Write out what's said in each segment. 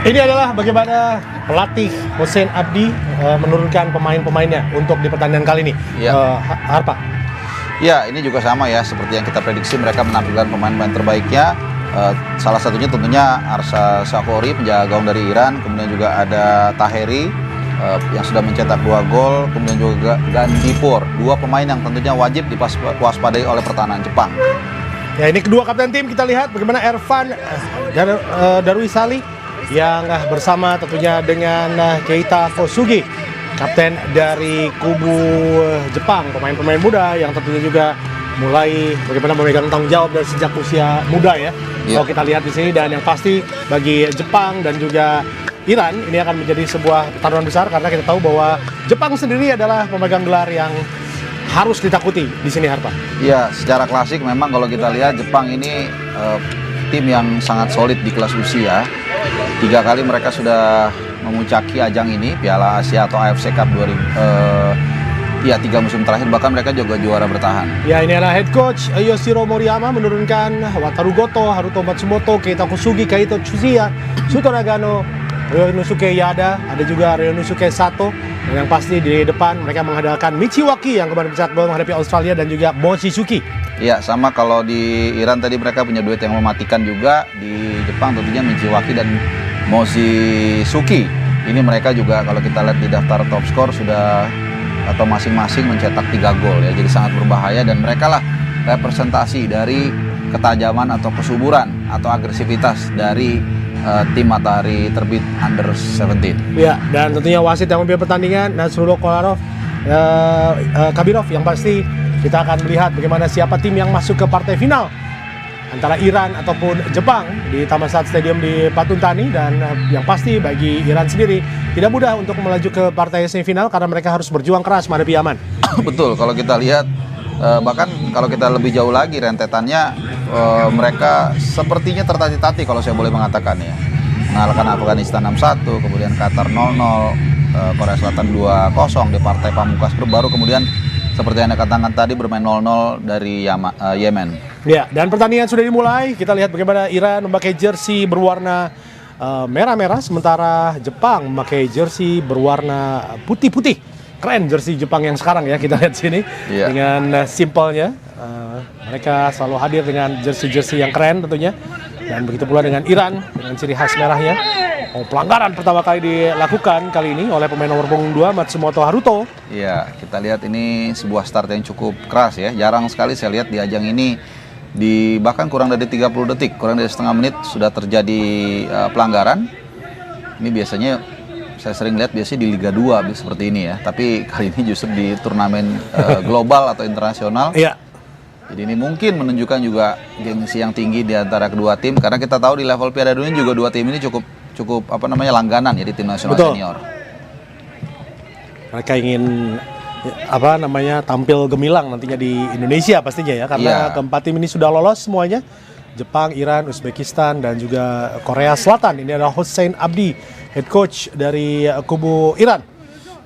Ini adalah bagaimana pelatih Hussein Abdi menurunkan pemain-pemainnya untuk di pertandingan kali ini. Ya. Harpa. Ya, ini juga sama ya, seperti yang kita prediksi, mereka menampilkan pemain-pemain terbaiknya. Salah satunya tentunya Arsa Shakori, penjaga gawang dari Iran. Kemudian juga ada Taheri yang sudah mencetak 2 gol. Kemudian juga Gandipur, 2 pemain yang tentunya wajib diwaspadai oleh pertahanan Jepang. Ya, ini kedua kapten tim, kita lihat bagaimana Ervan Darwisali yang bersama tentunya dengan Keita Kosugi, kapten dari kubu Jepang, pemain-pemain muda yang tentunya juga mulai bagaimana memegang tanggung jawab dari sejak usia muda ya. Kalau kita lihat di sini, dan yang pasti bagi Jepang dan juga Iran ini akan menjadi sebuah pertarungan besar karena kita tahu bahwa Jepang sendiri adalah pemegang gelar yang harus ditakuti di sini, Harpa. Ya, secara klasik memang kalau kita lihat Jepang ini tim yang sangat solid di kelas usia. 3 kali mereka sudah memuncaki ajang ini, Piala Asia atau AFC Cup 3 musim terakhir, bahkan mereka juga juara bertahan. Ya, ini adalah head coach Yoshiro Moriyama menurunkan Wataru Goto, Haruto Matsumoto, Keita Kosugi, Kaito Tsuchiya, Shuto Nagano, Ryonosuke Yada, ada juga Ryonosuke Sato. Dan yang pasti di depan mereka mengandalkan Michiwaki yang kemarin mencetak gol menghadapi Australia, dan juga Mochizuki. Ya, sama kalau di Iran tadi mereka punya duet yang mematikan juga. Di Jepang tentunya Michiwaki dan Mochizuki. Ini mereka juga kalau kita lihat di daftar top skor sudah atau masing-masing mencetak 3 gol ya. Jadi sangat berbahaya, dan mereka lah representasi dari ketajaman atau kesuburan atau agresivitas dari tim Matahari Terbit Under 17. Ya, dan tentunya wasit yang memimpin pertandingan Nasrullah Kabirov. Yang pasti kita akan melihat bagaimana siapa tim yang masuk ke partai final antara Iran ataupun Jepang di Thammasat Stadium di Pattani. Dan yang pasti bagi Iran sendiri tidak mudah untuk melaju ke partai semifinal karena mereka harus berjuang keras menghadapi Yaman. Betul, kalau kita lihat bahkan kalau kita lebih jauh lagi rentetannya, mereka sepertinya tertati-tati kalau saya boleh mengatakan ya. Mengalahkan Afghanistan 6-1, kemudian Qatar 0-0, Korea Selatan 2-0 di partai pamungkas, baru kemudian seperti yang Anda katakan tadi bermain 0-0 dari Yemen. Ya, dan pertandingan sudah dimulai. Kita lihat bagaimana Iran memakai jersey berwarna merah-merah, sementara Jepang memakai jersey berwarna putih-putih. Keren jersey Jepang yang sekarang ya, kita lihat sini dengan simpelnya. Mereka selalu hadir dengan jersey-jersey yang keren tentunya. Dan begitu pula dengan Iran dengan ciri khas merahnya. Pelanggaran pertama kali dilakukan kali ini oleh pemain nomor punggung 2 Matsumoto Haruto. Iya, kita lihat ini sebuah start yang cukup keras ya. Jarang sekali saya lihat di ajang ini bahkan kurang dari 30 detik, kurang dari setengah menit sudah terjadi pelanggaran. Ini biasanya saya sering lihat biasanya di Liga 2 seperti ini ya. Tapi kali ini justru di turnamen global atau internasional. Iya. Jadi ini mungkin menunjukkan juga gengsi yang tinggi di antara kedua tim, karena kita tahu di level Piala Dunia juga dua tim ini cukup langganan ya di tim nasional. Betul. Senior. Mereka ingin tampil gemilang nantinya di Indonesia pastinya ya, karena keempat tim ini sudah lolos semuanya. Jepang, Iran, Uzbekistan, dan juga Korea Selatan. Ini adalah Hussein Abdi, head coach dari kubu Iran.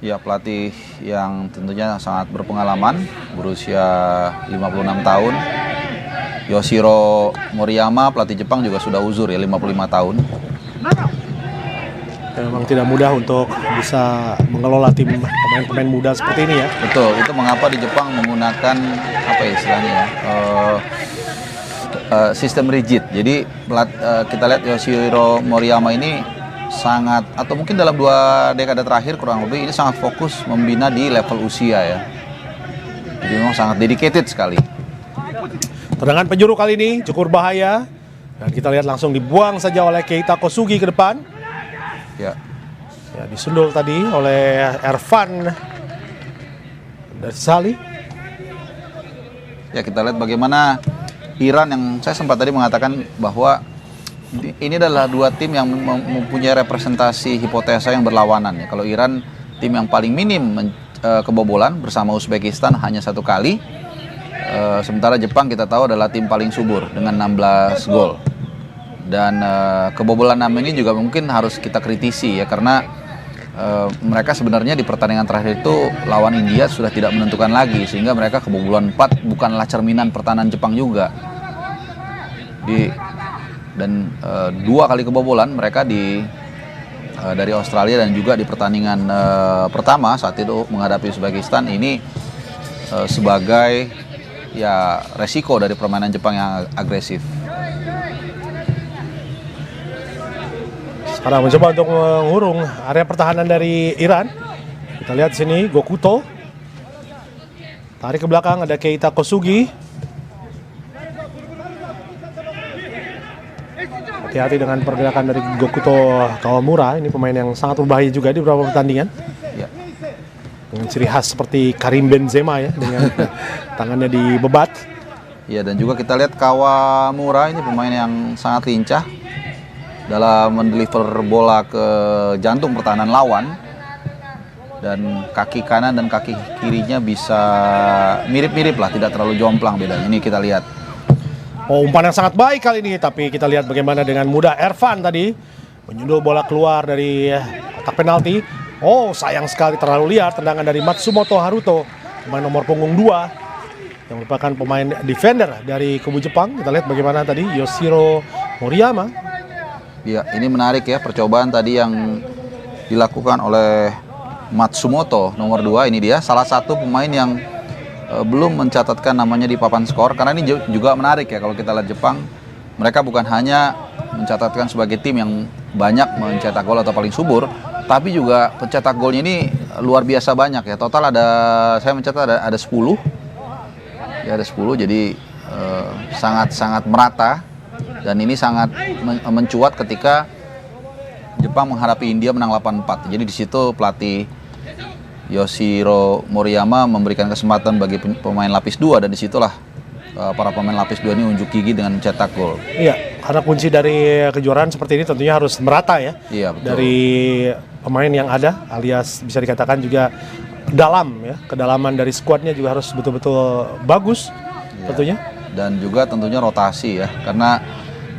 Ya, pelatih yang tentunya sangat berpengalaman, berusia 56 tahun. Yoshiro Moriyama, pelatih Jepang juga sudah uzur ya, 55 tahun. Memang tidak mudah untuk bisa mengelola tim pemain-pemain muda seperti ini ya. Betul, itu mengapa di Jepang menggunakan sistem rigid. Jadi kita lihat Yoshiro Moriyama ini sangat, atau mungkin dalam 2 dekade terakhir kurang lebih, ini sangat fokus membina di level usia ya. Jadi memang sangat dedicated sekali. Tendangan penjuru kali ini cukup bahaya, dan kita lihat langsung dibuang saja oleh Keita Kosugi ke depan. Ya, disundul tadi oleh Ervan Darwisali. Ya, kita lihat bagaimana Iran yang saya sempat tadi mengatakan bahwa ini adalah 2 tim yang mempunyai representasi hipotesa yang berlawanan ya. Kalau Iran tim yang paling minim kebobolan bersama Uzbekistan hanya 1 kali. Sementara Jepang kita tahu adalah tim paling subur dengan 16 gol. Dan kebobolan 6 ini juga mungkin harus kita kritisi ya, karena mereka sebenarnya di pertandingan terakhir itu lawan India sudah tidak menentukan lagi, sehingga mereka kebobolan 4 bukanlah cerminan pertahanan Jepang juga. Dan 2 kali kebobolan mereka dari Australia, dan juga di pertandingan pertama saat itu menghadapi Uzbekistan ini sebagai ya resiko dari permainan Jepang yang agresif. Sekarang mencoba untuk mengurung area pertahanan dari Iran. Kita lihat di sini Gokuto. Tarik ke belakang, ada Keita Kosugi. Hati-hati dengan pergerakan dari Gokuto Kawamura. Ini pemain yang sangat berbahaya juga di beberapa pertandingan. Ya. Dengan ciri khas seperti Karim Benzema ya, dengan tangannya dibebat. Ya, dan juga kita lihat Kawamura ini pemain yang sangat lincah dalam mendeliver bola ke jantung pertahanan lawan. Dan kaki kanan dan kaki kirinya bisa mirip-mirip lah, tidak terlalu jomplang bedanya. Ini kita lihat. Oh, umpan yang sangat baik kali ini, tapi kita lihat bagaimana dengan mudah Ervan tadi menyundul bola keluar dari kotak penalti. Oh, sayang sekali terlalu liar tendangan dari Matsumoto Haruto, pemain nomor punggung 2 yang merupakan pemain defender dari kubu Jepang. Kita lihat bagaimana tadi Yoshiro Moriyama. Ya, ini menarik ya percobaan tadi yang dilakukan oleh Matsumoto nomor 2. Ini dia salah satu pemain yang belum mencatatkan namanya di papan skor, karena ini juga menarik ya. Kalau kita lihat Jepang, mereka bukan hanya mencatatkan sebagai tim yang banyak mencetak gol atau paling subur, tapi juga pencetak golnya ini luar biasa banyak ya. Total saya mencatat ada 10 ya, ada 10, jadi sangat-sangat merata, dan ini sangat mencuat ketika Jepang menghadapi India menang 8-4. Jadi di situ pelatih Yoshiro Moriyama memberikan kesempatan bagi pemain lapis 2, dan disitulah para pemain lapis 2 ini unjuk gigi dengan mencetak gol. Iya, karena kunci dari kejuaraan seperti ini tentunya harus merata ya. Iya, betul. Dari pemain yang ada, alias bisa dikatakan juga dalam ya, kedalaman dari skuadnya juga harus betul-betul bagus tentunya. Dan juga tentunya rotasi ya, karena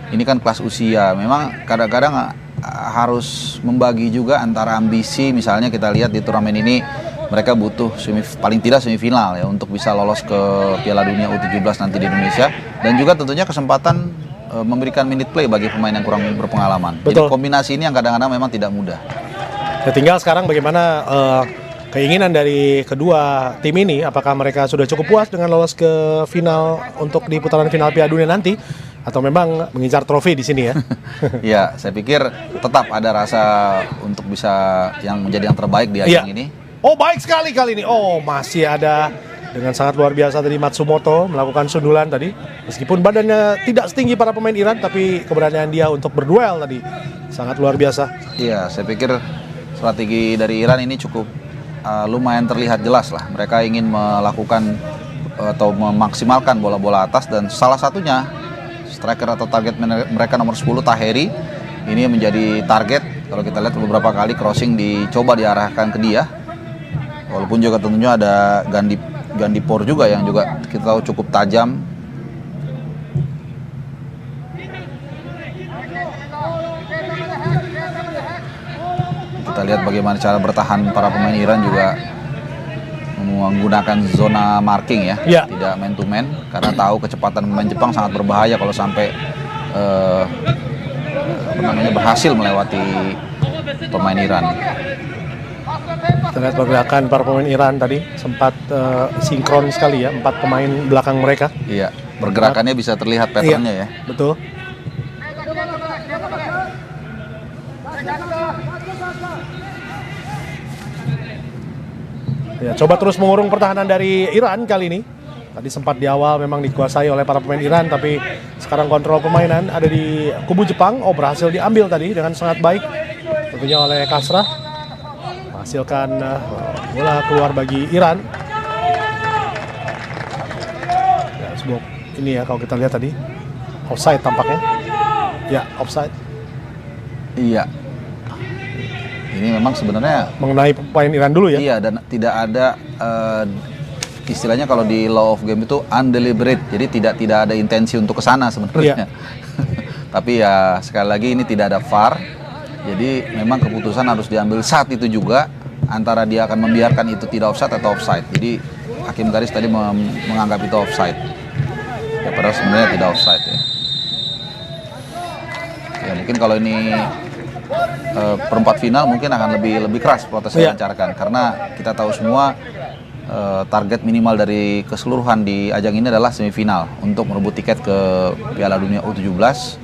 ini kan kelas usia. Memang kadang-kadang harus membagi juga antara ambisi. Misalnya kita lihat di turnamen ini mereka butuh paling tidak semifinal ya untuk bisa lolos ke Piala Dunia U17 nanti di Indonesia, dan juga tentunya kesempatan memberikan minute play bagi pemain yang kurang berpengalaman. Betul. Jadi kombinasi ini yang kadang-kadang memang tidak mudah. Ya, tinggal sekarang bagaimana keinginan dari kedua tim ini, apakah mereka sudah cukup puas dengan lolos ke final untuk di putaran final Piala Dunia nanti, atau memang mengincar trofi di sini ya? Ya, saya pikir tetap ada rasa untuk bisa menjadi yang terbaik di ajang ini. Oh, baik sekali kali ini. Oh, masih ada dengan sangat luar biasa tadi Matsumoto melakukan sundulan tadi. Meskipun badannya tidak setinggi para pemain Iran, tapi keberanian dia untuk berduel tadi sangat luar biasa. Iya, saya pikir strategi dari Iran ini cukup lumayan terlihat jelas lah. Mereka ingin melakukan atau memaksimalkan bola-bola atas, dan salah satunya striker atau target mereka nomor 10 Taheri ini menjadi target. Kalau kita lihat beberapa kali crossing dicoba diarahkan ke dia, walaupun juga tentunya ada Gandipor juga yang juga kita tahu cukup tajam. Kita lihat bagaimana cara bertahan para pemain Iran juga menggunakan zona marking ya, tidak man to man, karena tahu kecepatan pemain Jepang sangat berbahaya kalau sampai berhasil melewati pemain Iran. Kita lihat pergerakan para pemain Iran tadi sempat sinkron sekali ya, 4 pemain belakang mereka. Iya, pergerakannya bisa terlihat patternnya ya. Betul. Ya, coba terus mengurung pertahanan dari Iran kali ini. Tadi sempat di awal memang dikuasai oleh para pemain Iran, tapi sekarang kontrol permainan ada di kubu Jepang. Oh, berhasil diambil tadi dengan sangat baik tentunya oleh Kasrah. Menghasilkan bola keluar bagi Iran. Ya, sebuah ini ya kalau kita lihat tadi offside tampaknya. Ya, offside. Iya. Ini memang sebenarnya mengenai pemain Iran dulu ya. Iya, dan tidak ada istilahnya kalau di law of game itu undeliberate. Jadi tidak ada intensi untuk ke sana sebenarnya. Iya. Tapi ya sekali lagi ini tidak ada VAR. Jadi memang keputusan harus diambil saat itu juga, antara dia akan membiarkan itu tidak offside atau offside. Jadi hakim garis tadi menganggap itu offside. Ya padahal sebenarnya tidak offside ya. Ya mungkin kalau ini perempat final mungkin akan lebih keras protes yang dilancarkan, karena kita tahu semua target minimal dari keseluruhan di ajang ini adalah semifinal untuk merebut tiket ke Piala Dunia U17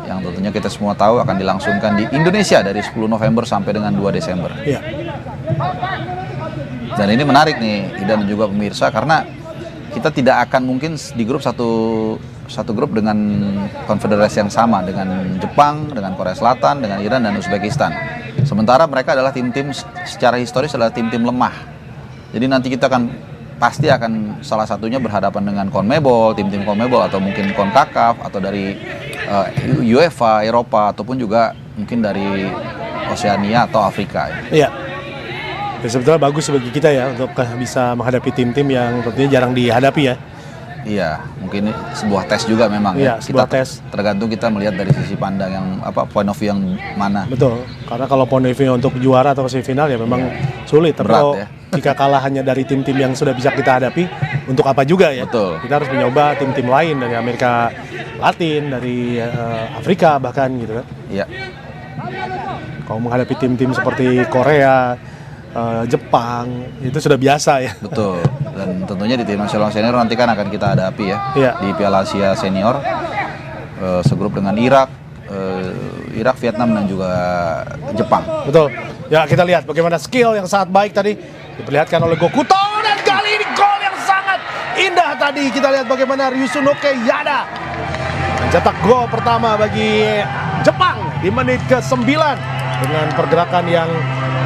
yang tentunya kita semua tahu akan dilangsungkan di Indonesia dari 10 November sampai dengan 2 Desember. Iya. Dan ini menarik nih, Idan dan juga pemirsa, karena kita tidak akan mungkin di grup satu grup dengan konfederasi yang sama, dengan Jepang, dengan Korea Selatan, dengan Iran dan Uzbekistan. Sementara mereka adalah tim-tim secara historis adalah tim-tim lemah. Jadi nanti kita pasti akan salah satunya berhadapan dengan CONMEBOL, tim-tim CONMEBOL atau mungkin CONCACAF atau dari UEFA, Eropa ataupun juga mungkin dari Oseania atau Afrika. Iya. Ya, sebetulnya bagus bagi kita ya untuk bisa menghadapi tim-tim yang tentunya jarang dihadapi ya. Iya, mungkin sebuah tes juga memang ya. Sebuah kita tes. Tergantung kita melihat dari sisi pandang yang point of view yang mana. Betul. Karena kalau point of view untuk juara atau semifinal ya memang sulit. Tapi berat, kalau ya. jika kalah hanya dari tim-tim yang sudah bisa kita hadapi, untuk apa juga ya? Betul. Kita harus mencoba tim-tim lain dari Amerika Latin, dari Afrika bahkan gitu kan. Iya. Kalau menghadapi tim-tim seperti Korea, Jepang, itu sudah biasa ya. Betul. Dan tentunya di tim nasional senior nanti kan akan kita hadapi ya, Iya. di Piala Asia Senior, segrup dengan Irak, Vietnam dan juga Jepang. Betul. Ya, kita lihat bagaimana skill yang sangat baik tadi diperlihatkan oleh Gokuto, dan kali ini gol yang sangat indah tadi. Kita lihat bagaimana Ryusunoke Yada mencetak gol pertama bagi Jepang di menit ke-9 dengan pergerakan yang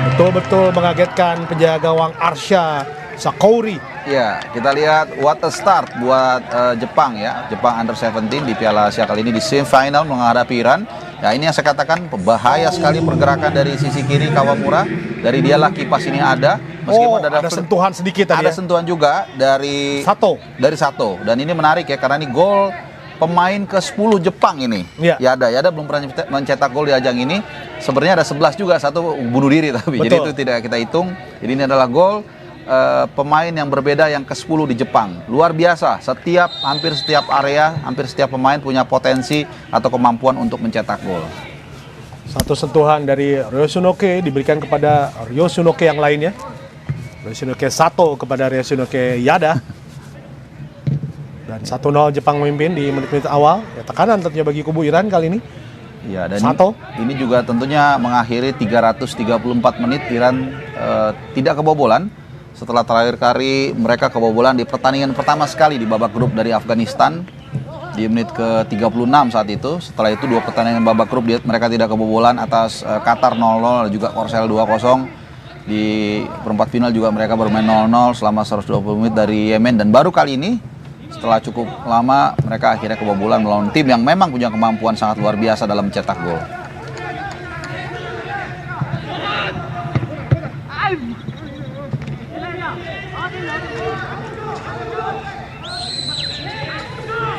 betul-betul mengagetkan penjaga gawang Arsha Sakouri. Ya, kita lihat what a start buat Jepang ya. Jepang Under 17 di Piala Asia kali ini di semifinal menghadapi Iran. Ya, ini yang saya katakan bahaya sekali pergerakan dari sisi kiri Kawamura. Dari dialah kipas ini ada. Meskipun ada sentuhan sedikit tadi. Ada sentuhan juga dari Sato. Dan ini menarik ya, karena ini gol pemain ke-10 Jepang ini. Ya. Yada belum pernah mencetak gol di ajang ini. Sebenarnya ada 11 juga, satu bunuh diri tapi. Betul. Jadi itu tidak kita hitung. Jadi ini adalah gol pemain yang berbeda yang ke-10 di Jepang. Luar biasa, hampir setiap area, hampir setiap pemain punya potensi atau kemampuan untuk mencetak gol. Satu sentuhan dari Ryosunoke diberikan kepada Ryosunoke yang lainnya. Ryosunoke Sato kepada Ryosunoke Yada. Dan 1-0 Jepang memimpin di menit-menit awal. Ya, tekanan tentunya bagi kubu Iran kali ini. Ya, dan Sato. Ini juga tentunya mengakhiri 334 menit Iran tidak kebobolan. Setelah terakhir kali mereka kebobolan di pertandingan pertama sekali di babak grup dari Afghanistan di menit ke-36 saat itu. Setelah itu 2 pertandingan babak grup mereka tidak kebobolan atas Qatar 0-0 dan juga Korsel 2-0. Di perempat final juga mereka bermain 0-0 selama 120 menit dari Yemen, dan baru kali ini setelah cukup lama mereka akhirnya kebobolan melawan tim yang memang punya kemampuan sangat luar biasa dalam mencetak gol.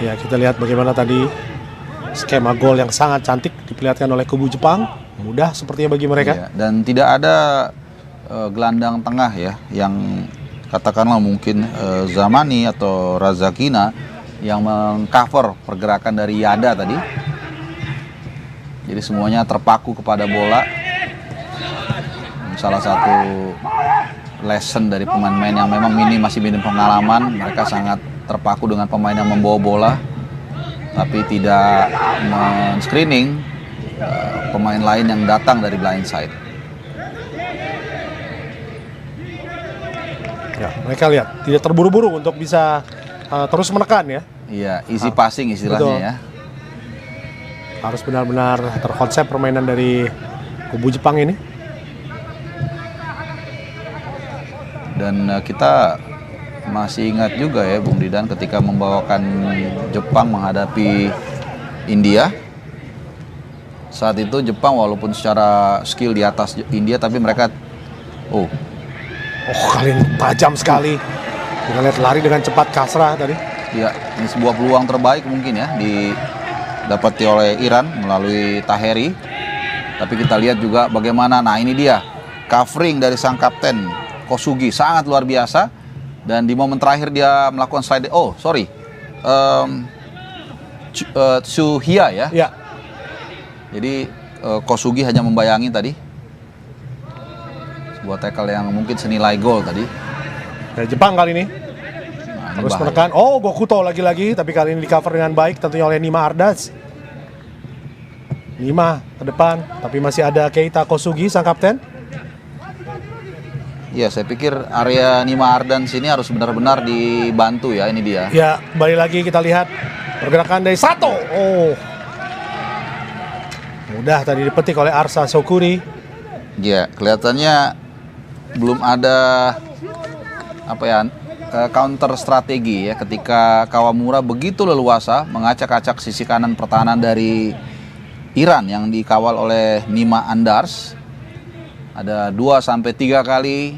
Ya, kita lihat bagaimana tadi skema gol yang sangat cantik diperlihatkan oleh kubu Jepang. Mudah sepertinya bagi mereka. Ya, dan tidak ada gelandang tengah ya yang katakanlah mungkin Zamani atau Razakina yang mengcover pergerakan dari Yada tadi. Jadi semuanya terpaku kepada bola. Salah satu lesson dari pemain-pemain yang memang masih minim pengalaman, mereka sangat terpaku dengan pemain yang membawa bola tapi tidak men-screening pemain lain yang datang dari blind side. Ya, mereka lihat tidak terburu-buru untuk bisa terus menekan ya. Iya, easy passing istilahnya. Betul. Ya. Harus benar-benar terkonsep permainan dari kubu Jepang ini. Dan kita masih ingat juga ya Bung Didan ketika membawakan Jepang menghadapi India. Saat itu Jepang walaupun secara skill di atas India, tapi mereka kali ini tajam sekali. Kita lihat lari dengan cepat Kasrah tadi. Ya, ini sebuah peluang terbaik mungkin ya didapati oleh Iran melalui Taheri. Tapi kita lihat juga bagaimana, nah ini dia covering dari sang kapten Kosugi sangat luar biasa. Dan di momen terakhir dia melakukan slide, Tsuhiya ya. Ya. Jadi Kosugi hanya membayangi tadi. Sebuah tackle yang mungkin senilai gol tadi. Dari Jepang kali ini. Nah, ini Terus bahaya. menekan. Oh, Gokuto lagi-lagi. Tapi kali ini di cover dengan baik tentunya oleh Nima Ardas. Nima ke depan. Tapi masih ada Keita Kosugi, sang kapten. Ya, saya pikir area Nima Ardans ini harus benar-benar dibantu ya, ini dia. Ya, kembali lagi kita lihat pergerakan dari Sato. Oh. Mudah tadi dipetik oleh Arsa Sokuri. Ya, kelihatannya belum ada apa ya, counter strategi ya ketika Kawamura begitu leluasa mengacak-acak sisi kanan pertahanan dari Iran yang dikawal oleh Nima Andars. Ada 2-3 kali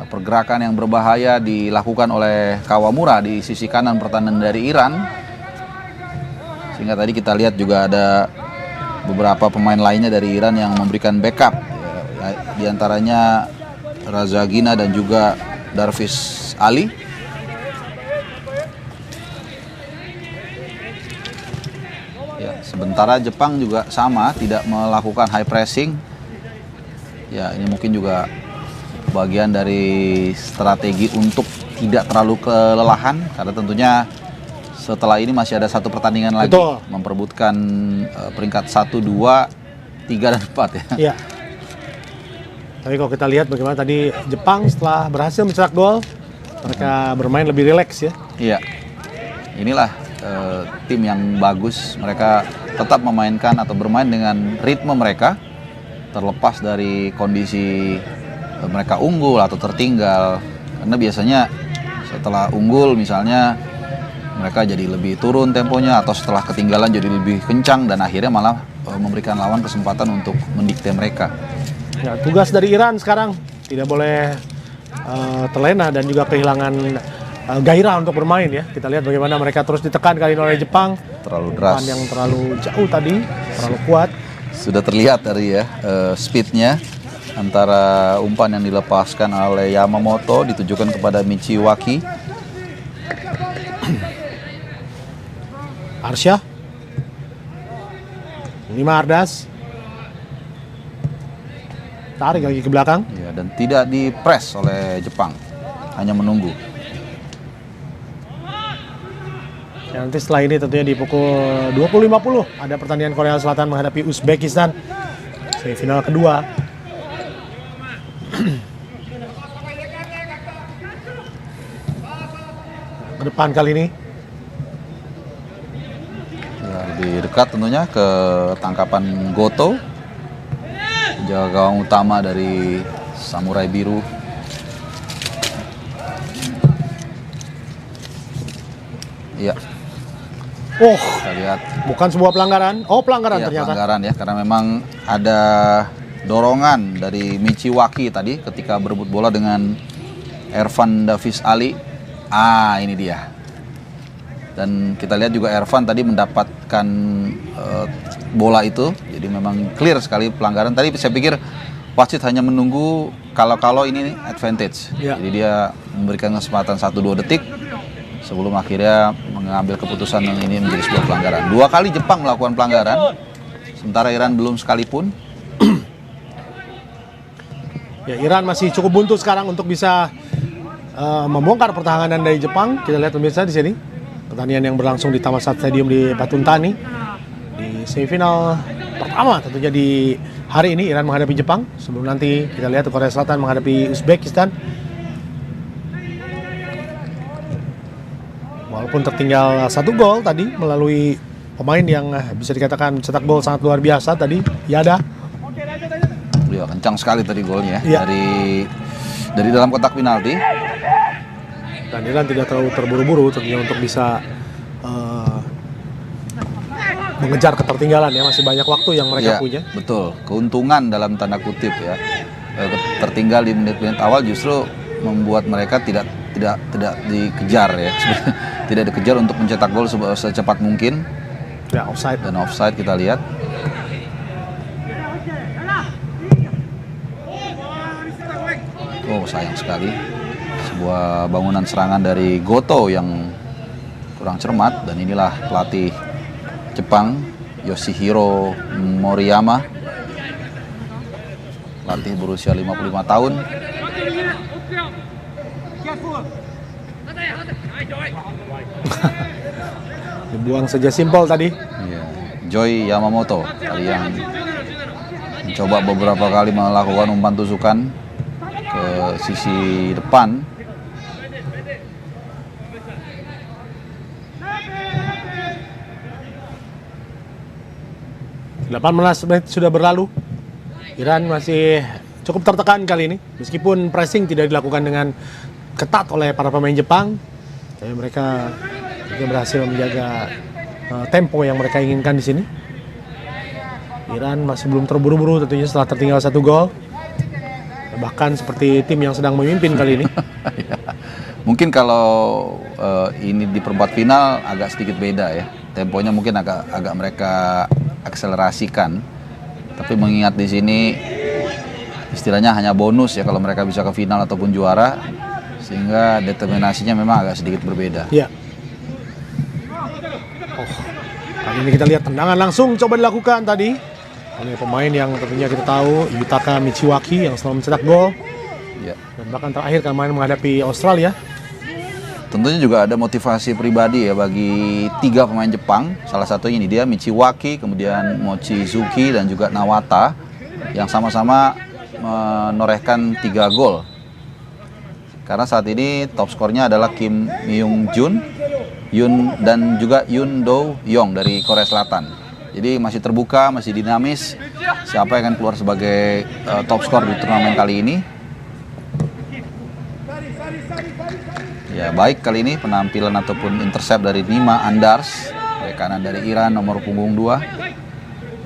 pergerakan yang berbahaya dilakukan oleh Kawamura di sisi kanan pertahanan dari Iran. Sehingga tadi kita lihat juga ada beberapa pemain lainnya dari Iran yang memberikan backup. Di antaranya Raza Gina dan juga Darvis Ali. Ya, sementara Jepang juga sama, tidak melakukan high pressing. Ya, ini mungkin juga bagian dari strategi untuk tidak terlalu kelelahan, karena tentunya setelah ini masih ada satu pertandingan lagi. Betul. Memperebutkan peringkat 1, 2, 3 dan 4 ya. Iya. Tapi kalau kita lihat bagaimana tadi Jepang setelah berhasil mencetak gol, mereka bermain lebih rileks ya. Iya. Inilah tim yang bagus. Mereka tetap memainkan atau bermain dengan ritme mereka, terlepas dari kondisi mereka unggul atau tertinggal. Karena biasanya setelah unggul misalnya mereka jadi lebih turun temponya, atau setelah ketinggalan jadi lebih kencang dan akhirnya malah memberikan lawan kesempatan untuk mendikte mereka. Ya, tugas dari Iran sekarang tidak boleh terlena dan juga kehilangan gairah untuk bermain ya. Kita lihat bagaimana mereka terus ditekan kali ini oleh Jepang. Terlalu deras. Yang terlalu jauh tadi, terlalu kuat. Sudah terlihat tadi ya speednya antara umpan yang dilepaskan oleh Yamamoto ditujukan kepada Michiwaki. Arsyah, Nima Ardas, tarik lagi ke belakang. Ya, dan tidak dipres oleh Jepang, hanya menunggu. Ya, nanti setelah ini tentunya di pukul 20.50 ada pertandingan Korea Selatan menghadapi Uzbekistan, semifinal kedua. Ke depan kali ini. Ya, lebih dekat tentunya ke tangkapan Goto, penjaga gawang utama dari Samurai Biru. Iya. Oh, Kita lihat. bukan sebuah pelanggaran. Oh, pelanggaran Iya, ternyata. pelanggaran ya, karena memang ada dorongan dari Michiwaki tadi ketika berebut bola dengan Ervan Davis Ali. Ini dia. Dan kita lihat juga Ervan tadi mendapatkan bola itu, jadi memang clear sekali pelanggaran. Tadi saya pikir wasit hanya menunggu kalau ini advantage. Ya. Jadi dia memberikan kesempatan 1-2 detik sebelum akhirnya mengambil keputusan yang ini menjadi sebuah pelanggaran. 2 kali Jepang melakukan pelanggaran, sementara Iran belum sekalipun. Ya, Iran masih cukup buntu sekarang untuk bisa membongkar pertahanan dari Jepang. Kita lihat pemirsa di sini pertandingan yang berlangsung di Thammasat Stadium di Patuntani di semifinal pertama tentunya di hari ini Iran menghadapi Jepang. Sebelum nanti kita lihat Korea Selatan menghadapi Uzbekistan. Walaupun tertinggal 1 gol tadi melalui pemain yang bisa dikatakan cetak gol sangat luar biasa tadi, Yada. Ya, kencang sekali tadi golnya Iya. dari dalam kotak penalti. Dan Iran tidak terlalu terburu-buru tentunya untuk bisa mengejar ketertinggalan ya, masih banyak waktu yang mereka Ya, punya. betul. Keuntungan dalam tanda kutip ya. Tertinggal di menit-menit awal justru membuat mereka tidak dikejar ya. Tidak dikejar untuk mencetak gol secepat mungkin. Ya, offside. Dan offside kita lihat. Oh, sayang sekali. Sebuah bangunan serangan dari Goto yang kurang cermat, dan inilah pelatih Jepang Yoshihiro Moriyama, pelatih berusia 55 tahun. Dibuang saja simpel tadi. Iya, Joy Yamamoto tadi yang mencoba beberapa kali melakukan umpan tusukan ke sisi depan. Delapan belas menit sudah berlalu. Iran masih cukup tertekan kali ini. Meskipun pressing tidak dilakukan dengan ketat oleh para pemain Jepang, tapi mereka berhasil menjaga tempo yang mereka inginkan di sini. Iran masih belum terburu-buru tentunya setelah tertinggal 1 gol. Bahkan seperti tim yang sedang memimpin kali ini. Mungkin kalau ini di perempat final agak sedikit beda ya. Temponya mungkin agak mereka akselerasikan. Tapi mengingat di sini istilahnya hanya bonus ya kalau mereka bisa ke final ataupun juara, sehingga determinasinya memang agak sedikit berbeda. Ya. Kali ini kita lihat tendangan langsung coba dilakukan tadi oleh pemain yang tentunya kita tahu, Yutaka Michiwaki yang selalu mencetak gol. Ya. Dan bahkan terakhir kemarin menghadapi Australia. Tentunya juga ada motivasi pribadi ya bagi 3 pemain Jepang. Salah satunya ini dia Michiwaki, kemudian Mochizuki dan juga Nawata yang sama-sama menorehkan 3 gol. Karena saat ini top skornya adalah Kim Myung Jun, dan juga Yoon Do Yong dari Korea Selatan. Jadi masih terbuka, masih dinamis. Siapa yang akan keluar sebagai top skor di turnamen kali ini? Ya, baik kali ini penampilan ataupun intercept dari Nima Andars, bek kanan dari Iran nomor punggung 2.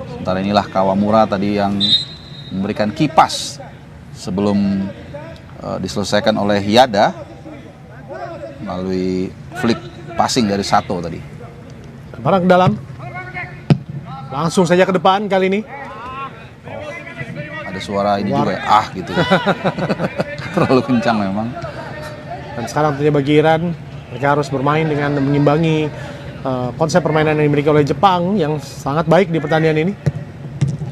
Sementara inilah Kawamura tadi yang memberikan kipas sebelum diselesaikan oleh Yada melalui flick passing dari Sato tadi. Barang ke dalam. Langsung saja ke depan kali ini. Ada suara ini juga ya, gitu. Terlalu kencang memang. Dan sekarang tentunya bagi Iran, mereka harus bermain dengan mengimbangi konsep permainan yang dimiliki oleh Jepang yang sangat baik di pertandingan ini.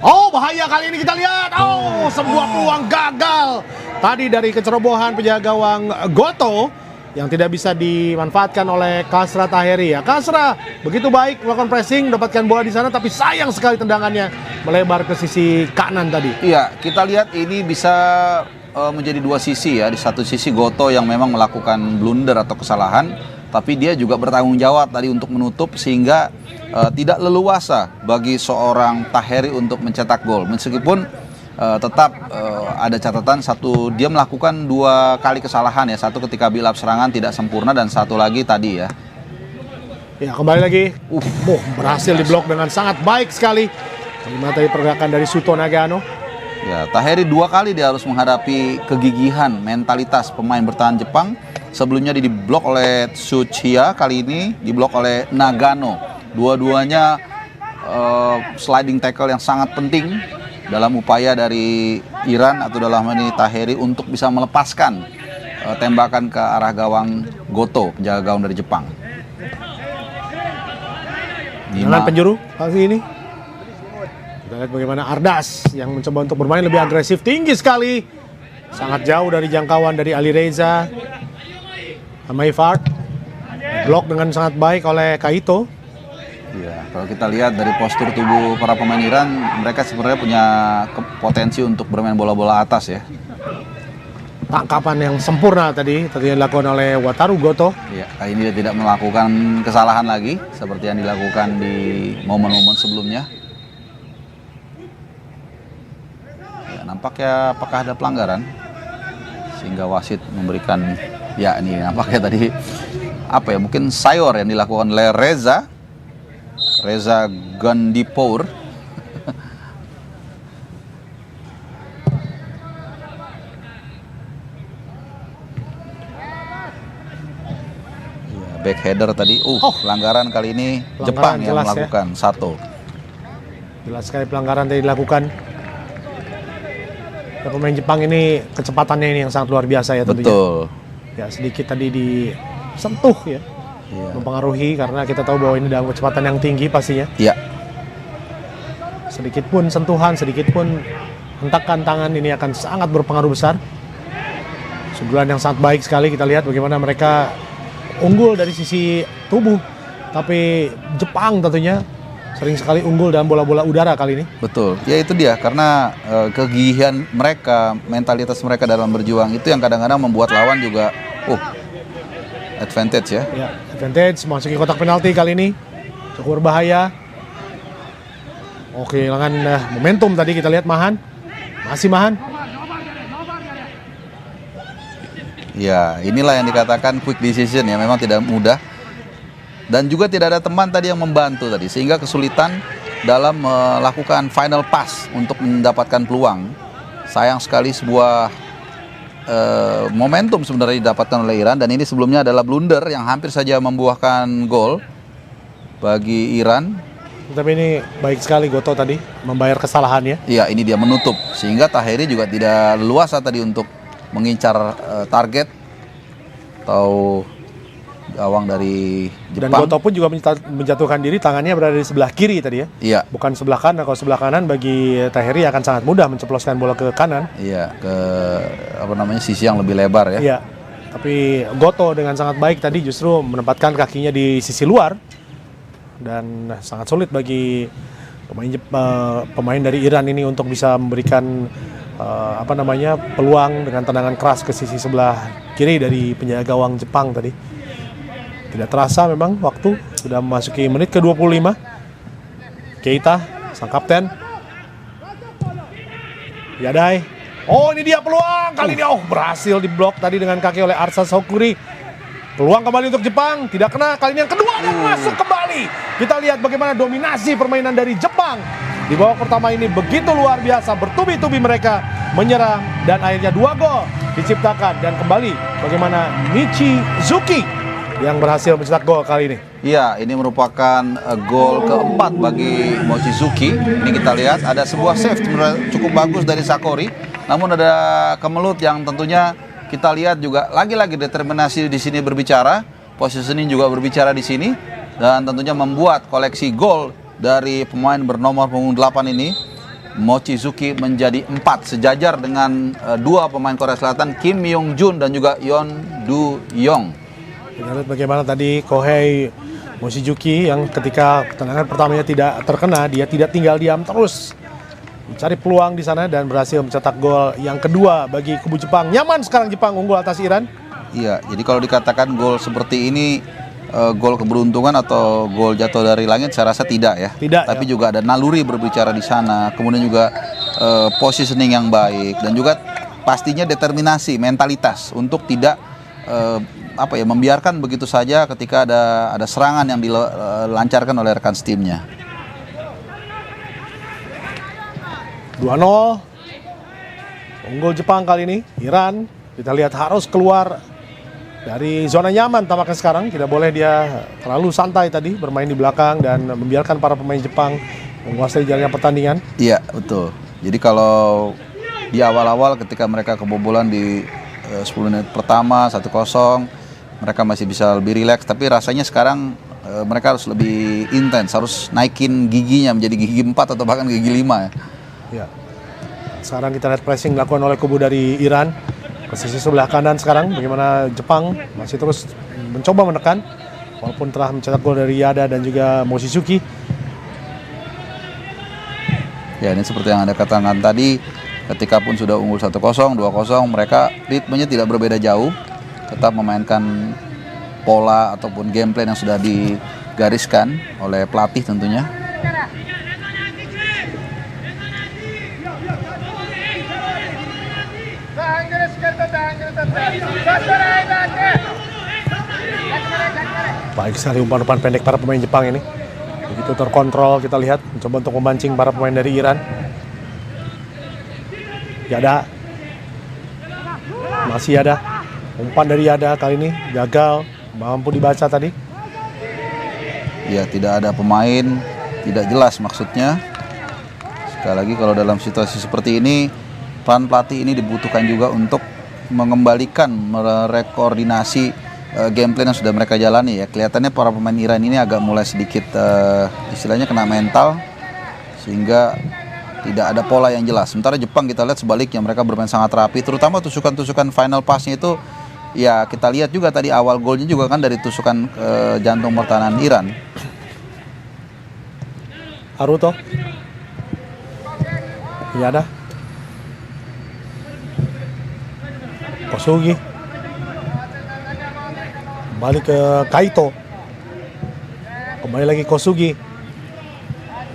Oh, bahaya kali ini kita lihat. Oh, sebuah peluang gagal tadi dari kecerobohan penjaga gawang Goto yang tidak bisa dimanfaatkan oleh Kasra Taheri ya. Kasra begitu baik melakukan pressing, mendapatkan bola di sana, tapi sayang sekali tendangannya melebar ke sisi kanan tadi. Iya, kita lihat ini bisa menjadi 2 sisi ya. Di satu sisi Goto yang memang melakukan blunder atau kesalahan, tapi dia juga bertanggung jawab tadi untuk menutup sehingga tidak leluasa bagi seorang Taheri untuk mencetak gol. Meskipun tetap ada catatan dia melakukan 2 kali kesalahan ya. Satu ketika build up serangan tidak sempurna dan satu lagi tadi ya. Ya, kembali lagi. Berhasil diblok dengan sangat baik sekali. Bagaimana tadi pergerakan dari Suto Nagano. Ya, Taheri 2 kali dia harus menghadapi kegigihan mentalitas pemain bertahan Jepang. Sebelumnya diblok oleh Tsuchiya, kali ini diblok oleh Nagano. Dua-duanya sliding tackle yang sangat penting dalam upaya dari Iran atau dalam ini Taheri untuk bisa melepaskan tembakan ke arah gawang Goto, penjaga gawang dari Jepang. Dengan penjuru kali ini. Kita lihat bagaimana Ardas yang mencoba untuk bermain lebih agresif, tinggi sekali. Sangat jauh dari jangkauan dari Ali Reza. Amaifard. Blok dengan sangat baik oleh Kaito. Ya, kalau kita lihat dari postur tubuh para pemain Iran, mereka sebenarnya punya potensi untuk bermain bola-bola atas ya. Tangkapan yang sempurna tadi dilakukan oleh Wataru Goto. Ya, kali ini dia tidak melakukan kesalahan lagi seperti yang dilakukan di momen-momen sebelumnya. Ya, nampaknya apakah ada pelanggaran sehingga wasit memberikan, ya ini nampaknya tadi apa ya, mungkin sayor yang dilakukan oleh Reza Gandipour. Backheader tadi, pelanggaran kali ini Jepang yang melakukan ya. Sato. Jelas sekali pelanggaran tadi dilakukan. Ya, pemain Jepang ini kecepatannya ini yang sangat luar biasa ya tentunya. Betul. Ya, sedikit tadi disentuh ya. Mempengaruhi karena kita tahu bahwa ini dalam kecepatan yang tinggi pastinya. Iya. sedikit pun sentuhan, sedikit pun hentakan tangan ini akan sangat berpengaruh besar. Sundulan yang sangat baik sekali, kita lihat bagaimana mereka unggul dari sisi tubuh, tapi Jepang tentunya sering sekali unggul dalam bola-bola udara kali ini. Betul, ya itu dia, karena kegigihan mereka, mentalitas mereka dalam berjuang itu yang kadang-kadang membuat lawan juga advantage ya. Ya, advantage masuki kotak penalti kali ini cukup berbahaya. Oke, kehilangan momentum tadi, kita lihat Mahan. Masih Mahan. Ya, inilah yang dikatakan quick decision ya, memang tidak mudah. Dan juga tidak ada teman tadi yang membantu tadi, sehingga kesulitan dalam melakukan final pass untuk mendapatkan peluang. Sayang sekali sebuah momentum sebenarnya didapatkan oleh Iran, dan ini sebelumnya adalah blunder yang hampir saja membuahkan gol bagi Iran. Tapi ini baik sekali Goto tadi membayar kesalahannya. Iya, ini dia menutup, sehingga Tahiri juga tidak leluasa tadi untuk mengincar target atau gawang dari Jepang. Dan Goto pun juga menjatuhkan diri, tangannya berada di sebelah kiri tadi ya. Iya. Bukan sebelah kanan. Kalau sebelah kanan bagi Tahiri akan sangat mudah menceploskan bola ke kanan. Iya, ke sisi yang lebih lebar ya. Iya. Tapi Goto dengan sangat baik tadi justru menempatkan kakinya di sisi luar, dan sangat sulit bagi pemain dari Iran ini untuk bisa memberikan peluang dengan tendangan keras ke sisi sebelah kiri dari penjaga gawang Jepang tadi. Tidak terasa memang waktu sudah memasuki menit ke-25. Keita, sang kapten. Yadai. Oh, ini dia peluang kali ini. Oh, berhasil diblok tadi dengan kaki oleh Arsa Sokuri. Peluang kembali untuk Jepang, tidak kena. Kali ini yang kedua dan masuk kembali. Kita lihat bagaimana dominasi permainan dari Jepang. Di babak pertama ini begitu luar biasa, bertubi-tubi mereka menyerang dan akhirnya 2 gol diciptakan. Dan kembali bagaimana Michizuki yang berhasil mencetak gol kali ini. Iya, ini merupakan gol keempat bagi Mochizuki. Ini kita lihat ada sebuah save cukup bagus dari Sakori. Namun ada Kemelut yang tentunya kita lihat juga lagi-lagi determinasi di sini berbicara, positioning juga berbicara di sini, dan tentunya membuat koleksi gol dari pemain bernomor punggung 8 ini. Mochizuki menjadi 4 sejajar dengan 2 pemain Korea Selatan, Kim Myung Jun dan juga Yeon Du Yong. Kita lihat bagaimana tadi Kohei Mochizuki yang ketika tendangan pertamanya tidak terkena, dia tidak tinggal diam, terus mencari peluang di sana dan berhasil mencetak gol yang kedua bagi kubu Jepang. Nyaman sekarang Jepang unggul atas Iran. Iya, jadi kalau dikatakan gol seperti ini gol keberuntungan atau gol jatuh dari langit, saya rasa tidak ya. Tidak. Tapi juga ada naluri berbicara di sana, kemudian juga positioning yang baik, dan juga pastinya determinasi, mentalitas untuk tidak membiarkan begitu saja ketika ada serangan yang dilancarkan oleh rekan timnya. 2-0 unggul Jepang kali ini. Iran kita lihat harus keluar dari zona nyaman tampaknya sekarang. Tidak boleh dia terlalu santai tadi bermain di belakang dan membiarkan para pemain Jepang menguasai jalannya pertandingan. Iya, betul. Jadi kalau di awal-awal ketika mereka kebobolan di 10 menit pertama 1-0, mereka masih bisa lebih rileks, tapi rasanya sekarang mereka harus lebih intens, harus naikin giginya menjadi gigi 4 atau bahkan gigi 5 ya. Ya. Sekarang kita lihat pressing dilakukan oleh kubu dari Iran ke sisi sebelah kanan sekarang. Bagaimana Jepang masih terus mencoba menekan walaupun telah mencetak gol dari Yada dan juga Mochizuki. Ya, ini seperti yang Anda katakan tadi, ketika pun sudah unggul 1-0, 2-0, mereka ritmenya tidak berbeda jauh, tetap memainkan pola ataupun game plan yang sudah digariskan oleh pelatih tentunya. Baik sekali umpan-umpan pendek para pemain Jepang ini. Begitu terkontrol, kita lihat mencoba untuk memancing para pemain dari Iran. Yada. Masih ada. Umpan dari Yada kali ini gagal, mampu dibaca tadi. Ya, tidak ada pemain, tidak jelas maksudnya. Sekali lagi kalau dalam situasi seperti ini, peran pelatih ini dibutuhkan juga untuk mengembalikan, merekoordinasi game plan yang sudah mereka jalani ya. Kelihatannya para pemain Iran ini agak mulai sedikit istilahnya kena mental, sehingga tidak ada pola yang jelas. Sementara Jepang kita lihat sebaliknya, mereka bermain sangat rapi, terutama tusukan-tusukan final pass-nya itu ya kita lihat juga tadi awal golnya juga kan dari tusukan jantung pertahanan Iran. Haruto. Iya ada. Kosugi. Kembali ke Kaito. Kembali lagi Kosugi.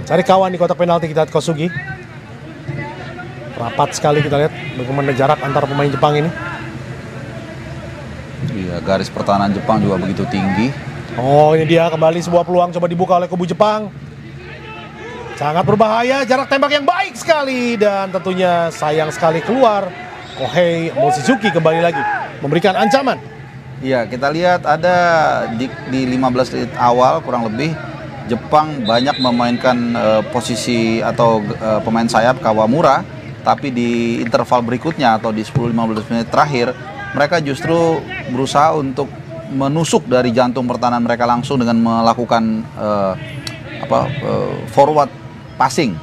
Cari kawan di kotak penalti, kita lihat Kosugi. Rapat sekali kita lihat bagaimana jarak antara pemain Jepang ini. Iya, garis pertahanan Jepang juga begitu tinggi. Oh, ini dia kembali sebuah peluang coba dibuka oleh kubu Jepang. Sangat berbahaya, jarak tembak yang baik sekali dan tentunya sayang sekali keluar. Kohei Mochizuki kembali lagi memberikan ancaman. Iya, kita lihat ada di 15 menit awal kurang lebih Jepang banyak memainkan posisi atau pemain sayap Kawamura, tapi di interval berikutnya atau di 10-15 menit terakhir mereka justru berusaha untuk menusuk dari jantung pertahanan mereka langsung dengan melakukan forward passing.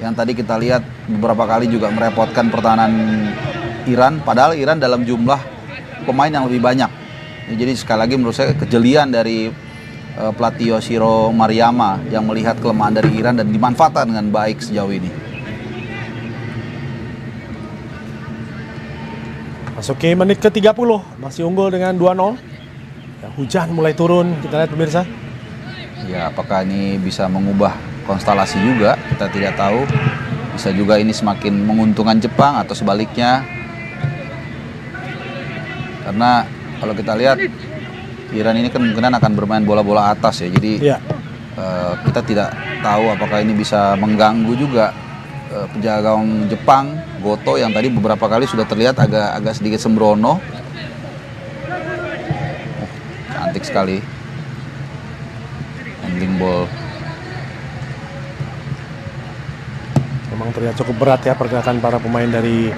Yang tadi kita lihat beberapa kali juga merepotkan pertahanan Iran, padahal Iran dalam jumlah pemain yang lebih banyak. Jadi sekali lagi menurut saya kejelian dari pelatih Yoshiro Mariyama yang melihat kelemahan dari Iran dan dimanfaatkan dengan baik sejauh ini. Masuki menit ke-30, masih unggul dengan 2-0. Ya, hujan mulai turun, kita lihat pemirsa. Ya, apakah ini bisa mengubah konstelasi juga, kita tidak tahu. Bisa juga ini semakin menguntungkan Jepang atau sebaliknya. Karena kalau kita lihat Iran ini kemungkinan akan bermain bola-bola atas ya. Jadi kita tidak tahu apakah ini bisa mengganggu juga penjaga gawang Jepang, Goto, yang tadi beberapa kali sudah terlihat agak sedikit sembrono. Cantik sekali handling ball. Memang terlihat cukup berat ya pergerakan para pemain dari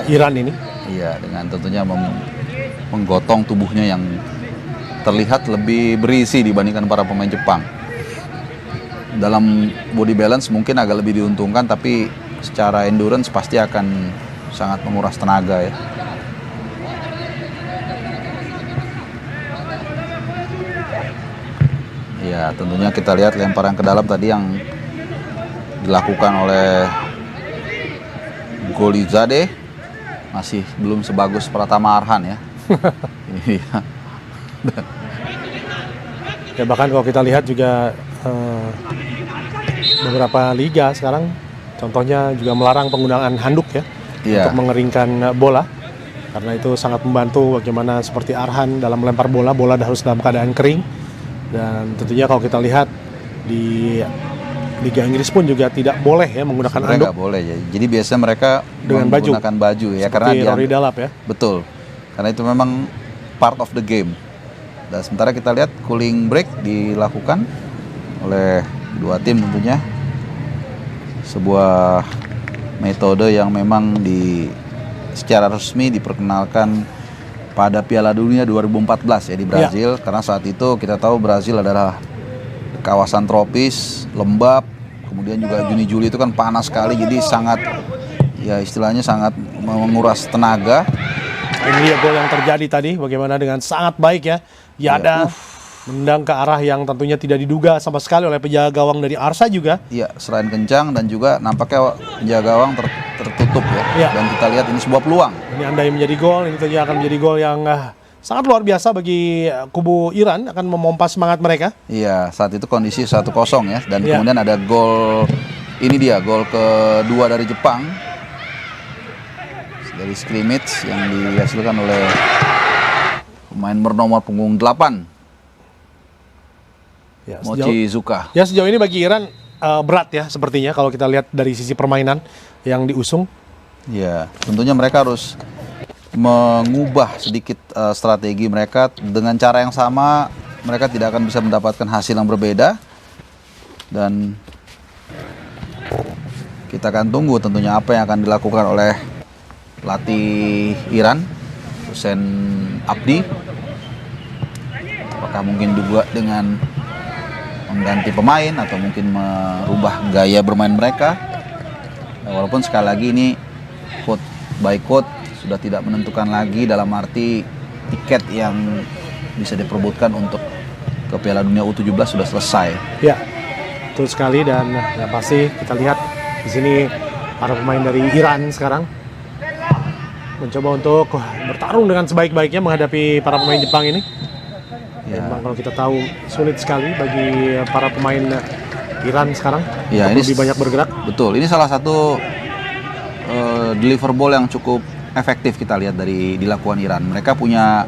Iran ini. Iya, dengan tentunya menggotong tubuhnya yang terlihat lebih berisi dibandingkan para pemain Jepang. Dalam body balance mungkin agak lebih diuntungkan, tapi secara endurance pasti akan sangat menguras tenaga ya. Ya, tentunya kita lihat lemparan ke dalam tadi yang dilakukan oleh Golizade masih belum sebagus Pratama Arhan ya. Ya bahkan kalau kita lihat juga beberapa liga sekarang contohnya juga melarang penggunaan handuk ya untuk mengeringkan bola, karena itu sangat membantu bagaimana seperti Arhan dalam melempar bola harus dalam keadaan kering. Dan tentunya kalau kita lihat di Liga Inggris pun juga tidak boleh ya menggunakan handuk. Nggak boleh ya. Jadi biasanya mereka dengan menggunakan baju ya, karena dia Rory Delap ya. Betul. Karena itu memang part of the game. Dan sementara kita lihat cooling break dilakukan oleh dua tim tentunya. Sebuah metode yang memang secara resmi diperkenalkan pada Piala Dunia 2014 ya di Brazil. Karena saat itu kita tahu Brazil adalah kawasan tropis, lembab, kemudian juga Juni-Juli itu kan panas sekali, jadi sangat ya istilahnya sangat menguras tenaga. Ini dia gol yang terjadi tadi, bagaimana dengan sangat baik ya Yada menendang ke arah yang tentunya tidak diduga sama sekali oleh penjaga gawang dari Arsa juga. Iya, selain kencang dan juga nampaknya penjaga gawang tertutup ya. Dan kita lihat ini sebuah peluang. Ini andai menjadi gol, ini tentunya akan menjadi gol yang sangat luar biasa bagi kubu Iran, akan memompa semangat mereka. Iya, saat itu kondisi 1-0 ya. Dan kemudian ada gol, ini dia gol kedua dari Jepang. Dari scrimmage yang dihasilkan oleh pemain bernomor punggung 8. Ya, Mochizuka. Ya sejauh ini bagi Iran berat ya sepertinya kalau kita lihat dari sisi permainan yang diusung. Ya, tentunya mereka harus mengubah sedikit strategi mereka. Dengan cara yang sama mereka tidak akan bisa mendapatkan hasil yang berbeda, dan kita akan tunggu tentunya apa yang akan dilakukan oleh pelatih Iran, Hussein Abdi. Apakah mungkin juga dengan mengganti pemain atau mungkin merubah gaya bermain mereka. Walaupun sekali lagi ini quote by quote sudah tidak menentukan lagi, dalam arti tiket yang bisa diperebutkan untuk ke Piala Dunia U17 sudah selesai. Ya, betul sekali, dan yang pasti kita lihat di sini para pemain dari Iran sekarang mencoba untuk bertarung dengan sebaik-baiknya menghadapi para pemain Jepang ini. Ya. Memang kalau kita tahu sulit sekali bagi para pemain Iran sekarang Ya, untuk ini lebih banyak bergerak. Betul, ini salah satu deliver ball yang cukup efektif kita lihat dari dilakukan Iran. Mereka punya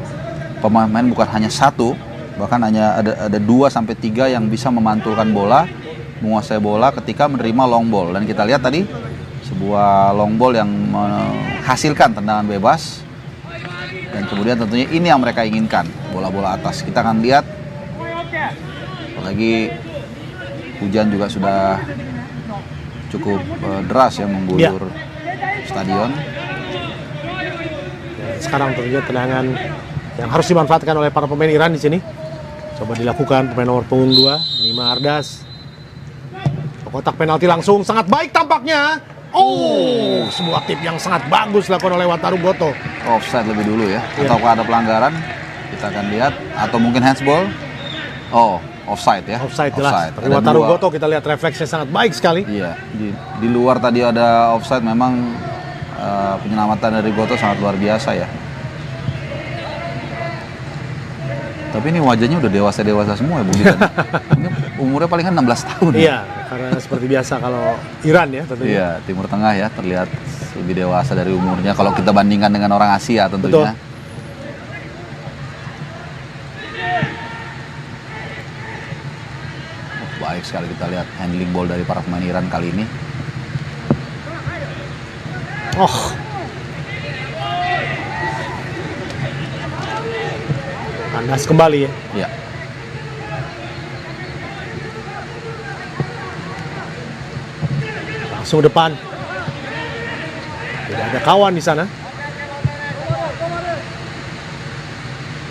pemain bukan hanya satu, bahkan hanya ada 2-3 yang bisa memantulkan bola, menguasai bola ketika menerima long ball. Dan kita lihat tadi sebuah long ball yang menghasilkan tendangan bebas, dan kemudian tentunya ini yang mereka inginkan, bola-bola atas. Kita akan lihat, apalagi hujan juga sudah cukup deras ya mengguyur stadion. Sekarang tentunya tendangan yang harus dimanfaatkan oleh para pemain Iran di sini. Coba dilakukan pemain nomor punggung 2, Nima Ardas. Kotak penalti langsung, sangat baik tampaknya. Oh, sebuah tip yang sangat bagus dilakukan oleh Wataru Goto. Offside lebih dulu ya, ataukah ada pelanggaran? Kita akan lihat, atau mungkin handsball. Oh, offside ya. Offside jelas. Tapi Ada Wataru dua. Goto kita lihat refleksnya sangat baik sekali. Iya, di luar tadi ada offside, memang penyelamatan dari Goto sangat luar biasa ya. Tapi ini wajahnya udah dewasa-dewasa semua ya, Bu Bidan. Ini umurnya palingan 16 tahun. Iya, karena seperti biasa kalau Iran ya tentunya. Iya, Timur Tengah ya, terlihat lebih dewasa dari umurnya kalau kita bandingkan dengan orang Asia tentunya. Betul. Baik sekali kita lihat handling ball dari para pemain Iran kali ini. Oh. Panas kembali ya. Ya. Langsung depan. Tidak ada kawan di sana.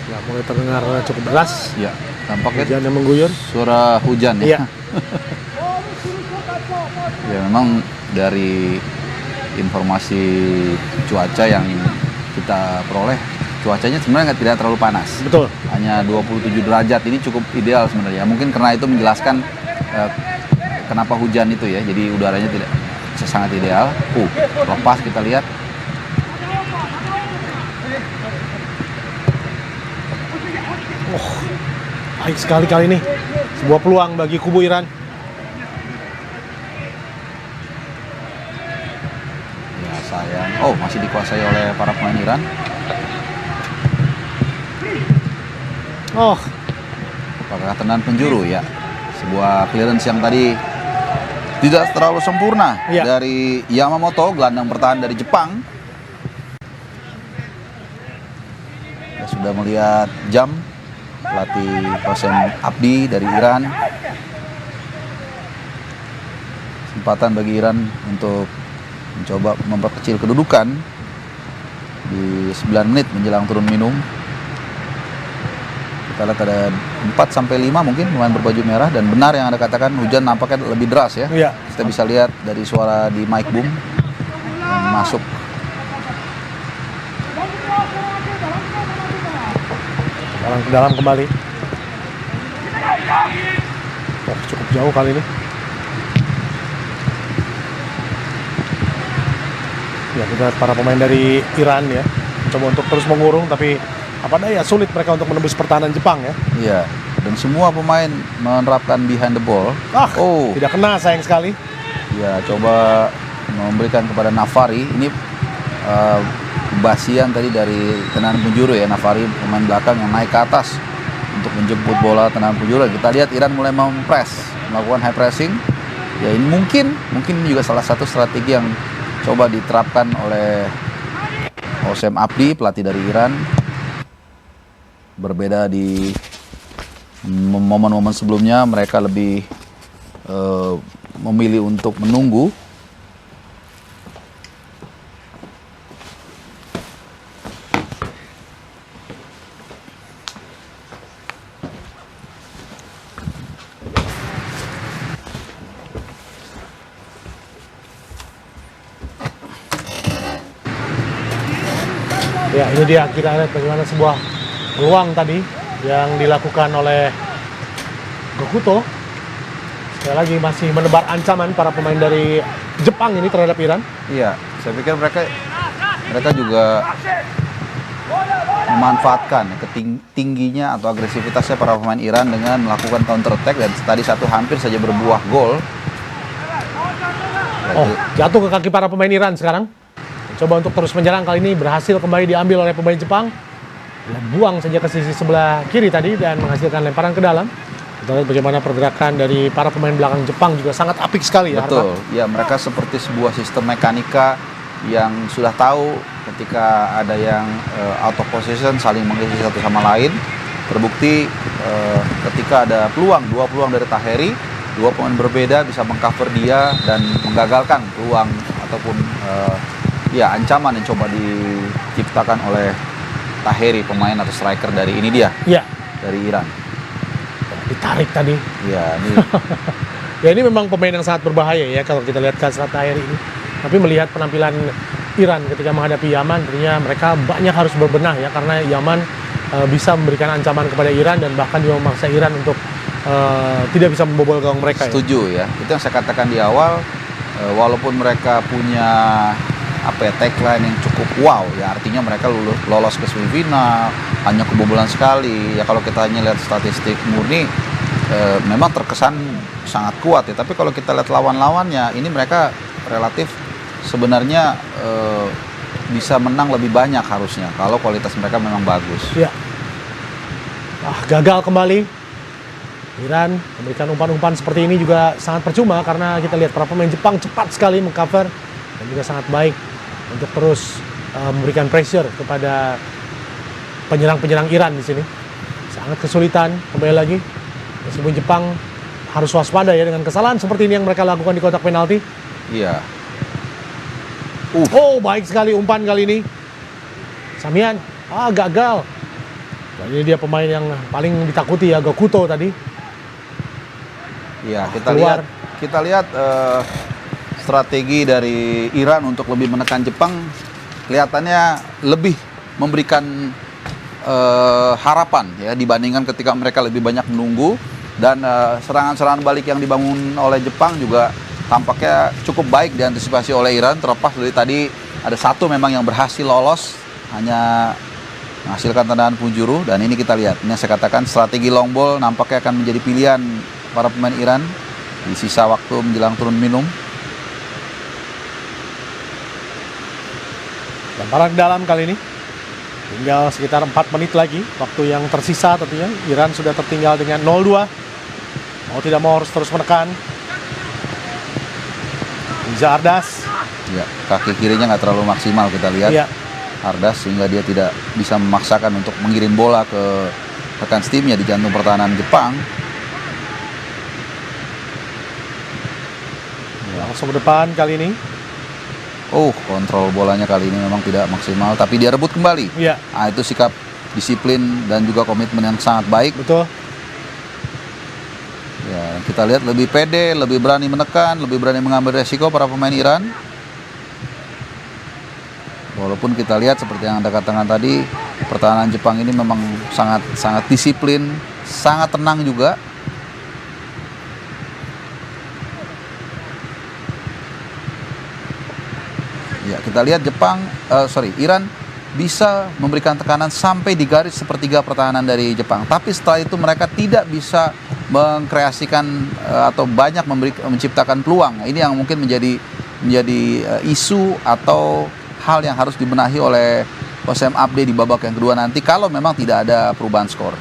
Ya, mulai terdengar cukup deras. Ya, tampaknya Hujan yang mengguyur. suara hujan ya. Iya. Ya, memang dari informasi cuaca yang kita peroleh, cuacanya sebenarnya tidak terlalu panas. Betul. Hanya 27 derajat, ini cukup ideal sebenarnya. Mungkin karena itu menjelaskan kenapa hujan itu ya. Jadi udaranya tidak sangat ideal. Lepas kita lihat. Baik sekali kali ini. Sebuah peluang bagi kubu Iran. Ya sayang. Oh, masih dikuasai oleh para pemain Iran. Oh, Apakah tendangan penjuru ya? Sebuah clearance yang tadi tidak terlalu sempurna Iya. dari Yamamoto, gelandang bertahan dari Jepang. Kita sudah melihat jam pelatih Hossein Abdi dari Iran. Kesempatan bagi Iran untuk mencoba memperkecil kedudukan di 9 menit menjelang turun minum. Kita lihat ada 4-5 mungkin pemain berbaju merah, dan benar yang Anda katakan, hujan nampaknya lebih deras ya. iya. Kita bisa lihat dari suara di mic boom yang masuk. Sekarang ke dalam kembali. Oh, cukup jauh kali ini. Ya, kita lihat para pemain dari Iran ya, coba untuk terus mengurung, tapi apa daya sulit mereka untuk menembus pertahanan Jepang ya. Iya, dan semua pemain menerapkan behind the ball. Oh, Tidak kena, sayang sekali. ya coba memberikan kepada Nafari. Ini basian tadi dari tendangan penjuru ya, Nafari pemain belakang yang naik ke atas untuk menjemput bola tendangan penjuru. Kita lihat Iran mulai mempres, melakukan high pressing. Ya ini mungkin ini juga salah satu strategi yang coba diterapkan oleh Hossein Abdi, pelatih dari Iran. Berbeda di momen-momen sebelumnya, mereka lebih memilih untuk menunggu. Ya, ini dia kita lihat bagaimana sebuah peluang tadi yang dilakukan oleh Gokuto. Sekali lagi masih menebar ancaman para pemain dari Jepang ini terhadap Iran. Iya, saya pikir mereka juga memanfaatkan tingginya atau agresivitasnya para pemain Iran dengan melakukan counter attack, dan tadi satu hampir saja berbuah gol. Oh, jatuh ke kaki para pemain Iran sekarang. Coba untuk terus menyerang, kali ini berhasil kembali diambil oleh pemain Jepang. Buang saja ke sisi sebelah kiri tadi dan menghasilkan lemparan ke dalam. Kita lihat bagaimana pergerakan dari para pemain belakang Jepang juga sangat apik sekali ya. Betul, ya mereka seperti sebuah sistem mekanika yang sudah tahu ketika ada yang out of position saling mengisi satu sama lain. Terbukti ketika ada dua peluang dari Taheri, dua pemain berbeda bisa mengcover dia dan menggagalkan peluang ataupun ancaman yang coba diciptakan oleh Taheri, pemain atau striker dari ini dia. Iya. Dari Iran. Ditarik tadi. Ya, ini ya ini memang pemain yang sangat berbahaya ya kalau kita lihat Kasrat Taheri ini. Tapi melihat penampilan Iran ketika menghadapi Yaman, tentunya mereka banyak harus berbenah ya, karena Yaman bisa memberikan ancaman kepada Iran dan bahkan juga memaksa Iran untuk tidak bisa membobol gawang mereka. Setuju ya. Itu yang saya katakan di awal, walaupun mereka punya tagline yang cukup wow ya, artinya mereka lolos ke semifinal hanya kebobolan sekali ya. Kalau kita hanya lihat statistik murni memang terkesan sangat kuat ya, tapi kalau kita lihat lawan-lawannya ini mereka relatif sebenarnya bisa menang lebih banyak harusnya kalau kualitas mereka memang bagus ya. Gagal kembali Iran memberikan umpan-umpan seperti ini juga sangat percuma, karena kita lihat para pemain Jepang cepat sekali mengcover dan juga sangat baik untuk terus memberikan pressure kepada penyerang-penyerang Iran di sini. Sangat kesulitan kembali lagi, meskipun Jepang harus waspada ya dengan kesalahan seperti ini yang mereka lakukan di kotak penalti. Iya. Oh, baik sekali umpan kali ini. Samian, gagal. Dan ini dia pemain yang paling ditakuti ya, Gokuto tadi. Iya, keluar. kita lihat strategi dari Iran untuk lebih menekan Jepang kelihatannya lebih memberikan harapan ya dibandingkan ketika mereka lebih banyak menunggu, dan serangan-serangan balik yang dibangun oleh Jepang juga tampaknya cukup baik diantisipasi oleh Iran. Terlepas dari tadi ada satu memang yang berhasil lolos, hanya menghasilkan tendangan penjuru, dan ini kita lihat ini saya katakan strategi long ball nampaknya akan menjadi pilihan para pemain Iran di sisa waktu menjelang turun minum. Lemparan dalam kali ini. Tinggal sekitar 4 menit lagi waktu yang tersisa tentunya. Iran sudah tertinggal dengan 0-2. Mau tidak mau harus terus menekan. Riza Ardas. Ya, kaki kirinya nggak terlalu maksimal kita lihat. Ya. Ardas, sehingga dia tidak bisa memaksakan untuk mengirim bola ke rekan timnya di jantung pertahanan Jepang. Langsung ke depan kali ini. Kontrol bolanya kali ini memang tidak maksimal, tapi dia rebut kembali. Iya. Itu sikap disiplin dan juga komitmen yang sangat baik. Betul. Ya, kita lihat lebih pede, lebih berani menekan, lebih berani mengambil resiko para pemain Iran. Walaupun kita lihat seperti yang Anda katakan tadi, pertahanan Jepang ini memang sangat disiplin, sangat tenang juga. Ya, kita lihat Iran bisa memberikan tekanan sampai di garis sepertiga pertahanan dari Jepang. Tapi setelah itu mereka tidak bisa mengkreasikan atau banyak menciptakan peluang. Ini yang mungkin menjadi isu atau hal yang harus dibenahi oleh Hossein Abde di babak yang kedua nanti kalau memang tidak ada perubahan skor.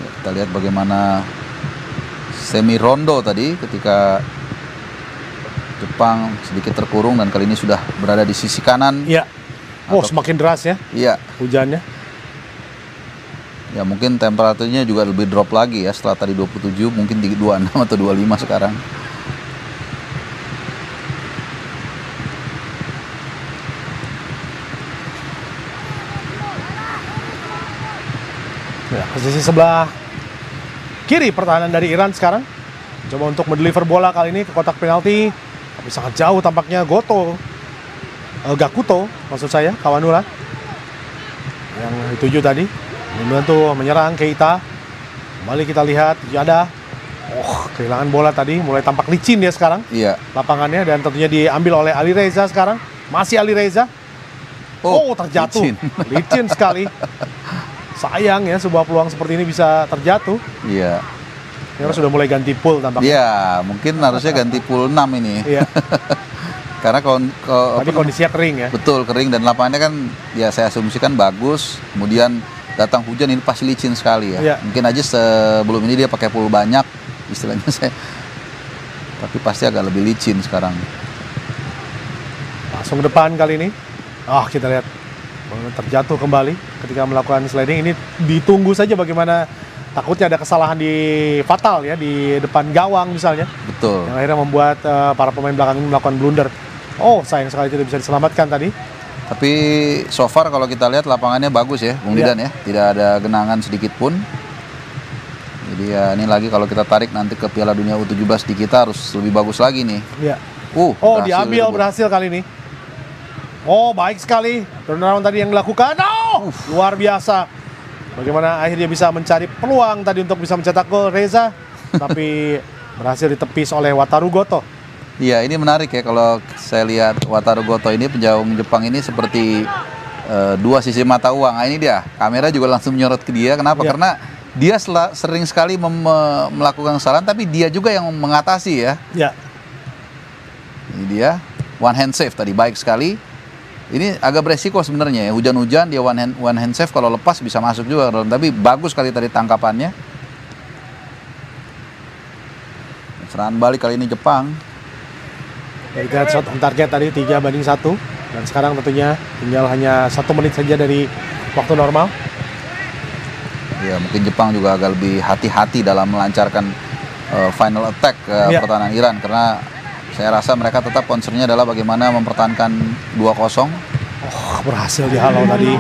Ya, kita lihat bagaimana semi rondo tadi ketika Jepang sedikit terkurung dan kali ini sudah berada di sisi kanan. Iya. Semakin deras ya. Iya. Hujannya. Ya, mungkin temperaturnya juga lebih drop lagi ya, setelah tadi 27 mungkin di 26 atau 25 sekarang. Ya, posisi sebelah kiri pertahanan dari Iran sekarang. Coba untuk mendeliver bola kali ini ke kotak penalti. Tapi sangat jauh tampaknya Gakuto maksud saya, Kawanura yang dituju tadi membantu menyerang Keita. Kembali kita lihat Yada. Kehilangan bola tadi, mulai tampak licin ya sekarang Iya. lapangannya, dan tentunya diambil oleh Ali Reza sekarang. Masih Ali Reza. Terjatuh. Licin sekali. Sayang ya, sebuah peluang seperti ini bisa terjatuh. Iya. Ini sudah mulai ganti pool tampaknya. Iya, mungkin harusnya ganti pool 6 ini. Iya. Karena Tadi kondisinya kering ya. betul kering, dan lapangannya kan ya saya asumsikan bagus. Kemudian datang hujan, ini pasti licin sekali ya. Iya. Mungkin aja sebelum ini dia pakai pool banyak istilahnya saya. Tapi pasti agak lebih licin sekarang. Langsung ke depan kali ini. Kita lihat terjatuh kembali ketika melakukan sliding. Ini ditunggu saja bagaimana, takutnya ada kesalahan di fatal ya di depan gawang misalnya, Betul. yang akhirnya membuat para pemain belakang ini melakukan blunder. Sayang sekali tidak bisa diselamatkan tadi. Tapi so far kalau kita lihat lapangannya bagus ya, Bung Iya. Didan ya. Tidak ada genangan sedikit pun. Jadi ya ini lagi kalau kita tarik nanti ke Piala Dunia U17 di kita harus lebih bagus lagi nih. Iya. Berhasil Diambil, direbut. berhasil kali ini. Baik sekali turnaround tadi yang dilakukan. Luar biasa. Bagaimana akhirnya bisa mencari peluang tadi untuk bisa mencetak gol Reza, tapi berhasil ditepis oleh Wataru Goto. Iya, ini menarik ya kalau saya lihat Wataru Goto ini, penjaung Jepang ini seperti dua sisi mata uang. Ini dia, kamera juga langsung menyorot ke dia. Kenapa? Iya. Karena dia sering sekali melakukan kesalahan, tapi dia juga yang mengatasi ya. Ya, Ini dia, one hand save tadi, baik sekali. Ini agak beresiko sebenarnya ya, hujan-hujan dia one hand save, kalau lepas bisa masuk juga. Tapi bagus sekali tadi tangkapannya. Serangan balik kali ini Jepang. kita shot on target tadi 3-1, dan sekarang tentunya tinggal hanya 1 menit saja dari waktu normal. Ya, mungkin Jepang juga agak lebih hati-hati dalam melancarkan final attack ke pertahanan Iran, karena saya rasa mereka tetap concernnya adalah bagaimana mempertahankan 2-0. Berhasil dihalau tadi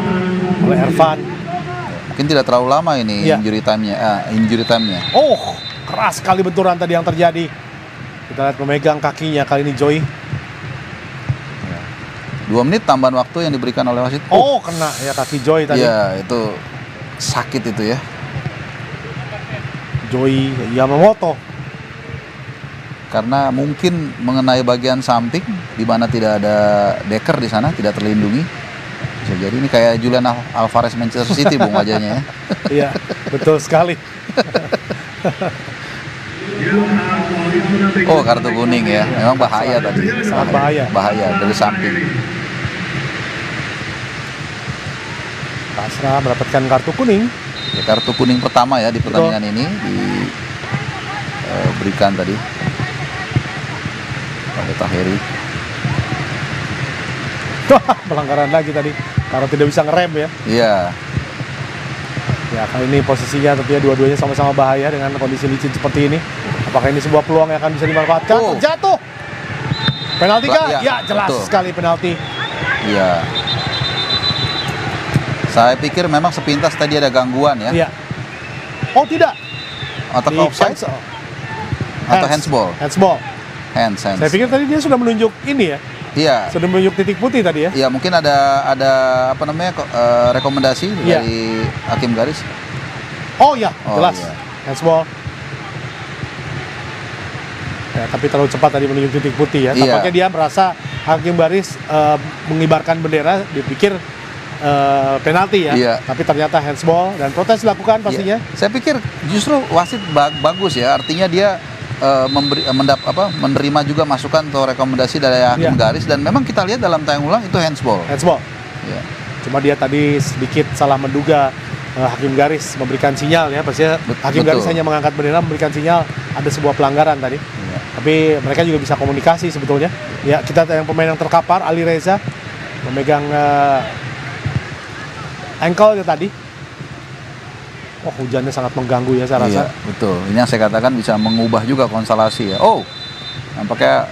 oleh Ervan. Mungkin tidak terlalu lama ini Iya. injury time-nya. Keras sekali benturan tadi yang terjadi. Kita lihat memegang kakinya kali ini Joy. 2 menit tambahan waktu yang diberikan oleh wasit. Kena ya kaki Joy tadi. Iya, itu sakit itu ya. Joy Yamamoto. Karena mungkin mengenai bagian samping di mana tidak ada deker di sana, tidak terlindungi. Bisa jadi ini kayak Julian Alvarez Manchester City Bung wajahnya ya. Iya, betul sekali. Kartu kuning ya. Memang bahaya tadi. Sangat bahaya. Bahaya dari samping. Pasra mendapatkan kartu kuning. Ya, kartu kuning pertama ya di pertandingan ini diberikan tadi pada Taheri. Pelanggaran lagi tadi karena tidak bisa ngerem ya. Iya. Ya, kali ini posisinya tentunya dua-duanya sama-sama bahaya dengan kondisi licin seperti ini. Apakah ini sebuah peluang yang akan bisa dimanfaatkan? Terjatuh. Penalti kah? Ya, jelas betul. sekali penalti. Iya. Saya pikir memang sepintas tadi ada gangguan ya. Iya. Tidak. Atau Di offside cancel. atau handsball. Hands. Saya pikir tadi dia sudah menunjuk ini ya. Iya. Sudah menunjuk titik putih tadi ya. Iya, mungkin ada apa namanya rekomendasi dari hakim garis. Jelas. Iya. Handsball. Ya, tapi terlalu cepat tadi menunjuk titik putih ya. Iya. Tampaknya dia merasa hakim baris mengibarkan bendera, dipikir penalti ya. Iya. Tapi ternyata handsball dan protes dilakukan pastinya. Iya. Saya pikir justru wasit bagus ya. Artinya dia menerima juga masukan atau rekomendasi dari hakim garis, dan memang kita lihat dalam tayang ulang itu handsball. Ya. Cuma dia tadi sedikit salah menduga hakim garis memberikan sinyal ya. Pastinya hakim garis hanya mengangkat bendera memberikan sinyal ada sebuah pelanggaran tadi. Ya. Tapi mereka juga bisa komunikasi sebetulnya. Ya, kita yang pemain yang terkapar Ali Reza memegang ankle tadi. Hujannya sangat mengganggu ya saya rasa. Iya, betul. Ini yang saya katakan bisa mengubah juga konstelasi ya. Nampaknya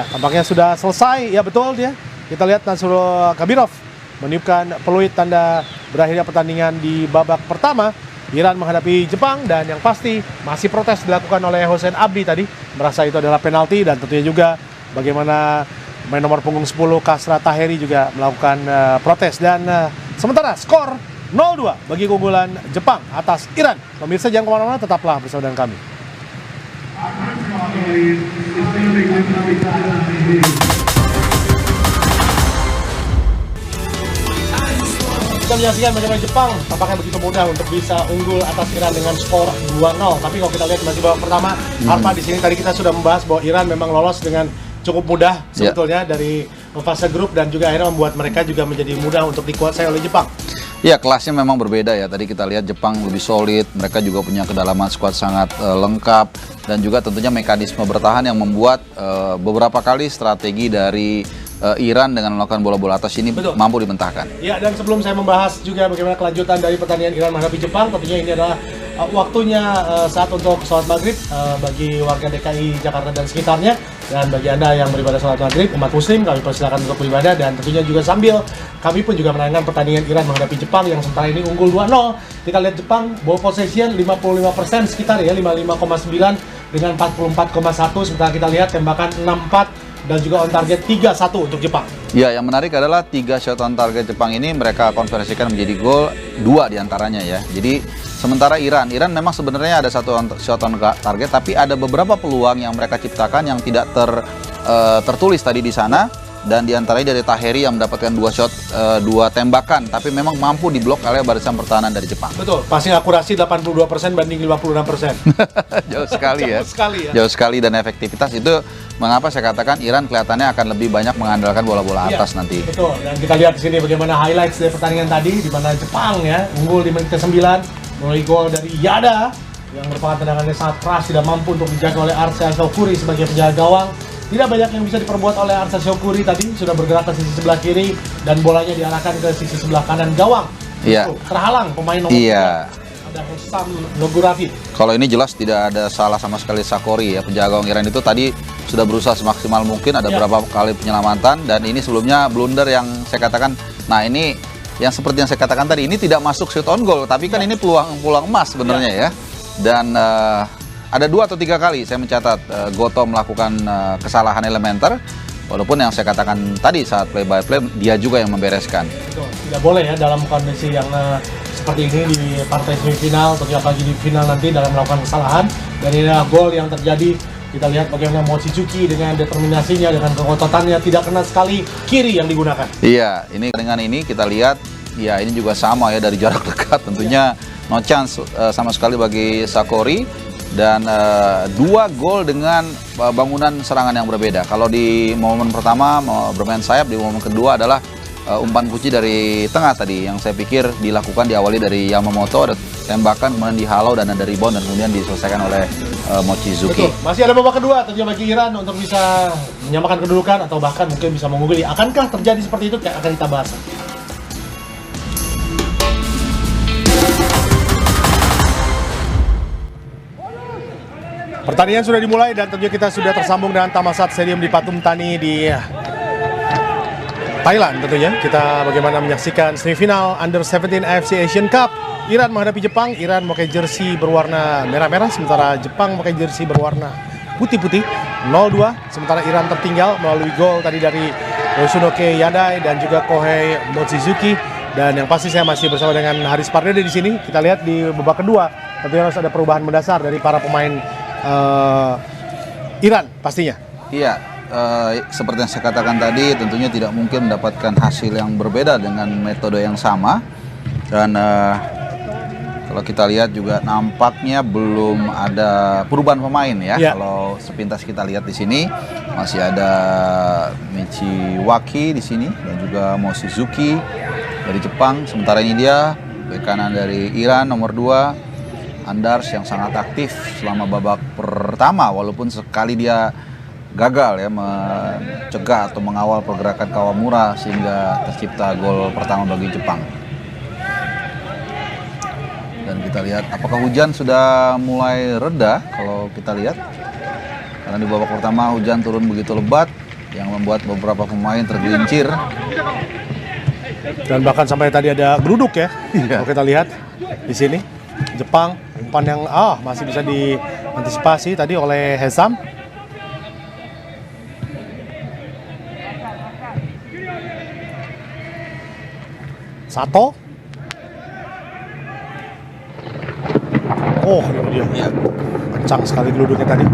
tampaknya sudah selesai. Ya, betul dia. Kita lihat Nasrul Kabirov meniupkan peluit tanda berakhirnya pertandingan di babak pertama. Iran menghadapi Jepang, dan yang pasti masih protes dilakukan oleh Hossein Abdi tadi, merasa itu adalah penalti, dan tentunya juga bagaimana main nomor punggung 10 Kasra Taheri juga melakukan protes. Dan sementara skor 0-2 bagi keunggulan Jepang atas Iran. Pemirsa jangan kemana-mana, tetaplah bersama dengan kami. Kita menyaksikan bagaimana Jepang tampaknya begitu mudah untuk bisa unggul atas Iran dengan skor 2-0. Tapi kalau kita lihat masih babak pertama, Arpa di sini tadi kita sudah membahas bahwa Iran memang lolos dengan cukup mudah sebetulnya dari fase grup, dan juga akhirnya membuat mereka juga menjadi mudah untuk dikuasai oleh Jepang. Ya, kelasnya memang berbeda ya. Tadi kita lihat Jepang lebih solid, mereka juga punya kedalaman skuad sangat lengkap, dan juga tentunya mekanisme bertahan yang membuat beberapa kali strategi dari Iran dengan melakukan bola-bola atas ini mampu dibentahkan. Ya, dan sebelum saya membahas juga bagaimana kelanjutan dari pertandingan Iran menghadapi Jepang, tentunya ini adalah waktunya saat untuk sholat maghrib bagi warga DKI Jakarta dan sekitarnya. Dan bagi Anda yang beribadah sholat maghrib, umat muslim, kami persilakan untuk beribadah. Dan tentunya juga sambil kami pun juga menayangkan pertandingan Iran menghadapi Jepang yang sementara ini unggul 2-0. Kita lihat Jepang ball possession 55% sekitar ya, 55,9 dengan 44,1. Sementara kita lihat tembakan 64 dan juga on target 3-1 untuk Jepang. Ya, yang menarik adalah 3 shot on target Jepang ini mereka konversikan menjadi gol, 2 diantaranya ya. Jadi sementara Iran memang sebenarnya ada 1 shot on target, tapi ada beberapa peluang yang mereka ciptakan yang tidak tertulis tadi di sana. Dan diantaranya dari Taheri yang mendapatkan 2 shot, 2 tembakan, tapi memang mampu diblok oleh barisan pertahanan dari Jepang. Betul, passing akurasi 82% banding 56%. Jauh sekali ya. Jauh sekali, dan efektivitas itu mengapa saya katakan Iran kelihatannya akan lebih banyak mengandalkan bola-bola atas nanti. Betul, dan kita lihat di sini bagaimana highlights dari pertandingan tadi, di mana Jepang ya unggul di menit ke-9 melalui gol dari Yada yang merupakan tendangannya sangat keras, tidak mampu untuk dijaga oleh Arsa Shokuri sebagai penjaga gawang. Tidak banyak yang bisa diperbuat oleh Arsa Shokuri, tadi sudah bergerak ke sisi sebelah kiri dan bolanya diarahkan ke sisi sebelah kanan gawang. Iya. Terhalang pemain nomor 2. Ada Hesam Nogurafi. Kalau ini jelas tidak ada salah sama sekali Shokuri ya, penjaga gawang Iran itu tadi sudah berusaha semaksimal mungkin, ada berapa kali penyelamatan, dan ini sebelumnya blunder yang saya katakan. Nah, ini yang seperti yang saya katakan tadi, ini tidak masuk shoot on goal, tapi kan ini peluang emas sebenarnya ya. Dan ada 2 atau 3 kali saya mencatat Goto melakukan kesalahan elementer, walaupun yang saya katakan tadi saat play by play dia juga yang membereskan. Betul, tidak boleh ya dalam kondisi yang seperti ini di partai semifinal, atau apalagi di final nanti dalam melakukan kesalahan. Dan ini adalah gol yang terjadi. Kita lihat bagaimana Mochizuki dengan determinasinya, dengan keototannya, tidak kena sekali kiri yang digunakan. Iya, ini dengan ini kita lihat, ya ini juga sama ya dari jarak dekat, tentunya no chance sama sekali bagi Shokuri. Dan 2 gol dengan bangunan serangan yang berbeda. Kalau di momen pertama bermain sayap, di momen kedua adalah umpan kunci dari tengah tadi yang saya pikir dilakukan diawali dari Yamamoto, ada tembakan kemudian dihalau dan ada rebound dan kemudian diselesaikan oleh Mochizuki. Betul. Masih ada babak kedua tentunya bagi Iran untuk bisa menyamakan kedudukan atau bahkan mungkin bisa mengungguli. Akankah terjadi seperti itu? Akan kita bahas. Pertandingan sudah dimulai dan tentunya kita sudah tersambung dengan Thammasat Stadium di Pathum Thani di Thailand. Tentunya kita bagaimana menyaksikan semifinal Under 17 AFC Asian Cup. Iran menghadapi Jepang. Iran memakai jersey berwarna merah-merah, sementara Jepang memakai jersey berwarna putih-putih. 0-2, sementara Iran tertinggal melalui gol tadi dari Yoshinoke Yadai dan juga Kohei Mochizuki. Dan yang pasti saya masih bersama dengan Haris Pardede di sini. Kita lihat di babak kedua tentunya harus ada perubahan mendasar dari para pemain Iran pastinya. Iya, seperti yang saya katakan tadi, tentunya tidak mungkin mendapatkan hasil yang berbeda dengan metode yang sama. Dan kalau kita lihat juga nampaknya belum ada perubahan pemain ya. Kalau sepintas kita lihat di sini masih ada Michiwaki di sini dan juga Mochizuki dari Jepang. Sementara ini dia bek kanan dari Iran nomor 2. Andars yang sangat aktif selama babak pertama, walaupun sekali dia gagal ya mencegah atau mengawal pergerakan Kawamura sehingga tercipta gol pertama bagi Jepang. Dan kita lihat apakah hujan sudah mulai reda. Kalau kita lihat, karena di babak pertama hujan turun begitu lebat yang membuat beberapa pemain tergelincir. Dan bahkan sampai tadi ada geruduk ya. Kalau kita lihat di sini Jepang, umpan yang masih bisa diantisipasi tadi oleh Hesam. Sato. Oh, ini dia. Ya. Kencang sekali geluduknya tadi.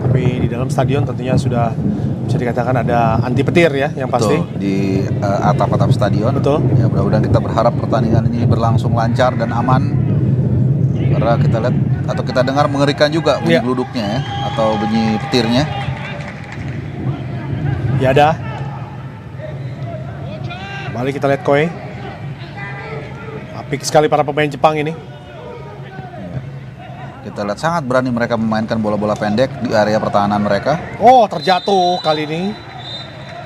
Tapi di dalam stadion tentunya sudah bisa dikatakan ada anti petir ya, yang pasti. Betul, di atap-atap stadion. Betul. Ya, mudah-mudahan kita berharap pertandingan ini berlangsung lancar dan aman. Karena kita lihat atau kita dengar mengerikan juga bunyi geluduknya ya, atau bunyi petirnya. Ya ada. Kembali kita lihat Koi. Apik sekali para pemain Jepang ini. Kita lihat sangat berani mereka memainkan bola-bola pendek di area pertahanan mereka. Oh, terjatuh kali ini.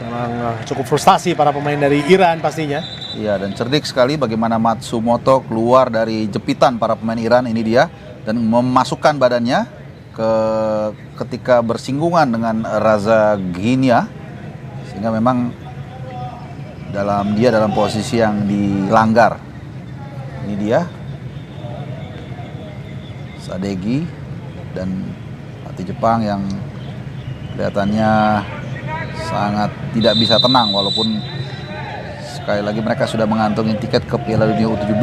Memang cukup frustasi para pemain dari Iran pastinya. Iya, dan cerdik sekali bagaimana Matsumoto keluar dari jepitan para pemain Iran ini dia dan memasukkan badannya ketika bersinggungan dengan Raza Ginia, sehingga memang dalam posisi yang dilanggar. Ini dia Sadegi dan pelatih Jepang yang kelihatannya sangat tidak bisa tenang, walaupun sekali lagi mereka sudah mengantongi tiket ke Piala Dunia U17,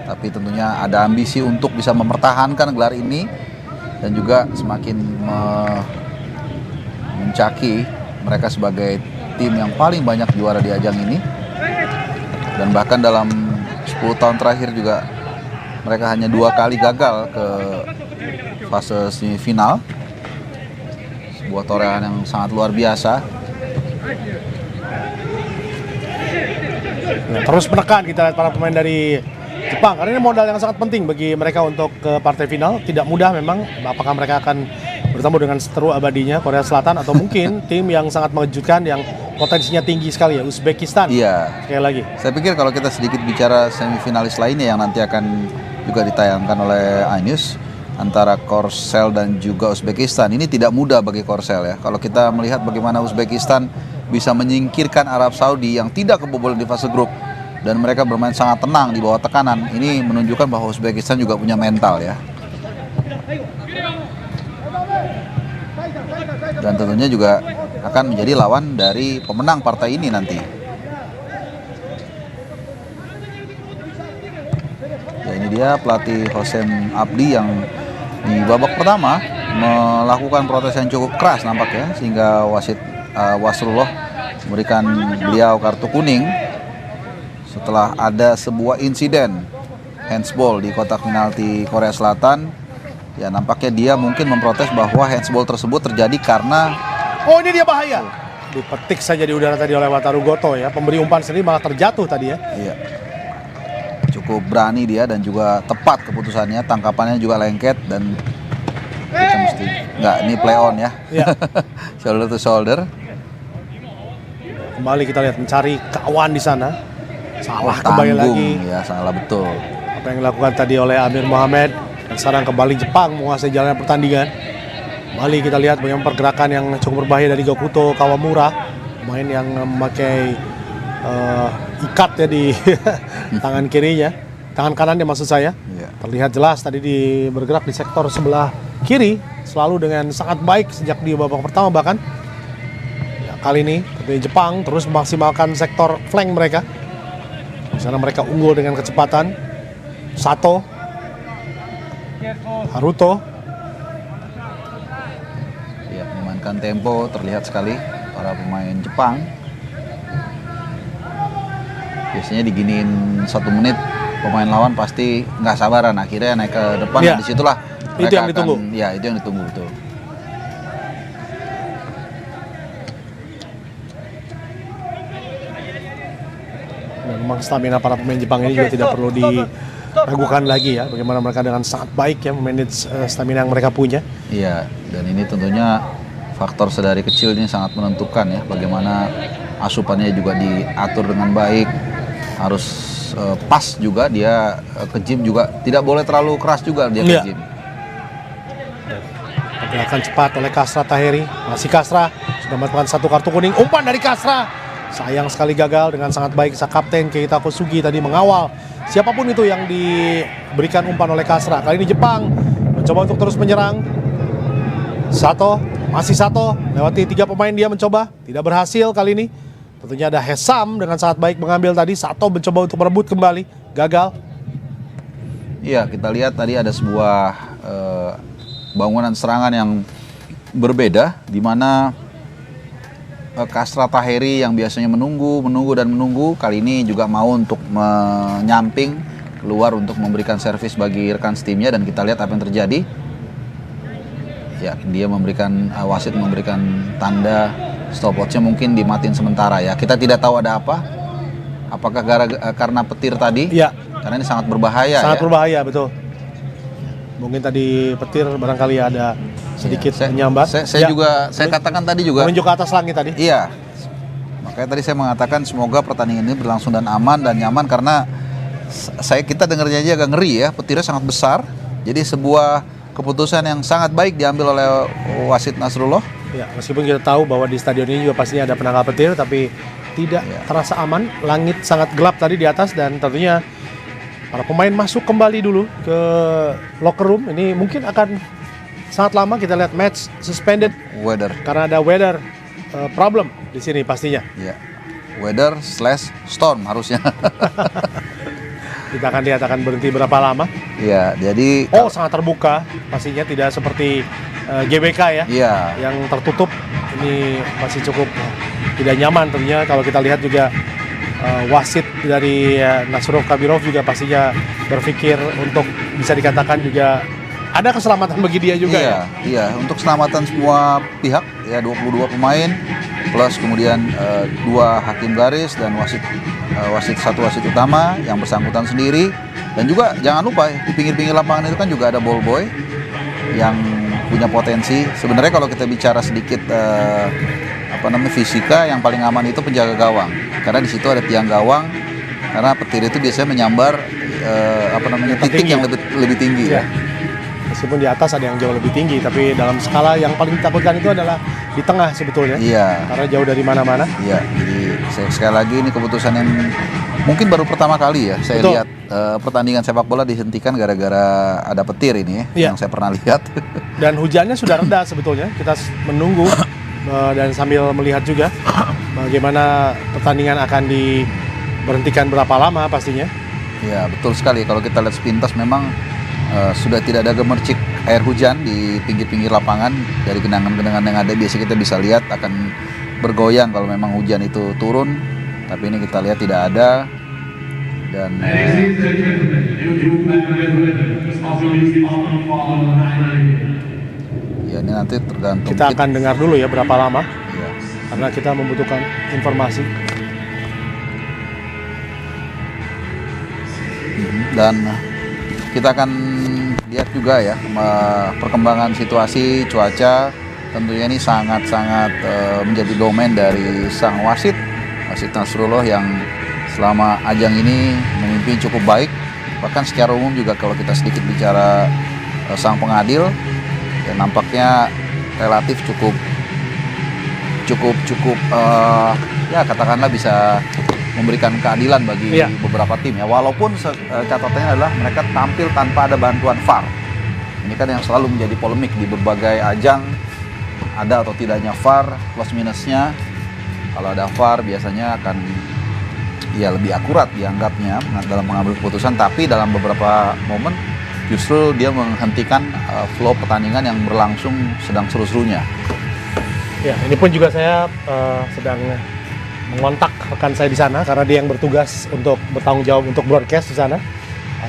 tapi tentunya ada ambisi untuk bisa mempertahankan gelar ini dan juga semakin memuncaki mereka sebagai tim yang paling banyak juara di ajang ini. Dan bahkan dalam 10 tahun terakhir juga mereka hanya 2 kali gagal ke fase semifinal. Sebuah torehan yang sangat luar biasa. Nah, terus menekan kita lihat para pemain dari Jepang, karena ini modal yang sangat penting bagi mereka untuk ke partai final. Tidak mudah memang, apakah mereka akan bertemu dengan seteru abadinya Korea Selatan atau mungkin tim yang sangat mengejutkan yang potensinya tinggi sekali ya, Uzbekistan. Iya. Sekali lagi. Saya pikir kalau kita sedikit bicara semifinalis lainnya yang nanti akan juga ditayangkan oleh iNews antara Korsel dan juga Uzbekistan, ini tidak mudah bagi Korsel ya. Kalau kita melihat bagaimana Uzbekistan bisa menyingkirkan Arab Saudi yang tidak kebobolan di fase grup dan mereka bermain sangat tenang di bawah tekanan, ini menunjukkan bahwa Uzbekistan juga punya mental ya. Dan tentunya juga akan menjadi lawan dari pemenang partai ini nanti. Ya, ini dia pelatih Hosem Abdi yang di babak pertama melakukan protes yang cukup keras nampaknya, sehingga wasit Wasrullah memberikan beliau kartu kuning setelah ada sebuah insiden handsball di kotak penalti Korea Selatan. Ya, nampaknya dia mungkin memprotes bahwa handsball tersebut terjadi karena ini dia bahaya. Dipetik saja di udara tadi oleh Wataru Goto ya. Pemberi umpan sendiri malah terjatuh tadi ya. Iya. Cukup berani dia dan juga tepat keputusannya, tangkapannya juga lengket dan kita mesti ini play on ya. Iya. Shoulder to shoulder. Kembali kita lihat mencari kawan di sana. Salah kembali lagi. Ya, salah betul. Apa yang dilakukan tadi oleh Amir Mohamed, dan sekarang kembali Jepang menguasai jalan pertandingan. Kembali kita lihat bagaimana pergerakan yang cukup berbahaya dari Gokuto Kawamura, pemain yang memakai ikat ya di tangan kirinya, tangan kanannya maksud saya. Ya. Terlihat jelas tadi bergerak di sektor sebelah kiri, selalu dengan sangat baik sejak di babak pertama bahkan. Ya, kali ini Jepang terus memaksimalkan sektor flank mereka. Di sana mereka unggul dengan kecepatan. Sato, Haruto. Ya, memainkan tempo terlihat sekali para pemain Jepang. Biasanya diginiin 1 menit pemain lawan pasti nggak sabaran, akhirnya naik ke depan. Ya. Disitulah Itu yang ditunggu. Ya, itu yang ditunggu betul. Dan memang stamina para pemain Jepang ini juga tidak perlu diragukan lagi ya, bagaimana mereka dengan sangat baik ya memanage stamina yang mereka punya. Iya, dan ini tentunya faktor sedari kecil ini sangat menentukan ya, bagaimana asupannya juga diatur dengan baik, harus pas juga dia ke gym juga, tidak boleh terlalu keras juga dia ke gym. Pergerakan cepat oleh Kasra Taheri, masih Kasra sudah mendapatkan 1 kartu kuning, umpan dari Kasra. Sayang sekali gagal dengan sangat baik sang kapten Keita Kosugi tadi mengawal siapapun itu yang diberikan umpan oleh Kasra. Kali ini Jepang mencoba untuk terus menyerang. Sato, masih Sato, lewati 3 pemain dia mencoba, tidak berhasil kali ini. Tentunya ada Hesam dengan sangat baik mengambil tadi. Sato mencoba untuk merebut kembali, gagal. Iya, kita lihat tadi ada sebuah bangunan serangan yang berbeda, di mana Kasra Taheri yang biasanya menunggu dan menunggu, kali ini juga mau untuk menyamping keluar untuk memberikan servis bagi rekan setimnya, dan kita lihat apa yang terjadi. Ya, dia memberikan wasit memberikan tanda stopwatchnya mungkin dimatiin sementara ya. Kita tidak tahu ada apa. Apakah karena petir tadi? Iya. Karena ini sangat berbahaya. Sangat ya. berbahaya, betul. Mungkin tadi petir barangkali ada sedikit menyambar. Saya katakan tadi juga. Menunjuk ke atas langit tadi. Iya. Makanya tadi saya mengatakan semoga pertandingan ini berlangsung dan aman dan nyaman, karena kita dengarnya aja agak ngeri ya. Petirnya sangat besar. Jadi sebuah keputusan yang sangat baik diambil oleh wasit Nasrullah. Ya, meskipun kita tahu bahwa di stadion ini juga pastinya ada penangkal petir, tapi tidak terasa aman. Langit sangat gelap tadi di atas, dan tentunya para pemain masuk kembali dulu ke locker room. Ini mungkin akan sangat lama. Kita lihat match suspended Weather. karena ada weather problem di sini pastinya. Ya. Weather/storm harusnya. Kita akan lihat akan berhenti berapa lama. Iya, jadi Sangat terbuka pastinya, tidak seperti GBK ya. Iya. Yang tertutup. Ini masih cukup tidak nyaman tentunya. Kalau kita lihat juga wasit dari Nasrullah Kabirov juga pastinya berpikir untuk bisa dikatakan juga ada keselamatan bagi dia juga ya. Iya, untuk keselamatan semua pihak ya, 22 pemain plus kemudian 2 hakim garis dan satu wasit utama yang bersangkutan sendiri. Dan juga jangan lupa di pinggir-pinggir lapangan itu kan juga ada ball boy yang punya potensi. Sebenarnya kalau kita bicara sedikit fisika, yang paling aman itu penjaga gawang, karena di situ ada tiang gawang, karena petir itu biasanya menyambar titik yang lebih tinggi ya. Meskipun di atas ada yang jauh lebih tinggi, tapi dalam skala yang paling ditakutkan itu adalah di tengah sebetulnya. Iya. Karena jauh dari mana-mana. Iya. Jadi sekali lagi ini keputusan yang mungkin baru pertama kali ya saya lihat pertandingan sepak bola dihentikan gara-gara ada petir ini ya, yang saya pernah lihat. Dan hujannya sudah reda sebetulnya. Kita menunggu dan sambil melihat juga bagaimana pertandingan akan diberhentikan berapa lama pastinya. Iya, betul sekali. Kalau kita lihat sepintas memang sudah tidak ada gemercik air hujan di pinggir-pinggir lapangan. Dari genangan-genangan yang ada biasa kita bisa lihat akan bergoyang kalau memang hujan itu turun, tapi ini kita lihat tidak ada. Dan ya ini nanti tergantung. Kita akan dengar dulu ya berapa lama. Ya. Karena kita membutuhkan informasi. Dan kita akan lihat juga ya perkembangan situasi cuaca. Tentunya ini sangat-sangat menjadi domain dari sang wasit Nasrullah yang selama ajang ini memimpin cukup baik. Bahkan secara umum juga kalau kita sedikit bicara sang pengadil, ya nampaknya relatif cukup ya katakanlah bisa memberikan keadilan bagi beberapa tim ya. Walaupun catatannya adalah mereka tampil tanpa ada bantuan VAR. Ini kan yang selalu menjadi polemik di berbagai ajang, ada atau tidaknya VAR, plus minusnya. Kalau ada VAR biasanya akan ya lebih akurat dianggapnya dalam mengambil keputusan, tapi dalam beberapa momen justru dia menghentikan flow pertandingan yang berlangsung sedang seru-serunya. Ya, ini pun juga saya sedang mengontak rekan saya di sana karena dia yang bertugas untuk bertanggung jawab untuk broadcast di sana.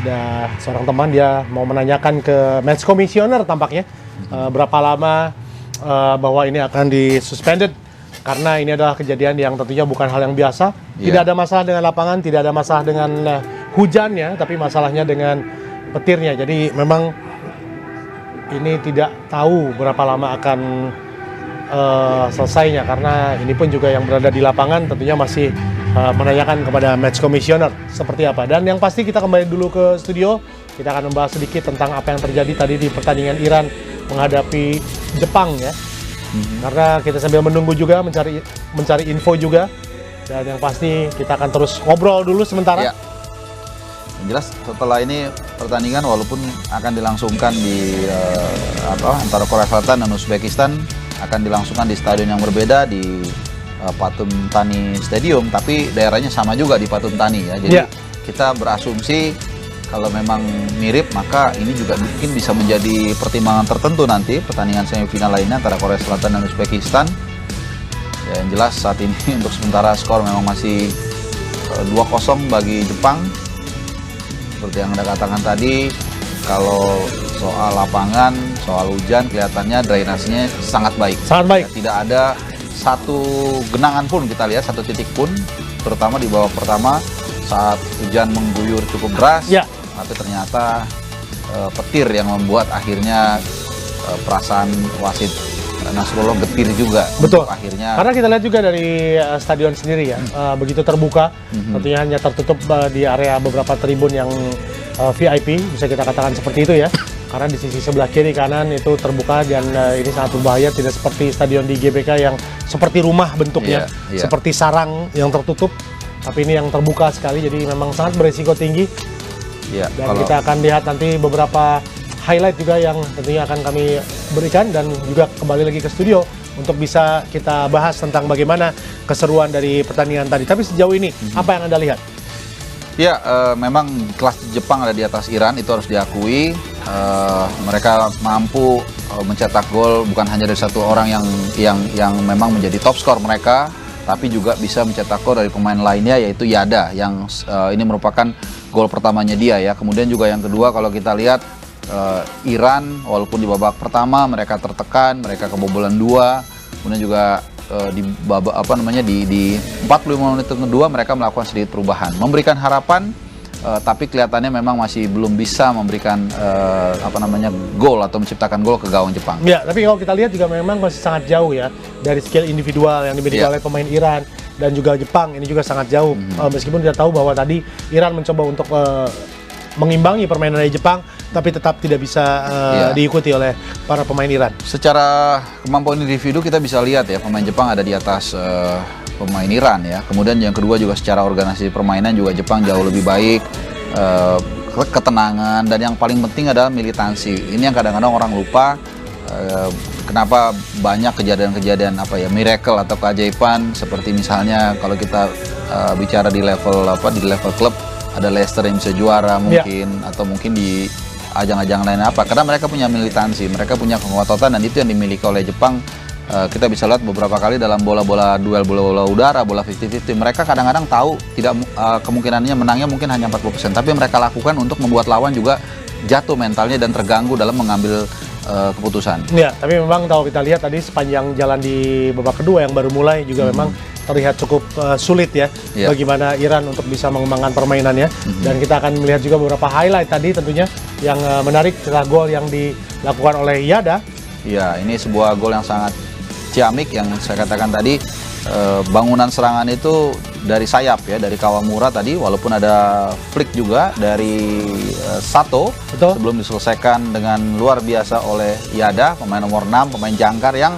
Ada seorang teman, dia mau menanyakan ke match commissioner tampaknya berapa lama bahwa ini akan disuspended, karena ini adalah kejadian yang tentunya bukan hal yang biasa. Tidak ada masalah dengan lapangan, tidak ada masalah dengan hujannya, tapi masalahnya dengan petirnya. Jadi memang ini tidak tahu berapa lama akan selesainya, karena ini pun juga yang berada di lapangan tentunya masih menanyakan kepada match commissioner seperti apa. Dan yang pasti kita kembali dulu ke studio, kita akan membahas sedikit tentang apa yang terjadi tadi di pertandingan Iran menghadapi Jepang ya. Karena kita sambil menunggu juga mencari info juga, dan yang pasti kita akan terus ngobrol dulu sementara. Yang jelas setelah ini pertandingan walaupun akan dilangsungkan di antara Korea Selatan dan Uzbekistan, akan dilangsungkan di stadion yang berbeda, di Patung Tani Stadium, tapi daerahnya sama juga di Patung Tani ya. Jadi kita berasumsi kalau memang mirip, maka ini juga mungkin bisa menjadi pertimbangan tertentu nanti pertandingan semifinal lainnya antara Korea Selatan dan Uzbekistan. Ya, yang jelas saat ini untuk sementara skor memang masih 2-0 bagi Jepang. Seperti yang Anda katakan tadi, kalau soal lapangan, soal hujan, kelihatannya drainasenya sangat baik. Sangat baik. Ya, tidak ada satu genangan pun kita lihat, satu titik pun, terutama di babak pertama saat hujan mengguyur cukup deras. Ya. Tapi ternyata petir yang membuat akhirnya perasaan wasit Nasrullah getir juga. Betul. Akhirnya. Karena kita lihat juga dari stadion sendiri ya, begitu terbuka, tentunya hanya tertutup di area beberapa tribun yang VIP, bisa kita katakan seperti itu ya. Karena di sisi sebelah kiri kanan itu terbuka dan ini sangat berbahaya, tidak seperti stadion di GBK yang seperti rumah bentuknya, seperti sarang yang tertutup. Tapi ini yang terbuka sekali, jadi memang sangat berisiko tinggi. Dan kita akan lihat nanti beberapa highlight juga yang tentunya akan kami berikan, dan juga kembali lagi ke studio untuk bisa kita bahas tentang bagaimana keseruan dari pertandingan tadi. Tapi sejauh ini, apa yang Anda lihat? Ya, memang kelas Jepang ada di atas Iran, itu harus diakui. Mereka mampu mencetak gol bukan hanya dari satu orang yang memang menjadi top skor mereka, tapi juga bisa mencetak gol dari pemain lainnya, yaitu Yada, yang ini merupakan gol pertamanya dia ya. Kemudian juga yang kedua, kalau kita lihat Iran, walaupun di babak pertama mereka tertekan, mereka kebobolan 2, kemudian juga di babak di 45 menit kedua mereka melakukan sedikit perubahan, memberikan harapan, tapi kelihatannya memang masih belum bisa memberikan gol atau menciptakan gol ke gawang Jepang. Ya, tapi kalau kita lihat juga memang masih sangat jauh ya dari skill individual yang dimiliki oleh pemain Iran dan juga Jepang, ini juga sangat jauh. Meskipun kita tahu bahwa tadi Iran mencoba untuk mengimbangi permainan dari Jepang, tapi tetap tidak bisa diikuti oleh para pemain Iran. Secara kemampuan individu kita bisa lihat ya, pemain Jepang ada di atas pemain Iran ya. Kemudian yang kedua juga secara organisasi permainan juga Jepang jauh lebih baik, ketenangan, dan yang paling penting adalah militansi. Ini yang kadang-kadang orang lupa. Kenapa banyak kejadian-kejadian miracle atau keajaiban, seperti misalnya kalau kita bicara di level klub, ada Leicester yang bisa juara mungkin, atau mungkin di ajang-ajang lain karena mereka punya militansi, mereka punya kekuatan, dan itu yang dimiliki oleh Jepang. Kita bisa lihat beberapa kali dalam bola-bola duel, bola-bola udara, bola 50-50, mereka kadang-kadang tahu tidak kemungkinannya menangnya mungkin hanya 40%, tapi mereka lakukan untuk membuat lawan juga jatuh mentalnya dan terganggu dalam mengambil keputusan. Ya, tapi memang kalau kita lihat tadi sepanjang jalan di babak kedua yang baru mulai juga memang terlihat cukup sulit ya bagaimana Iran untuk bisa mengembangkan permainannya. Dan kita akan melihat juga beberapa highlight tadi tentunya yang menarik setelah gol yang dilakukan oleh Yada. Ya, ini sebuah gol yang sangat ciamik yang saya katakan tadi. Bangunan serangan itu dari sayap ya, dari Kawamura tadi, walaupun ada flick juga dari Sato. Betul. Sebelum diselesaikan dengan luar biasa oleh Yada, pemain nomor 6, pemain jangkar yang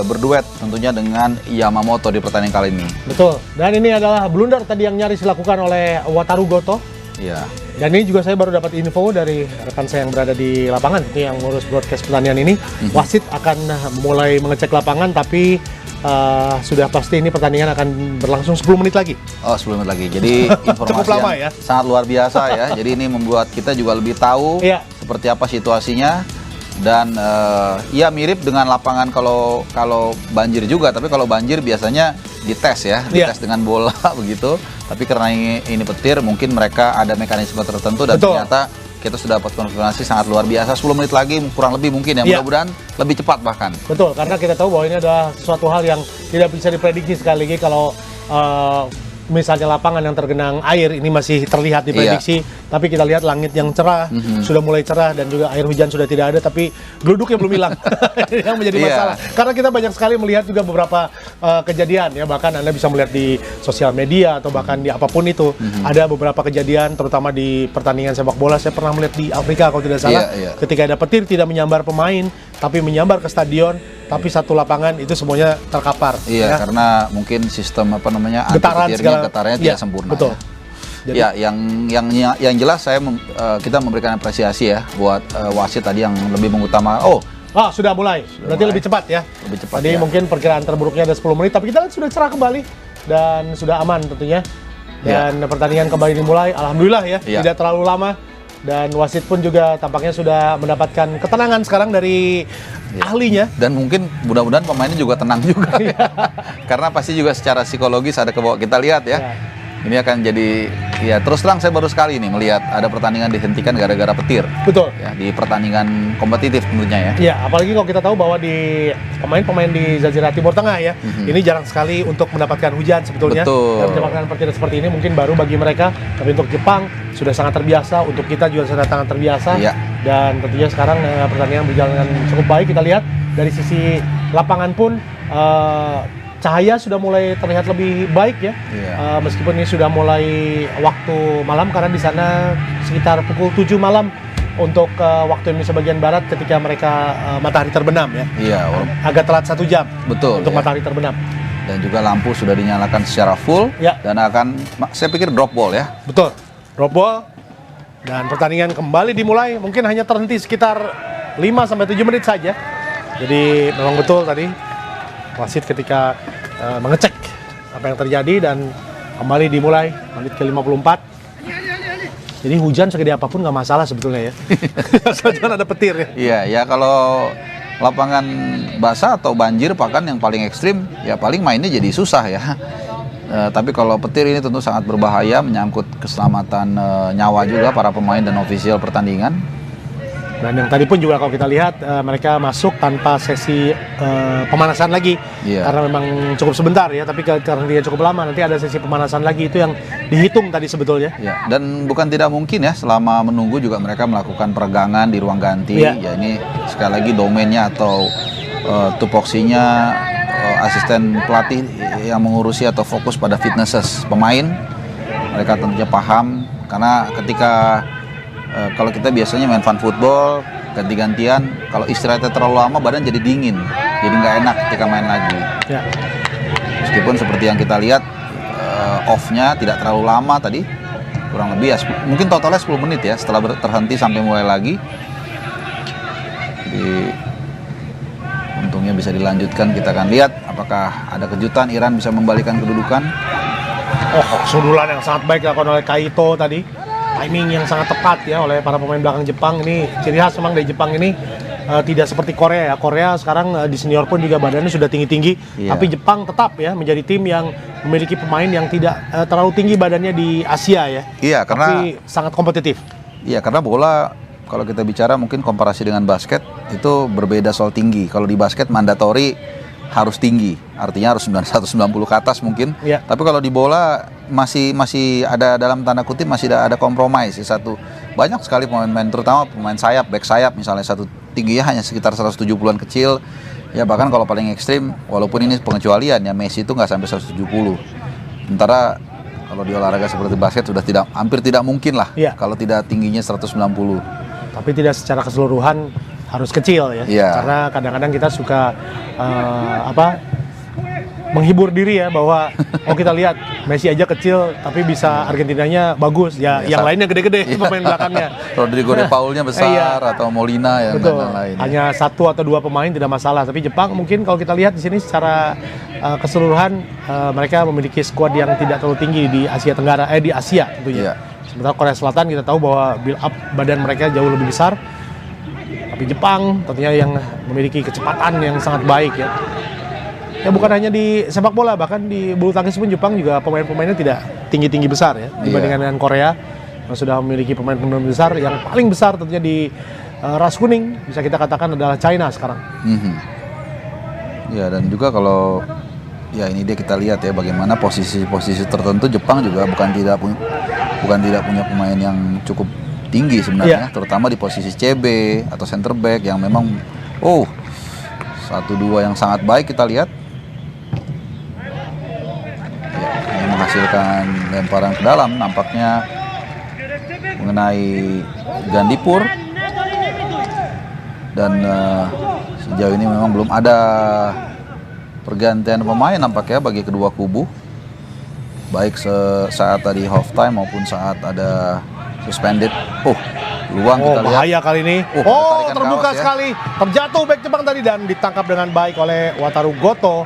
berduet tentunya dengan Yamamoto di pertandingan kali ini. Betul. Dan ini adalah blunder tadi yang nyaris dilakukan oleh Wataru Goto. Iya. Dan ini juga saya baru dapat info dari rekan saya yang berada di lapangan, ini yang ngurus broadcast pertandingan ini. Wasit akan mulai mengecek lapangan, tapi sudah pasti ini pertandingan akan berlangsung 10 menit lagi. Oh, 10 menit lagi. Jadi informasi lama, yang sangat luar biasa ya. Jadi ini membuat kita juga lebih tahu seperti apa situasinya. Dan ya mirip dengan lapangan kalau banjir juga, tapi kalau banjir biasanya dites ya, dites dengan bola begitu. Tapi karena ini petir, mungkin mereka ada mekanisme tertentu, dan ternyata kita sudah dapat konfirmasi sangat luar biasa. 10 menit lagi kurang lebih mungkin ya, mudah-mudahan lebih cepat bahkan. Betul, karena kita tahu bahwa ini adalah suatu hal yang tidak bisa diprediksi. Sekali lagi kalau misalnya lapangan yang tergenang air ini masih terlihat diprediksi, tapi kita lihat langit yang cerah, sudah mulai cerah, dan juga air hujan sudah tidak ada, tapi geluduknya belum hilang. Yang menjadi masalah, karena kita banyak sekali melihat juga beberapa kejadian ya, bahkan Anda bisa melihat di sosial media atau bahkan di apapun itu, ada beberapa kejadian terutama di pertandingan sepak bola. Saya pernah melihat di Afrika kalau tidak salah, ketika ada petir tidak menyambar pemain, tapi menyambar ke stadion, tapi satu lapangan itu semuanya terkapar. Iya, karena mungkin sistem getaran getarannya tidak sempurna. Betul. Ya. Ya, yang jelas kita memberikan apresiasi ya buat wasit tadi yang lebih mengutamakan. Sudah mulai. Berarti mulai. lebih cepat ya. Lebih cepat. Tadi ya. mungkin perkiraan terburuknya ada 10 menit, tapi kita lihat sudah cerah kembali dan sudah aman tentunya. Dan pertandingan kembali dimulai, alhamdulillah ya, tidak terlalu lama. Dan wasit pun juga tampaknya sudah mendapatkan ketenangan sekarang dari ahlinya. Dan mungkin mudah-mudahan pemainnya juga tenang juga. Karena pasti juga secara psikologis ada kebawa. Kita lihat ya. Ini akan jadi, ya terus terang saya baru sekali nih melihat ada pertandingan dihentikan gara-gara petir. Betul. Ya, di pertandingan kompetitif tentunya ya. Iya, apalagi kalau kita tahu bahwa di pemain-pemain di Jazirah Timur Tengah ya, ini jarang sekali untuk mendapatkan hujan sebetulnya. Betul. Dan mendapatkan petir seperti ini mungkin baru bagi mereka, tapi untuk Jepang sudah sangat terbiasa, untuk kita juga sudah sangat terbiasa. Iya. Dan tentunya sekarang pertandingan berjalan dengan cukup baik. Kita lihat dari sisi lapangan pun cahaya sudah mulai terlihat lebih baik ya. Meskipun ini sudah mulai waktu malam karena di sana sekitar pukul 7 malam untuk waktu Indonesia bagian barat ketika mereka matahari terbenam ya. Iya. Agak telat 1 jam. Betul. Untuk matahari terbenam. Dan juga lampu sudah dinyalakan secara full. Ya. Dan akan, saya pikir drop ball ya. Betul. Drop ball. Dan pertandingan kembali dimulai. Mungkin hanya terhenti sekitar 5-7 menit saja. Jadi memang betul tadi wasit ketika mengecek apa yang terjadi dan kembali dimulai menit ke-54. Jadi hujan segede apapun nggak masalah sebetulnya ya. Jangan ada petir ya. Iya, ya kalau lapangan basah atau banjir bahkan yang paling ekstrim ya paling mainnya jadi susah ya. Tapi kalau petir ini tentu sangat berbahaya, menyangkut keselamatan nyawa juga para pemain dan ofisial pertandingan. Dan yang tadi pun juga kalau kita lihat mereka masuk tanpa sesi pemanasan lagi. Karena memang cukup sebentar ya, tapi karena dia cukup lama nanti ada sesi pemanasan lagi, itu yang dihitung tadi sebetulnya. Ya, dan bukan tidak mungkin ya selama menunggu juga mereka melakukan peregangan di ruang ganti. Ya ini sekali lagi domainnya atau tupoksinya asisten pelatih yang mengurusi atau fokus pada fitnesses pemain. Mereka tentunya paham karena ketika kalau kita biasanya main fun football, ganti-gantian, kalau istirahatnya terlalu lama badan jadi dingin, jadi nggak enak ketika main lagi. Meskipun seperti yang kita lihat off-nya tidak terlalu lama tadi, kurang lebih ya, mungkin totalnya 10 menit ya setelah terhenti sampai mulai lagi. Jadi untungnya bisa dilanjutkan, kita akan lihat apakah ada kejutan Iran bisa membalikan kedudukan. Sundulan yang sangat baik dilakukan oleh Kaito tadi. Timing yang sangat tepat ya oleh para pemain belakang Jepang. Ini ciri khas memang dari Jepang ini tidak seperti Korea ya. Korea sekarang di senior pun juga badannya sudah tinggi-tinggi. Tapi Jepang tetap ya menjadi tim yang memiliki pemain yang tidak terlalu tinggi badannya di Asia ya. Iya, karena tapi sangat kompetitif. Iya, karena bola kalau kita bicara mungkin komparasi dengan basket itu berbeda soal tinggi. Kalau di basket mandatori harus tinggi, artinya harus 190 ke atas mungkin. Tapi kalau di bola masih ada dalam tanda kutip masih ada kompromis satu. Banyak sekali pemain-pemain terutama pemain sayap, back sayap misalnya satu tingginya hanya sekitar 170-an kecil. Ya bahkan kalau paling ekstrim walaupun ini pengecualian ya Messi itu nggak sampai 170. Sementara kalau di olahraga seperti basket sudah hampir tidak mungkin lah kalau tidak tingginya 190. Tapi tidak secara keseluruhan harus kecil ya. Karena kadang-kadang kita suka menghibur diri ya bahwa kita lihat Messi aja kecil tapi bisa Argentinanya bagus ya, yang lainnya gede-gede pemain belakangnya. Rodrigo de Paulnya besar atau Molina yang lain. Hanya 1 atau 2 pemain tidak masalah, tapi Jepang mungkin kalau kita lihat di sini secara keseluruhan mereka memiliki skuad yang tidak terlalu tinggi di Asia Tenggara di Asia tentunya. Sementara Korea Selatan kita tahu bahwa build up badan mereka jauh lebih besar. Tapi Jepang tentunya yang memiliki kecepatan yang sangat baik ya. Ya bukan hanya di sepak bola, bahkan di bulu tangkis pun Jepang juga pemain-pemainnya tidak tinggi-tinggi besar ya dibandingkan dengan Korea yang sudah memiliki pemain-pemain besar. Yang paling besar tentunya di ras kuning bisa kita katakan adalah China sekarang. Ya dan juga kalau ya ini dia kita lihat ya bagaimana posisi-posisi tertentu Jepang juga bukan tidak punya pemain yang cukup tinggi sebenarnya, terutama di posisi CB atau center back yang memang 1-2 yang sangat baik kita lihat. Yang menghasilkan lemparan ke dalam nampaknya mengenai Gandipur. Dan sejauh ini memang belum ada pergantian pemain nampaknya bagi kedua kubu. Baik saat tadi half time maupun saat ada suspended. Peluang Oh, kita lihat. bahaya kali ini. Tarikan Terbuka kaos ya. sekali. Terjatuh back Jepang tadi dan ditangkap dengan baik oleh Wataru Goto.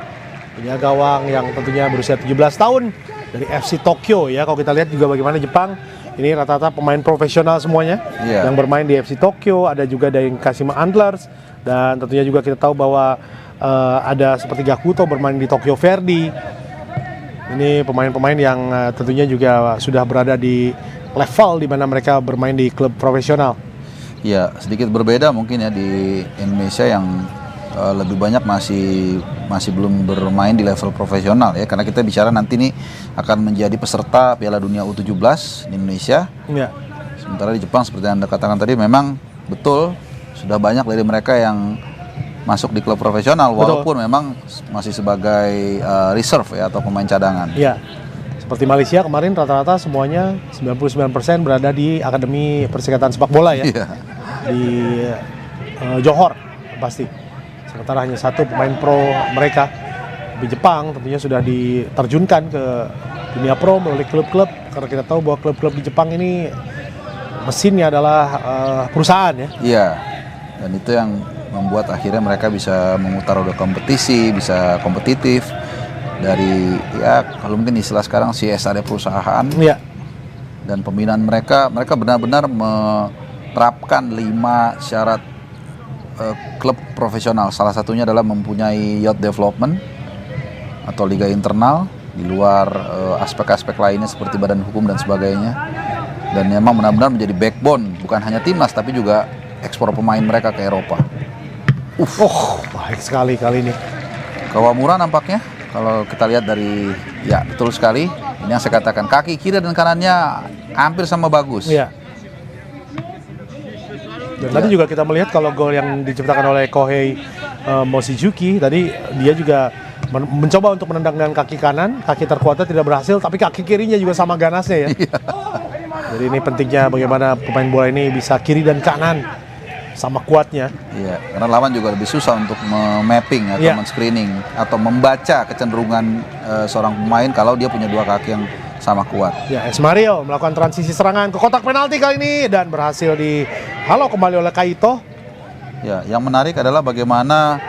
Punya gawang yang tentunya berusia 17 tahun dari FC Tokyo ya. Kalau kita lihat juga bagaimana Jepang ini rata-rata pemain profesional semuanya Iya. yang bermain di FC Tokyo. Ada juga dari Kashima Antlers dan tentunya juga kita tahu bahwa ada seperti Gakuto bermain di Tokyo Verdy. Ini pemain-pemain yang tentunya juga sudah berada di level di mana mereka bermain di klub profesional. Ya, sedikit berbeda mungkin ya di Indonesia yang lebih banyak masih belum bermain di level profesional ya, karena kita bicara nanti nih akan menjadi peserta Piala Dunia U17 di Indonesia. Ya. Sementara di Jepang seperti yang Anda katakan tadi memang betul sudah banyak dari mereka yang masuk di klub profesional walaupun memang masih sebagai reserve ya atau pemain cadangan. Ya. Seperti Malaysia kemarin rata-rata semuanya 99% berada di Akademi Perserikatan Sepak Bola ya. Iya. Di Johor pasti. Sementara hanya satu pemain pro mereka di Jepang tentunya sudah diterjunkan ke dunia pro melalui klub-klub, karena kita tahu bahwa klub-klub di Jepang ini mesinnya adalah perusahaan ya. Iya. Dan itu yang membuat akhirnya mereka bisa memutar roda kompetisi, bisa kompetitif dari ya kalau mungkin istilah sekarang CSR perusahaan. Iya. Dan pembinaan mereka benar-benar menerapkan 5 syarat klub profesional. Salah satunya adalah mempunyai youth development atau liga internal di luar aspek-aspek lainnya seperti badan hukum dan sebagainya. Dan memang benar-benar menjadi backbone bukan hanya timnas tapi juga ekspor pemain mereka ke Eropa. Baik sekali kali ini. Kawamura nampaknya kalau kita lihat dari ya betul sekali. Ini yang saya katakan, kaki kiri dan kanannya hampir sama bagus. Iya. Dan tadi juga kita melihat kalau gol yang diciptakan oleh Kohei Mochizuki tadi dia juga mencoba untuk menendang dengan kaki kanan, kaki terkuatnya tidak berhasil, tapi kaki kirinya juga sama ganasnya ya. Jadi ini pentingnya bagaimana pemain bola ini bisa kiri dan kanan sama kuatnya. Iya, karena lawan juga lebih susah untuk mapping atau men-screening atau membaca kecenderungan seorang pemain kalau dia punya dua kaki yang sama kuat. Ya, Esmario melakukan transisi serangan ke kotak penalti kali ini dan berhasil dihalau kembali oleh Kaito. Ya, yang menarik adalah bagaimana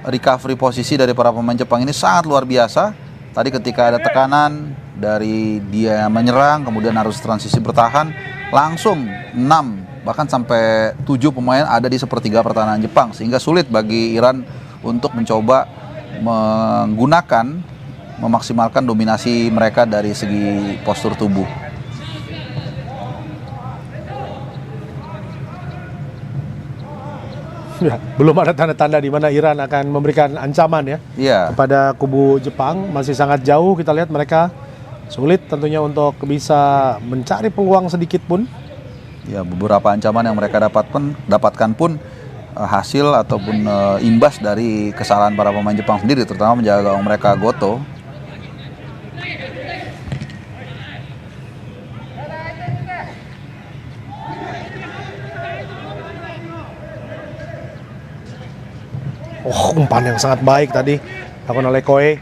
recovery posisi dari para pemain Jepang ini sangat luar biasa. Tadi ketika ada tekanan dari dia menyerang, kemudian harus transisi bertahan, langsung 6 bahkan sampai 7 pemain ada di sepertiga pertahanan Jepang, sehingga sulit bagi Iran untuk mencoba memaksimalkan dominasi mereka dari segi postur tubuh. Ya, belum ada tanda-tanda di mana Iran akan memberikan ancaman ya kepada kubu Jepang. Masih sangat jauh, kita lihat mereka sulit tentunya untuk bisa mencari peluang sedikit pun. Ya, beberapa ancaman yang mereka dapatkan pun hasil ataupun imbas dari kesalahan para pemain Jepang sendiri, terutama menjaga gawang mereka Goto. Umpan yang sangat baik tadi dilakukan oleh Koe.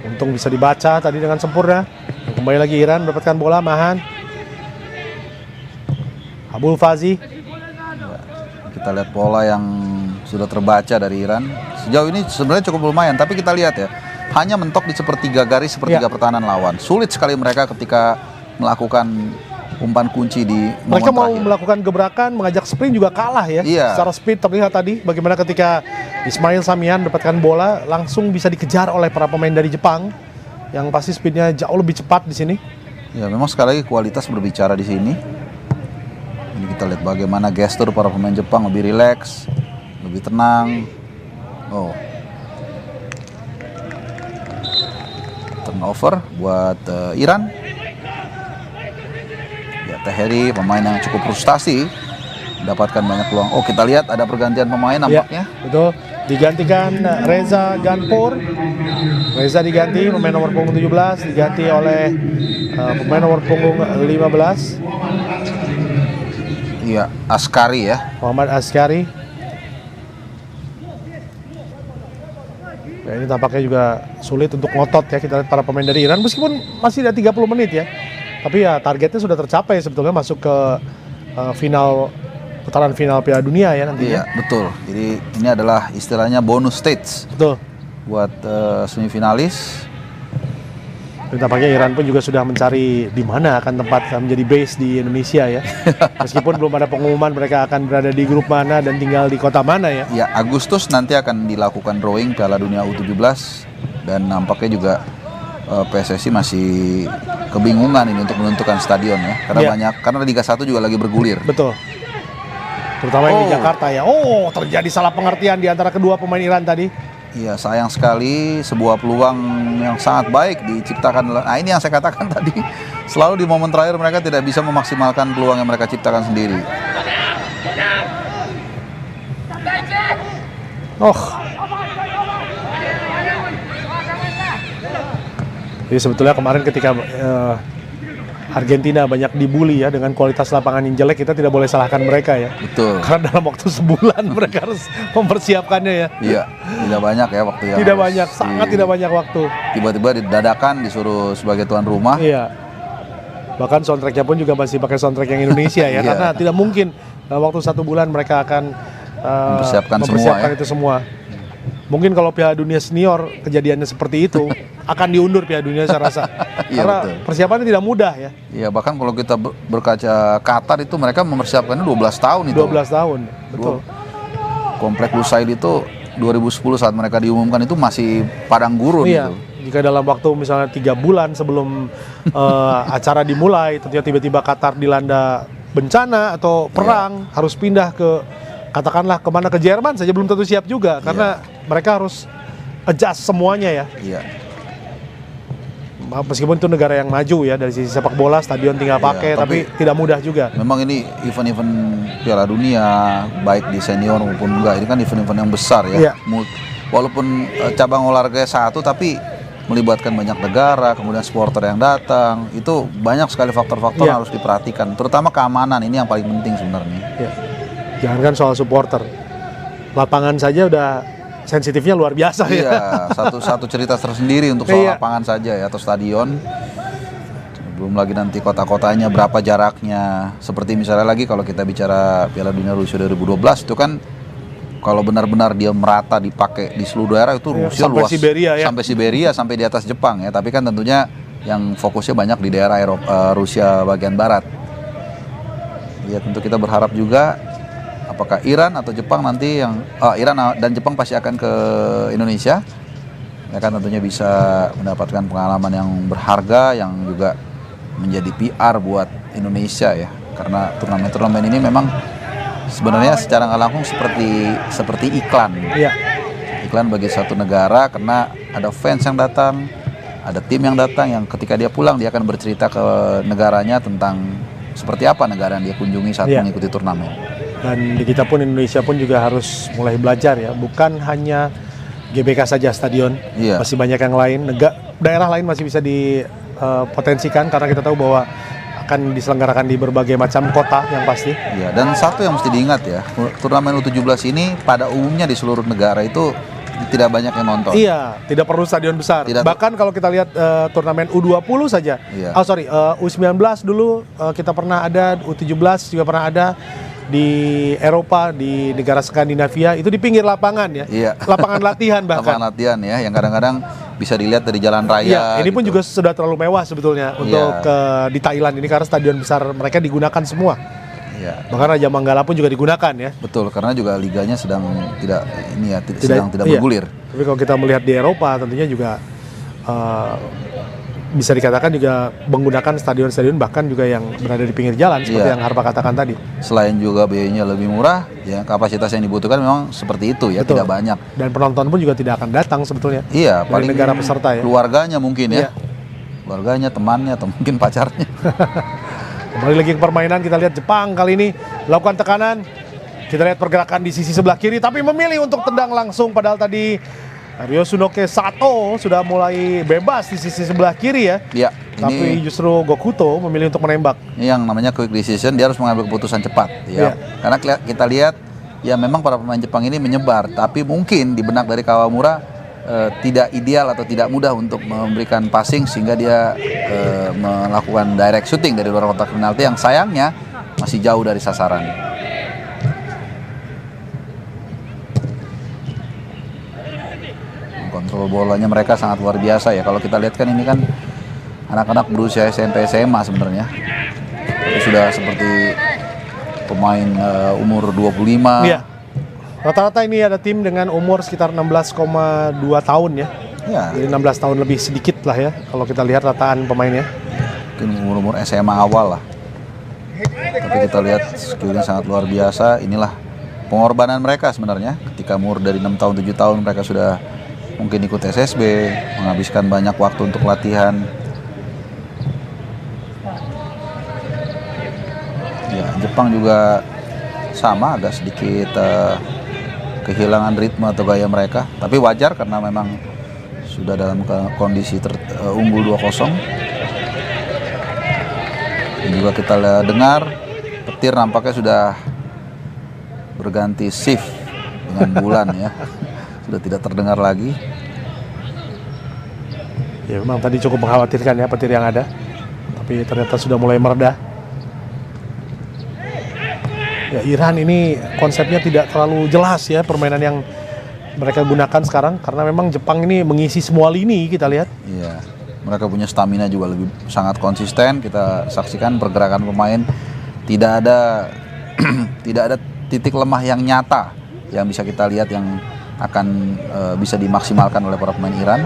Untung bisa dibaca tadi dengan sempurna. Kembali lagi Iran mendapatkan bola, Mahan. Abul Fazi. Kita lihat pola yang sudah terbaca dari Iran. Sejauh ini sebenarnya cukup lumayan, tapi kita lihat ya, hanya mentok di sepertiga garis, sepertiga pertahanan lawan. Sulit sekali mereka ketika melakukan umpan kunci di momen mereka mau terakhir. melakukan gebrakan, mengajak sprint juga kalah ya. Secara speed terlihat tadi bagaimana ketika Ismail Samian mendapatkan bola langsung bisa dikejar oleh para pemain dari Jepang yang pasti speednya jauh lebih cepat di sini. Ya, memang sekali lagi kualitas berbicara di sini. Ini kita lihat bagaimana gestur para pemain Jepang lebih rileks, lebih tenang. Turnover buat Iran. Ya, Teheri pemain yang cukup frustasi, mendapatkan banyak peluang. Kita lihat ada pergantian pemain nampaknya. Ya, betul. Digantikan Reza Ganpur. Reza diganti pemain nomor punggung 17, diganti oleh pemain nomor punggung 15. Iya, Askari ya. Muhammad Askari. Ini tampaknya juga sulit untuk ngotot ya, kita lihat para pemain dari Iran meskipun masih ada 30 menit ya. Tapi ya targetnya sudah tercapai sebetulnya, masuk ke putaran final Piala Dunia ya nantinya. Iya, betul. Jadi ini adalah istilahnya bonus stage. Betul. Buat semifinalis. Dan tampaknya Iran pun juga sudah mencari di mana akan tempat menjadi base di Indonesia ya. Meskipun belum ada pengumuman mereka akan berada di grup mana dan tinggal di kota mana ya. Ya, Agustus nanti akan dilakukan drawing Piala Dunia U17 dan nampaknya juga PSSI masih kebingungan ini untuk menentukan stadion ya. Karena Liga 1 juga lagi bergulir. Betul. Terutama yang di Jakarta ya. Oh, terjadi salah pengertian di antara kedua pemain Iran tadi. Iya, sayang sekali sebuah peluang yang sangat baik diciptakan. Nah, ini yang saya katakan tadi, selalu di momen terakhir mereka tidak bisa memaksimalkan peluang yang mereka ciptakan sendiri. Jadi sebetulnya kemarin ketika Argentina banyak dibully ya dengan kualitas lapangan yang jelek, kita tidak boleh salahkan mereka ya. Betul. Karena dalam waktu sebulan mereka harus mempersiapkannya ya. Iya, tidak banyak ya waktu yang tidak banyak, sangat tidak banyak waktu. Tiba-tiba didadakan disuruh sebagai tuan rumah. Iya. Bahkan soundtracknya pun juga masih pakai soundtrack yang Indonesia ya. Iya. Karena tidak mungkin dalam waktu 1 bulan mereka akan mempersiapkan itu semua. Mungkin kalau Piala Dunia Senior kejadiannya seperti itu, akan diundur Piala Dunia saya rasa. Iya, Karena betul. persiapannya tidak mudah ya. Iya, bahkan kalau kita berkaca Qatar itu mereka mempersiapkannya 12 tahun itu. 12 tahun, betul. Komplek Lusail itu 2010 saat mereka diumumkan itu masih padang gurun Iya. gitu. Jika dalam waktu misalnya 3 bulan sebelum acara dimulai, tentunya tiba-tiba Qatar dilanda bencana atau perang, harus pindah ke katakanlah kemana, ke Jerman saja belum tentu siap juga, karena mereka harus adjust semuanya ya. Iya. Meskipun itu negara yang maju ya dari sisi sepak bola, stadion tinggal pakai, tapi tidak mudah juga. Memang ini event-event Piala Dunia baik di senior maupun enggak, ini kan event-event yang besar ya. Iya. Walaupun cabang olahraga satu, tapi melibatkan banyak negara, kemudian supporter yang datang, itu banyak sekali faktor-faktor yang harus diperhatikan, terutama keamanan, ini yang paling penting sebenarnya. Iya. Jangankan soal supporter, lapangan saja udah sensitifnya luar biasa ya. Iya, satu cerita tersendiri untuk soal lapangan saja ya, atau stadion. Belum lagi nanti kota-kotanya berapa jaraknya. Seperti misalnya lagi kalau kita bicara Piala Dunia Rusia 2012 itu kan kalau benar-benar dia merata dipakai di seluruh daerah itu Rusia sampai luas Siberia ya. Sampai Siberia, sampai di atas Jepang ya. Tapi kan tentunya yang fokusnya banyak di daerah Rusia bagian barat. Ya tentu kita berharap juga apakah Iran atau Jepang nanti yang Iran dan Jepang pasti akan ke Indonesia. Ya kan tentunya bisa mendapatkan pengalaman yang berharga yang juga menjadi PR buat Indonesia ya. Karena turnamen-turnamen ini memang sebenarnya secara nggak langsung seperti iklan. Iya. Iklan bagi satu negara karena ada fans yang datang, ada tim yang datang yang ketika dia pulang dia akan bercerita ke negaranya tentang seperti apa negara yang dia kunjungi saat mengikuti turnamen. Dan di kita pun, Indonesia pun juga harus mulai belajar ya, bukan hanya GBK saja stadion, masih banyak yang lain, daerah lain masih bisa dipotensikan karena kita tahu bahwa akan diselenggarakan di berbagai macam kota yang pasti. Iya, dan satu yang mesti diingat ya, turnamen U17 ini pada umumnya di seluruh negara itu tidak banyak yang nonton. Iya, tidak perlu stadion besar. Bahkan kalau kita lihat turnamen U20 saja, U19 dulu kita pernah ada, U17 juga pernah ada di Eropa, di negara Skandinavia, itu di pinggir lapangan ya. Iya. Lapangan latihan bahkan. Lapangan latihan ya, yang kadang-kadang bisa dilihat dari jalan raya. Iya, ini pun juga sudah terlalu mewah sebetulnya untuk di Thailand ini karena stadion besar mereka digunakan semua. Iya. Bahkan Raja Manggala pun juga digunakan ya. Betul, karena juga liganya sedang tidak bergulir. Tapi kalau kita melihat di Eropa tentunya juga bisa dikatakan juga menggunakan stadion-stadion bahkan juga yang berada di pinggir jalan seperti yang Harpa katakan tadi. Selain juga biayanya lebih murah, ya kapasitas yang dibutuhkan memang seperti itu ya, tidak banyak. Dan penonton pun juga tidak akan datang sebetulnya. Iya, dari paling negara peserta ya. Keluarganya mungkin ya. Keluarganya, temannya atau mungkin pacarnya. Kembali lagi ke permainan, kita lihat Jepang kali ini lakukan tekanan. Kita lihat pergerakan di sisi sebelah kiri tapi memilih untuk tendang langsung, padahal tadi Ryosunoke Sato sudah mulai bebas di sisi sebelah kiri ya. Iya. Tapi justru Gokuto memilih untuk menembak. Ini yang namanya quick decision, dia harus mengambil keputusan cepat. Ya. Karena kita lihat, ya memang para pemain Jepang ini menyebar, tapi mungkin di benak dari Kawamura tidak ideal atau tidak mudah untuk memberikan passing sehingga dia melakukan direct shooting dari luar kotak penalti yang sayangnya masih jauh dari sasaran. Kontrol bolanya mereka sangat luar biasa ya. Kalau kita lihat kan ini kan anak-anak berusia SMP SMA sebenarnya. Tapi sudah seperti pemain umur 25. Iya. Rata-rata ini ada tim dengan umur sekitar 16,2 tahun ya. Ya. Jadi 16 tahun lebih sedikit lah ya kalau kita lihat rataan pemainnya. Mungkin umur-umur SMA awal lah. Tapi kita lihat skillnya sangat luar biasa. Inilah pengorbanan mereka sebenarnya. Ketika umur dari 6 tahun 7 tahun mereka sudah mungkin ikut SSB, menghabiskan banyak waktu untuk latihan. Ya, Jepang juga sama, agak sedikit kehilangan ritme atau gaya mereka, tapi wajar karena memang sudah dalam kondisi unggul 2-0. Dan juga kita dengar petir nampaknya sudah berganti shift dengan bulan ya. Sudah tidak terdengar lagi. Ya memang tadi cukup mengkhawatirkan ya petir yang ada, tapi ternyata sudah mulai mereda. Ya, Iran ini konsepnya tidak terlalu jelas ya permainan yang mereka gunakan sekarang karena memang Jepang ini mengisi semua lini kita lihat. Iya, mereka punya stamina juga lebih sangat konsisten. Kita saksikan pergerakan pemain tidak ada tidak ada titik lemah yang nyata yang bisa kita lihat yang akan bisa dimaksimalkan oleh para pemain Iran.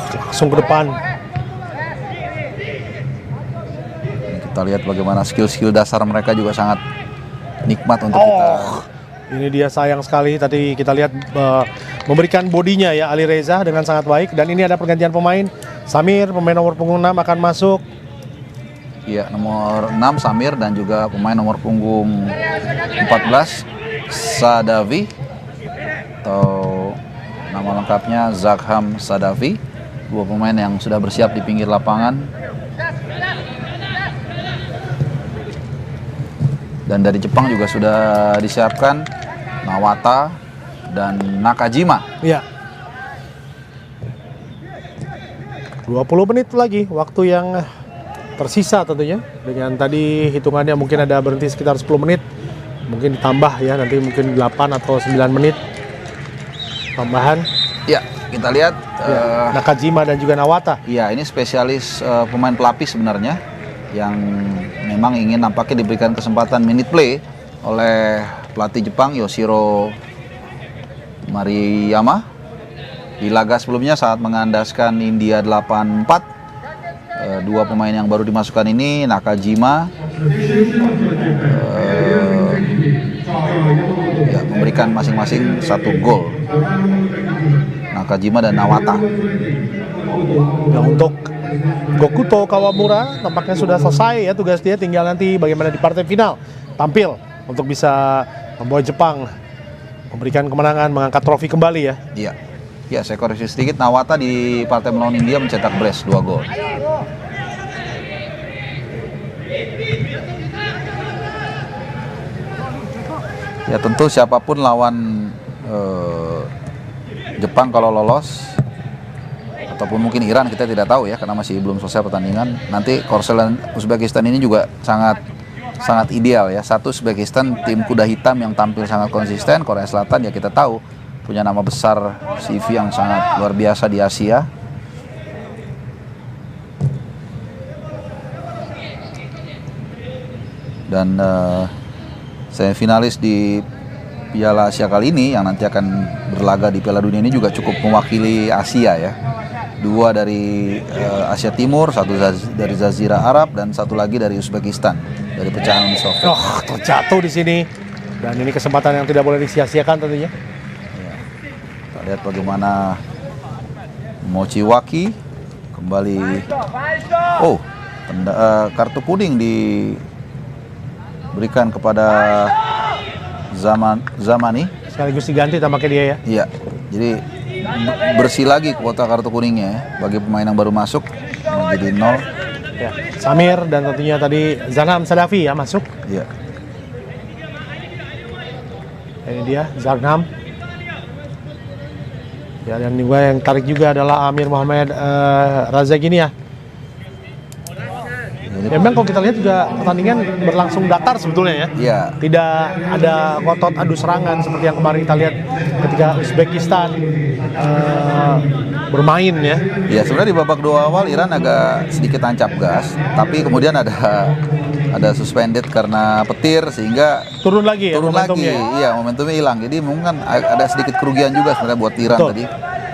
Langsung ke depan. Kita lihat bagaimana skill-skill dasar mereka juga sangat nikmat untuk kita. Ini dia sayang sekali tadi kita lihat memberikan bodinya ya Ali Reza dengan sangat baik. Dan ini ada pergantian pemain. Samir pemain nomor punggung 6 akan masuk. Iya, nomor 6 Samir dan juga pemain nomor punggung 14 Sadavi atau nama lengkapnya Zakham Sadavi. Dua pemain yang sudah bersiap di pinggir lapangan. Dan dari Jepang juga sudah disiapkan Nawata dan Nakajima. Iya. 20 menit lagi waktu yang tersisa tentunya. Dengan tadi hitungannya mungkin ada berhenti sekitar 10 menit. Mungkin ditambah ya nanti mungkin 8 atau 9 menit tambahan. Ya, kita lihat Nakajima dan juga Nawata. Ya, ini spesialis pemain pelapis sebenarnya yang memang ingin nampaknya diberikan kesempatan minute play oleh pelatih Jepang Yoshiro Mariyama. Di laga sebelumnya saat mengandaskan India 8-4, dua pemain yang baru dimasukkan ini Nakajima memberikan masing-masing 1 gol. Nakajima dan Nawata. Ya, untuk Gokuto Kawamura tampaknya sudah selesai ya tugas dia, tinggal nanti bagaimana di partai final tampil untuk bisa membawa Jepang memberikan kemenangan, mengangkat trofi kembali ya. Iya. Ya, saya koreksi sedikit, Nawata di partai melawan India mencetak brace 2 gol. Ya, tentu siapapun lawan Jepang kalau lolos ataupun mungkin Iran kita tidak tahu ya karena masih belum selesai pertandingan. Nanti Korsel dan Uzbekistan ini juga sangat ideal ya. Satu, Uzbekistan tim kuda hitam yang tampil sangat konsisten. Korea Selatan ya kita tahu punya nama besar, CV yang sangat luar biasa di Asia. Dan semifinalis di Piala Asia kali ini yang nanti akan berlaga di Piala Dunia ini juga cukup mewakili Asia ya. 2 dari Asia Timur, 1 dari Jazirah Arab dan 1 lagi dari Uzbekistan dari pecahan Uni Soviet. Terjatuh di sini dan ini kesempatan yang tidak boleh disia-siakan tentunya. Ya. Kita lihat bagaimana Mochiwaki kembali. Kartu kuning diberikan kepada Zamani. Sekaligus diganti tampaknya dia ya. Iya. Jadi bersih lagi kuota kartu kuningnya ya, bagi pemain yang baru masuk menjadi 0. Ya, Samir dan tentunya tadi Zakham Sadavi ya masuk. Iya. Ini dia Zakham. Ya, dan juga yang tarik juga adalah Amir Muhammad Razak ini ya. Ya, memang kalau kita lihat juga pertandingan berlangsung datar sebetulnya ya. Iya. Tidak ada ngotot adu serangan seperti yang kemarin kita lihat ketika Uzbekistan bermain ya. Ya sebenarnya di babak 2 awal Iran agak sedikit tancap gas, tapi kemudian ada suspended karena petir sehingga Turun lagi ya turun lagi. momentumnya ya? Iya, momentumnya hilang. Jadi mungkin kan ada sedikit kerugian juga sebenarnya buat Iran Betul. tadi.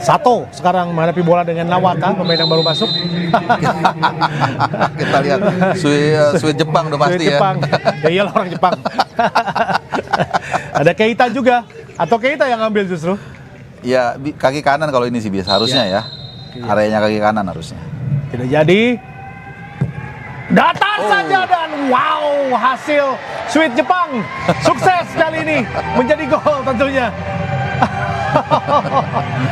Sato sekarang menghadapi bola dengan Nawata, pemain yang baru masuk. Kita lihat Sweet Jepang udah pasti Dari ya. Jepang. Ya iyalah orang Jepang. Ada Keita juga, atau Keita yang ngambil justru. Ya kaki kanan kalau ini sih biasa harusnya ya. Areanya kaki kanan harusnya. Tidak jadi. Datar saja dan wow, hasil Sweet Jepang sukses kali ini menjadi gol tentunya.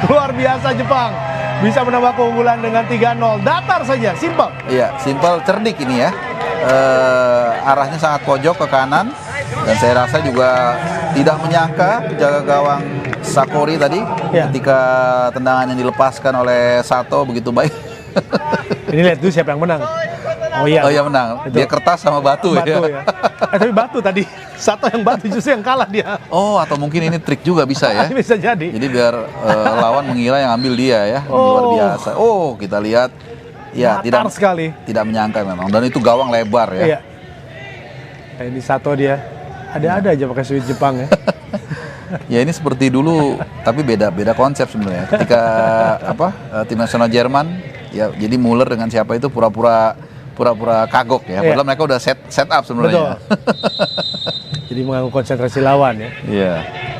Luar biasa Jepang bisa menambah keunggulan dengan 3-0. Datar saja, simpel. Iya, simpel, cerdik ini ya. Arahnya sangat pojok ke kanan dan saya rasa juga tidak menyangka penjaga gawang Sakori tadi Ya. ketika tendangan yang dilepaskan oleh Sato begitu baik. Ini lihat dulu siapa yang menang. Oh iya. Oh iya menang. Betul. Dia kertas sama batu, Batu ya. ya. Tapi batu tadi. Satu yang batu justru yang kalah dia. Oh, atau mungkin ini trik juga bisa ya. Bisa jadi. Jadi biar lawan mengira yang ambil dia ya. Luar biasa. Oh, kita lihat ya Datar sekali. tidak menyangka memang dan itu gawang lebar ya. Iya. Nah, ini Sato dia. Ada-ada aja pakai Sweet Jepang ya. Ya ini seperti dulu tapi beda konsep sebenarnya. Ketika tim nasional Jerman ya jadi Muller dengan siapa itu pura-pura kagok ya. Iya. Padahal mereka udah set up sebenarnya. Betul. Jadi mengganggu konsentrasi lawan ya. Iya.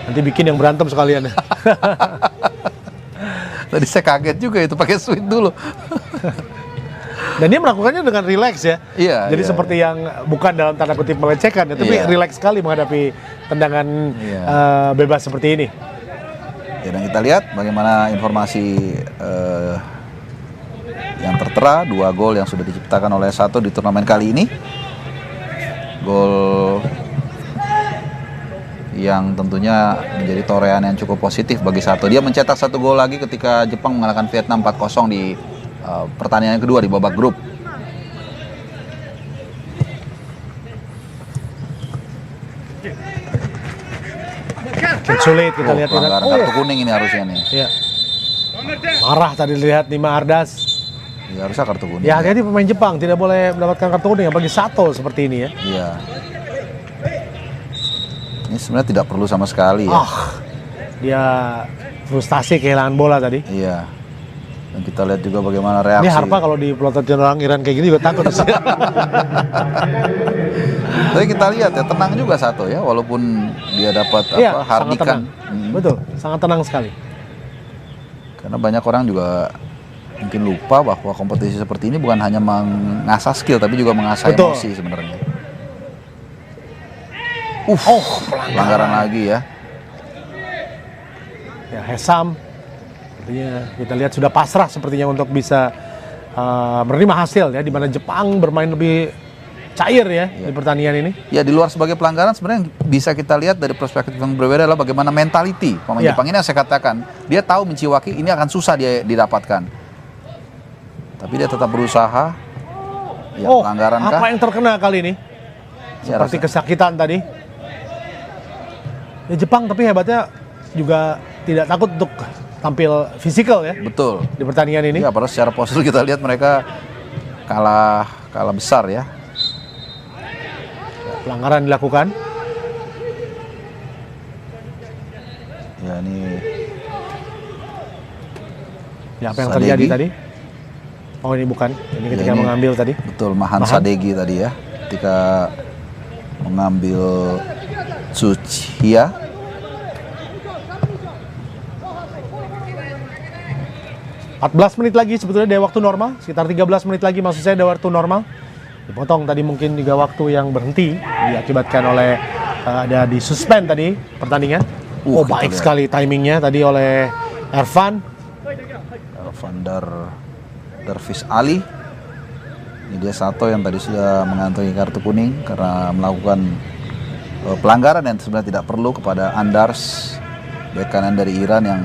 Nanti bikin yang berantem sekalian ya. Tadi saya kaget juga itu pakai Sweet dulu. Dan dia melakukannya dengan rileks ya. Iya. Jadi iya. seperti yang bukan dalam tanda kutip melecehkan ya, tapi Iya. rileks sekali menghadapi tendangan Iya. bebas seperti ini. Ya, dan kita lihat bagaimana informasi yang tertera 2 gol yang sudah diciptakan oleh Sato di turnamen kali ini. Gol yang tentunya menjadi torehan yang cukup positif bagi Sato. Dia mencetak 1 gol lagi ketika Jepang mengalahkan Vietnam 4-0 di pertandingan kedua di babak grup. Sulit kita lihat Pelanggaran kartu kuning ini harusnya nih. Iya. Marah tadi lihat Nima Ardas. Ya, harusnya kartu kuning. Ya hati-hati pemain Jepang tidak boleh mendapatkan kartu kuning apalagi Sato seperti ini ya. Iya. Ini sebenarnya tidak perlu sama sekali ya. Dia frustasi kehilangan bola tadi. Iya. Dan kita lihat juga bagaimana reaksi. Ini Harpa kalau dipelototin orang Iran kayak gini juga takut. Tapi kita lihat ya tenang juga Sato ya, walaupun dia dapat Iya, sangat hardikan. tenang. Betul, sangat tenang sekali. Karena banyak orang juga mungkin lupa bahwa kompetisi seperti ini bukan hanya mengasah skill tapi juga mengasah Betul. emosi sebenarnya. Pelanggaran lagi ya. Ya, Hesam. Artinya kita lihat sudah pasrah sepertinya untuk bisa menerima hasil ya, di mana Jepang bermain lebih cair ya di pertandingan ini. Ya di luar sebagai pelanggaran sebenarnya yang bisa kita lihat dari perspektif yang berbeda adalah bagaimana mentality pemain Ya. Jepang ini yang saya katakan. Dia tahu Michiwaki ini akan susah dia didapatkan. Tapi dia tetap berusaha. Ya, pelanggaran kah? Apa yang terkena kali ini? Saya Seperti rasa- kesakitan tadi. Ya, Jepang tapi hebatnya juga tidak takut untuk tampil fisikal ya Betul. di pertandingan ini. Ya, padahal secara postur kita lihat mereka kalah besar ya. Pelanggaran dilakukan. Ya ini Ya, apa yang Sadegi. terjadi tadi? Oh, ini bukan. Ini ketika ini- mengambil tadi. betul Mahan Mahan. Sadegi tadi ya, ketika mengambil Tsuchiya. Empat 14 menit lagi sebetulnya dari waktu normal, sekitar 13 menit lagi maksud saya dari waktu normal. Dipotong tadi mungkin juga waktu yang berhenti diakibatkan oleh ada di suspend tadi pertandingan. Oh, kita baik lihat. sekali timingnya tadi oleh Ervan. Van Darvis Ali. Ini dia Sato yang tadi sudah mengantongi kartu kuning karena melakukan pelanggaran yang sebenarnya tidak perlu kepada Andars, bek kanan dari Iran yang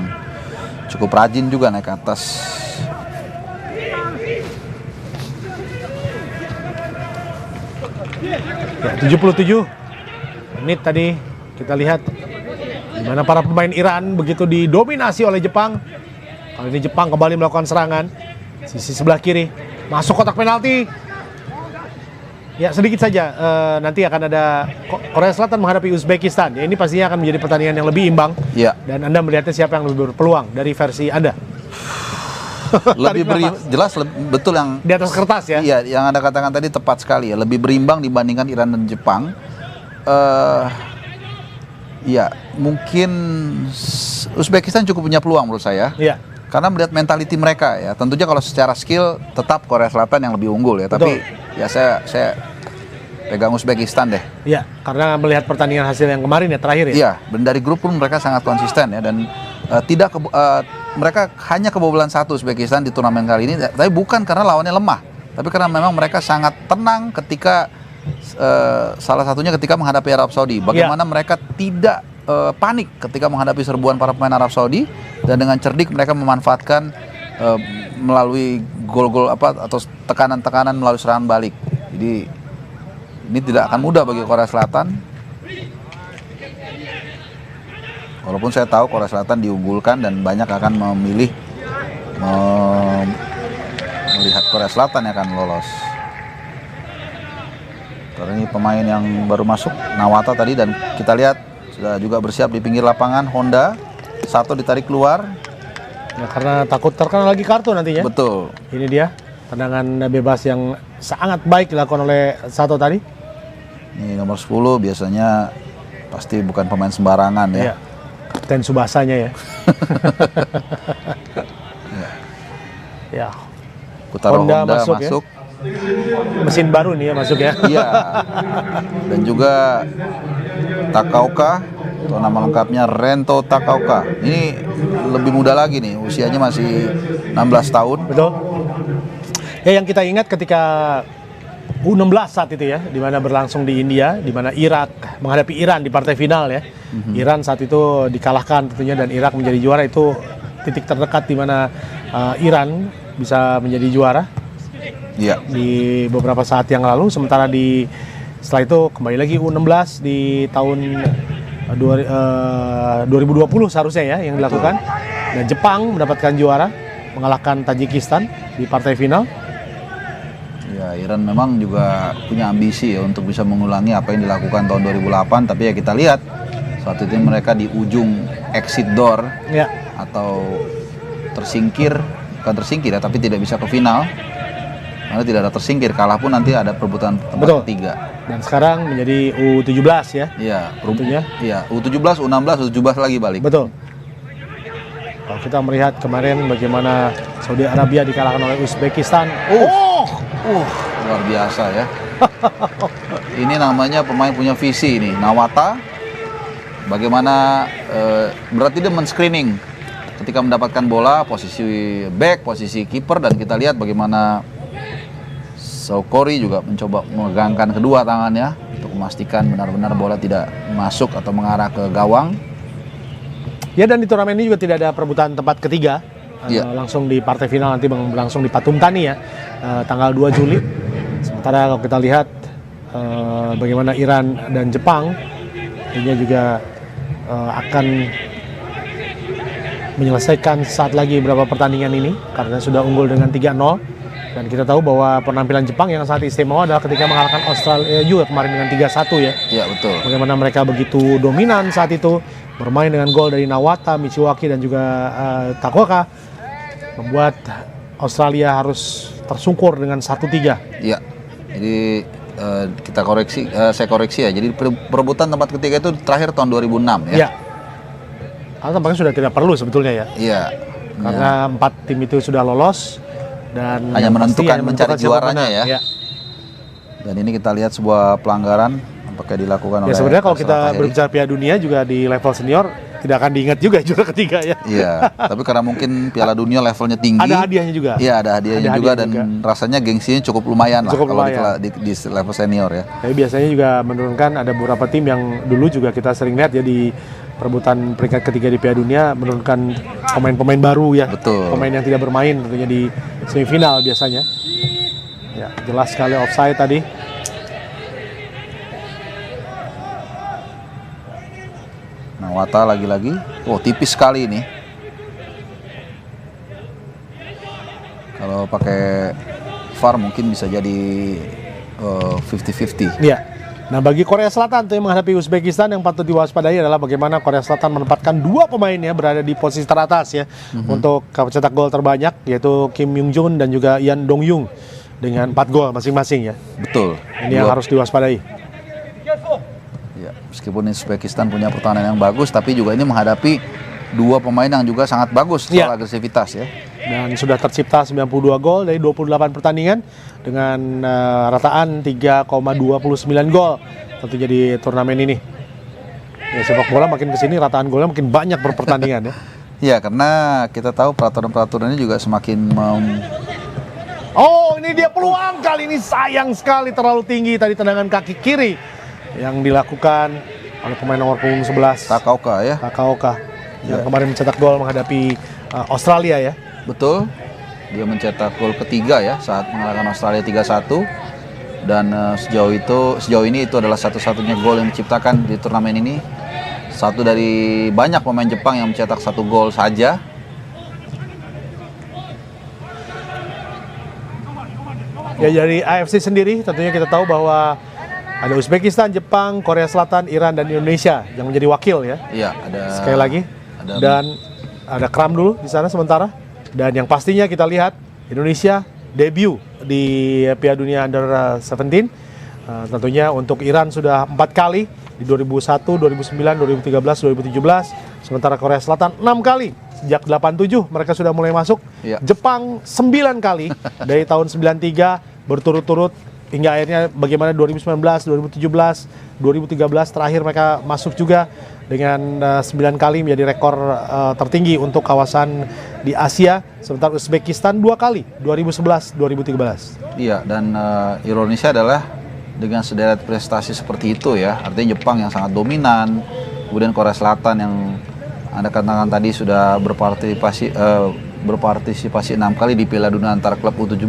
cukup rajin juga naik ke atas. Ya, 77 menit tadi kita lihat di mana para pemain Iran begitu didominasi oleh Jepang. Kali ini Jepang kembali melakukan serangan. Sisi sebelah kiri masuk kotak penalti. Ya, sedikit saja nanti akan ada Korea Selatan menghadapi Uzbekistan. Ya, ini pastinya akan menjadi pertandingan yang lebih imbang. Ya. Dan Anda melihatnya siapa yang lebih berpeluang dari versi Anda? Jelas betul yang di atas kertas ya. Iya, yang Anda katakan tadi tepat sekali ya. Lebih berimbang dibandingkan Iran dan Jepang. Ya, mungkin Uzbekistan cukup punya peluang menurut saya. Iya. Karena melihat mentality mereka ya. Tentunya kalau secara skill tetap Korea Selatan yang lebih unggul ya. Tapi ya saya pegang Uzbekistan deh. Iya, karena melihat pertandingan hasil yang kemarin ya terakhir ya. Iya, dan dari grup pun mereka sangat konsisten ya, dan mereka hanya kebobolan 1 Uzbekistan di turnamen kali ini, tapi bukan karena lawannya lemah, tapi karena memang mereka sangat tenang ketika salah satunya ketika menghadapi Arab Saudi. Bagaimana mereka tidak panik ketika menghadapi serbuan para pemain Arab Saudi, dan dengan cerdik mereka memanfaatkan melalui gol-gol atau tekanan-tekanan melalui serangan balik. Jadi ini tidak akan mudah bagi Korea Selatan. Walaupun saya tahu Korea Selatan diunggulkan dan banyak akan memilih melihat Korea Selatan yang akan lolos. Karena ini pemain yang baru masuk, Nawata tadi, dan kita lihat sudah juga bersiap di pinggir lapangan. Honda, Sato ditarik keluar. Ya, karena takut terkena lagi kartu nantinya. Betul. Ini dia tendangan bebas yang sangat baik dilakukan oleh Sato tadi. Ini nomor 10 biasanya pasti bukan pemain sembarangan ya. Iya. Kapten Subasanya ya. Ya. Kutaro Honda masuk. Ya. Mesin baru nih ya masuk ya. Iya. Dan juga Takaoka, atau nama lengkapnya Rento Takaoka. Ini lebih muda lagi nih, usianya masih 16 tahun. Betul. Ya, yang kita ingat ketika U16 saat itu ya, di mana berlangsung di India, di mana Irak menghadapi Iran di partai final ya. Iran saat itu dikalahkan tentunya, dan Irak menjadi juara. Itu titik terdekat di mana Iran bisa menjadi juara. Iya. Di beberapa saat yang lalu. Sementara setelah itu kembali lagi U16 di tahun 2020 seharusnya ya yang dilakukan. Dan Jepang mendapatkan juara, mengalahkan Tajikistan di partai final. Ya, Iran memang juga punya ambisi ya untuk bisa mengulangi apa yang dilakukan tahun 2008, tapi ya kita lihat saat itu mereka di ujung exit door Ya. atau bukan tersingkir ya, tapi tidak bisa ke final. Karena tidak ada tersingkir, kalah pun nanti ada perebutan tempat ketiga. Dan sekarang menjadi U17 ya. Iya, tentunya. Iya, U17, U16, U17 lagi balik. Betul. Kalau kita melihat kemarin bagaimana Saudi Arabia dikalahkan oleh Uzbekistan. Luar biasa ya. Ini namanya pemain punya visi ini. Nawata, bagaimana berarti dia men-screening ketika mendapatkan bola, posisi back, posisi kiper, dan kita lihat bagaimana Saukori juga mencoba megangkan kedua tangannya untuk memastikan benar-benar bola tidak masuk atau mengarah ke gawang. Ya, dan di turnamen ini juga tidak ada perebutan tempat ketiga. Langsung di partai final nanti berlangsung di Patung Tani ya, tanggal 2 Juli. Sementara kalau kita lihat bagaimana Iran dan Jepang, ini juga akan menyelesaikan saat lagi beberapa pertandingan ini karena sudah unggul dengan 3-0. Dan kita tahu bahwa penampilan Jepang yang sangat istimewa adalah ketika mengalahkan Australia juga kemarin dengan 3-1 ya. Iya, betul. Bagaimana mereka begitu dominan saat itu, bermain dengan gol dari Nawata, Michiwaki, dan juga Takaoka, membuat Australia harus tersungkur dengan 1-3. Iya. Jadi saya koreksi ya. Jadi perebutan tempat ketiga itu terakhir tahun 2006 ya. Iya. Karena tampaknya sudah tidak perlu sebetulnya ya. Iya. Karena 4 tim itu sudah lolos dan hanya menentukan mencari juaranya ya. Ya. Dan ini kita lihat sebuah pelanggaran apakah dilakukan oleh. Ya, sebenarnya kalau kita berbicara Piala Dunia juga di level senior tidak akan diingat juga juara ketiga ya. Iya, tapi karena mungkin Piala Dunia levelnya tinggi. Ada hadiahnya juga. Iya, ada hadiahnya juga, dan rasanya gengsinya cukup lumayan lah kalau di level senior ya. Tapi biasanya juga menurunkan ada beberapa tim yang dulu juga kita sering lihat ya di perebutan peringkat ketiga di Piala Dunia menurunkan pemain-pemain baru ya. Betul. Pemain yang tidak bermain tentunya di semifinal biasanya. Ya, jelas sekali offside tadi. Nawata lagi-lagi. Oh, tipis sekali ini. Kalau pakai VAR mungkin bisa jadi 50-50. Iya. Nah, bagi Korea Selatan tuh yang menghadapi Uzbekistan, yang patut diwaspadai adalah bagaimana Korea Selatan menempatkan dua pemainnya berada di posisi teratas ya untuk pencetak gol terbanyak, yaitu Kim Myung Jun dan juga Yan Dong Yung dengan 4 gol masing-masing ya. Betul. Ini yang harus diwaspadai. Ya, meskipun Uzbekistan punya pertahanan yang bagus, tapi juga ini menghadapi dua pemain yang juga sangat bagus soal agresivitas ya. Dan sudah tercipta 92 gol dari 28 pertandingan dengan rataan 3,29 gol tentunya di turnamen ini. Ya, sepak bola makin kesini rataan golnya makin banyak per pertandingan ya. Ya, karena kita tahu peraturan-peraturannya juga semakin Oh, ini dia peluang kali ini, sayang sekali terlalu tinggi tadi tendangan kaki kiri yang dilakukan oleh pemain nomor punggung 11 Takaoka ya. Takaoka yang kemarin mencetak gol menghadapi Australia ya. Betul. Dia mencetak gol ketiga ya saat mengalahkan Australia 3-1. Dan sejauh ini itu adalah satu-satunya gol yang diciptakan di turnamen ini. Satu dari banyak pemain Jepang yang mencetak 1 gol saja. Ya, dari AFC sendiri tentunya kita tahu bahwa ada Uzbekistan, Jepang, Korea Selatan, Iran, dan Indonesia yang menjadi wakil ya. Iya, ada sekali lagi. Dan ada Kram dulu di sana sementara. Dan yang pastinya kita lihat Indonesia debut di Piala Dunia Under 17. Tentunya untuk Iran sudah 4 kali di 2001, 2009, 2013, 2017. Sementara Korea Selatan 6 kali. Sejak 87 mereka sudah mulai masuk. Iya. Jepang 9 kali dari tahun 93 berturut-turut hingga akhirnya bagaimana 2019, 2017, 2013 terakhir mereka masuk juga dengan 9 kali menjadi rekor tertinggi untuk kawasan di Asia. Sementara Uzbekistan 2 kali, 2011, 2013. Iya, dan ironisnya adalah dengan sederet prestasi seperti itu ya, artinya Jepang yang sangat dominan, kemudian Korea Selatan yang Anda katakan tadi sudah berpartisipasi 6 kali di Piala Dunia antar klub U17,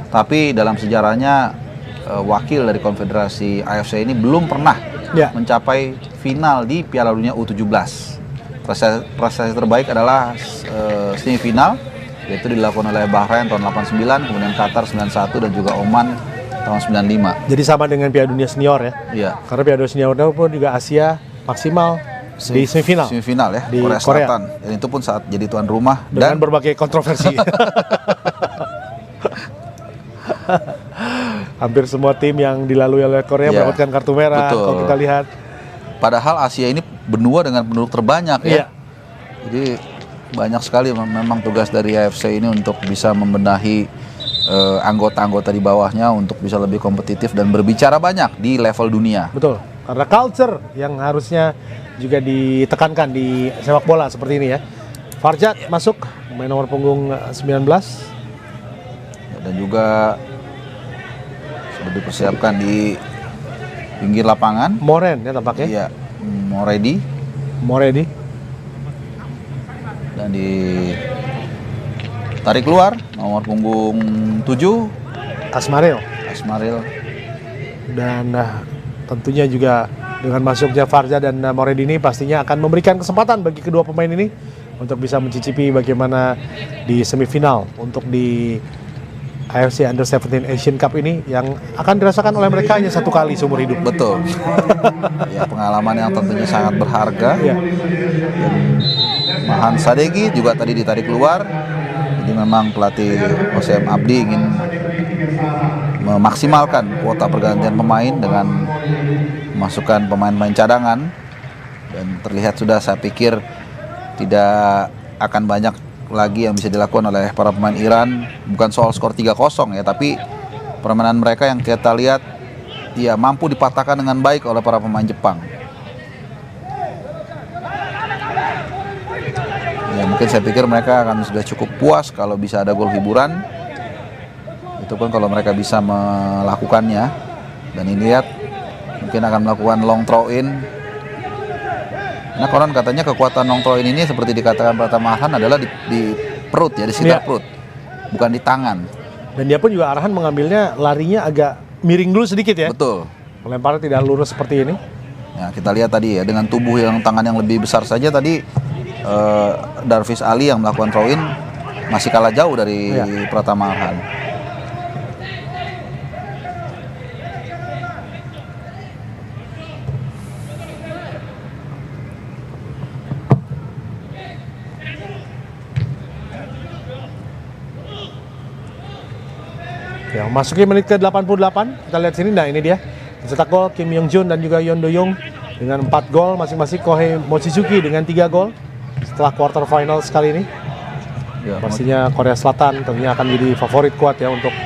tapi dalam sejarahnya wakil dari Konfederasi AFC ini belum pernah mencapai final di Piala Dunia U17. Prestasi terbaik adalah semifinal, yaitu dilakukan oleh Bahrain tahun 89, kemudian Qatar 91 dan juga Oman tahun 95. Jadi sama dengan Piala Dunia Senior ya. Iya. Karena Piala Dunia Senior pun juga Asia maksimal di semifinal. Semifinal ya, di Korea Selatan. Dan itu pun saat jadi tuan rumah dengan berbagai kontroversi. Hampir semua tim yang dilalui oleh Korea mendapatkan kartu merah. Betul. Kalau kita lihat. Padahal Asia ini benua dengan penduduk terbanyak ya. Jadi banyak sekali memang tugas dari AFC ini untuk bisa membenahi anggota-anggota di bawahnya untuk bisa lebih kompetitif dan berbicara banyak di level dunia. Betul. Karena culture yang harusnya juga ditekankan di sepak bola seperti ini ya. Farjad masuk, pemain nomor punggung 19. Dan juga sudah dipersiapkan di pinggir lapangan. Moren ya tampaknya. Iya, Moredi. Dan ditarik keluar nomor punggung 7 Asmaril. Dan tentunya juga dengan masuknya Farja dan Moredi ini pastinya akan memberikan kesempatan bagi kedua pemain ini untuk bisa mencicipi bagaimana di semifinal untuk di AFC Under 17 Asian Cup ini yang akan dirasakan oleh mereka hanya 1 kali seumur hidup. Betul. Ya, pengalaman yang tentunya sangat berharga. Ya. Dan Mahan Sadegi juga tadi ditarik keluar. Jadi memang pelatih Hossein Abdi ingin memaksimalkan kuota pergantian pemain dengan memasukkan pemain-pemain cadangan. Dan terlihat sudah, saya pikir tidak akan banyak lagi yang bisa dilakukan oleh para pemain Iran. Bukan soal skor 3-0 ya, tapi permainan mereka yang kita lihat ya mampu dipatahkan dengan baik oleh para pemain Jepang. Ya, mungkin saya pikir mereka akan sudah cukup puas kalau bisa ada gol hiburan. Itu pun kalau mereka bisa melakukannya. Dan ini lihat mungkin akan melakukan long throw in. Nah, konon katanya kekuatan Nong Troin ini seperti dikatakan Pratama Arhan adalah di perut ya, di sekitar perut, bukan di tangan. Dan dia pun juga Arhan mengambilnya larinya agak miring dulu sedikit ya. Betul. Melemparnya tidak lurus seperti ini. Ya, kita lihat tadi ya, dengan tubuh yang tangan yang lebih besar saja tadi Darvis Ali yang melakukan throw-in masih kalah jauh dari Pratama Arhan. Ya, masuki menit ke 88, kita lihat sini, nah ini dia. Mencetak gol Kim Young Jun dan juga Yeon Do Young dengan 4 gol masing-masing. Kohei Mochizuki dengan 3 gol setelah quarter final sekali ini. Ya, pastinya Korea Selatan tentunya akan jadi favorit kuat ya untuk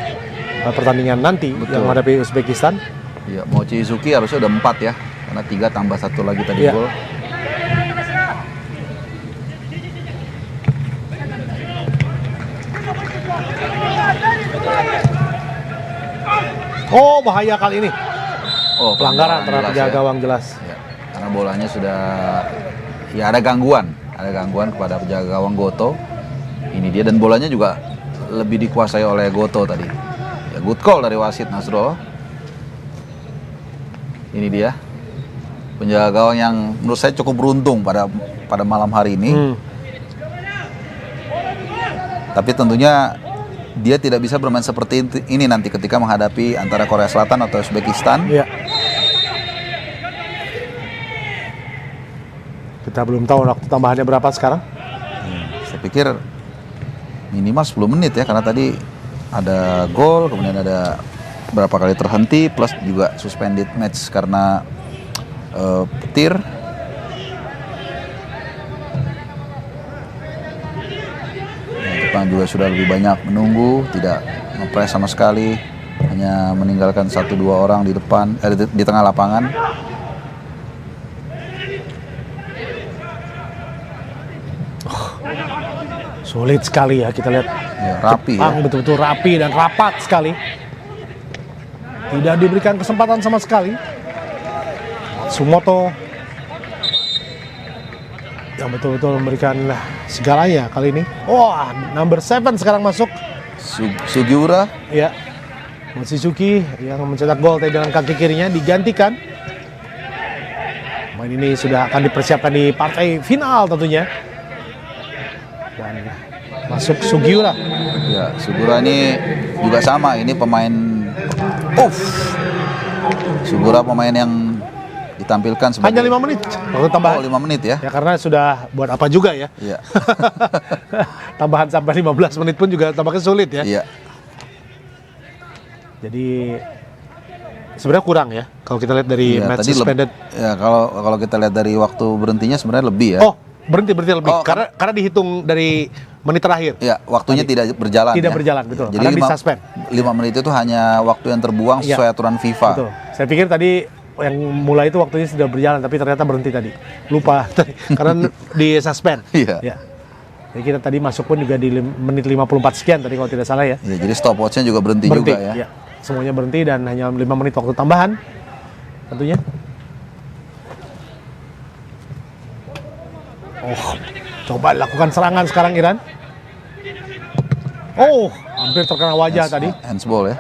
pertandingan nanti. Betul. Yang menghadapi Uzbekistan. Ya, Mochizuki harusnya udah 4 ya, karena 3 tambah 1 lagi tadi gol. Oh, bahaya kali ini. Oh, pelanggaran terhadap penjaga gawang jelas. Ya, karena bolanya sudah ya ada gangguan kepada penjaga gawang Goto. Ini dia, dan bolanya juga lebih dikuasai oleh Goto tadi. Ya, good call dari wasit Nasrullah. Ini dia penjaga gawang yang menurut saya cukup beruntung pada malam hari ini. Tapi tentunya dia tidak bisa bermain seperti ini nanti ketika menghadapi antara Korea Selatan atau Uzbekistan. Ya. Kita belum tahu waktu tambahannya berapa sekarang. Saya pikir minimal 10 menit ya, karena tadi ada gol, kemudian ada berapa kali terhenti, plus juga suspended match karena petir. Jepang juga sudah lebih banyak menunggu, tidak ngepres sama sekali, hanya meninggalkan 1-2 orang di depan, di tengah lapangan. Sulit sekali ya, kita lihat. Ya, rapi Jepang ya. Betul-betul rapi dan rapat sekali. Tidak diberikan kesempatan sama sekali. Matsumoto yang betul-betul memberikan segalanya kali ini. Wah, number 7 sekarang masuk. Sugiura. Ya, Mochizuki yang mencetak gol tadi dengan kaki kirinya digantikan. Pemain ini sudah akan dipersiapkan di partai final tentunya. Dan masuk Sugiura. Ya, Sugiura ini juga sama. Ini pemain. Sugiura pemain yang ditampilkan sebagai hanya 5 menit waktu tambahan. 5 menit ya. Ya, karena sudah buat apa juga ya. Iya. Tambahan sampai 15 menit pun juga tampaknya sulit ya. Iya. Jadi sebenarnya kurang ya kalau kita lihat dari match suspended. Ya, kalau kita lihat dari waktu berhentinya sebenarnya lebih ya. Oh, berhenti lebih. Karena dihitung dari menit terakhir. Ya, waktunya tidak berjalan. Tidak ya. berjalan, betul. Jadi karena disuspend. 5 menit itu hanya waktu yang terbuang sesuai aturan FIFA. Betul. Saya pikir tadi yang mulai itu waktunya sudah berjalan, tapi ternyata berhenti tadi. Lupa tadi karena di suspend. Iya. Ya. Jadi kita tadi masuk pun juga di menit 54 sekian tadi kalau tidak salah ya. Ya, jadi stopwatch-nya juga berhenti juga ya. Ya. Semuanya berhenti dan hanya 5 menit waktu tambahan tentunya. Oh, coba lakukan serangan sekarang Iran. Oh, hampir terkena wajah tadi. Handsball ya.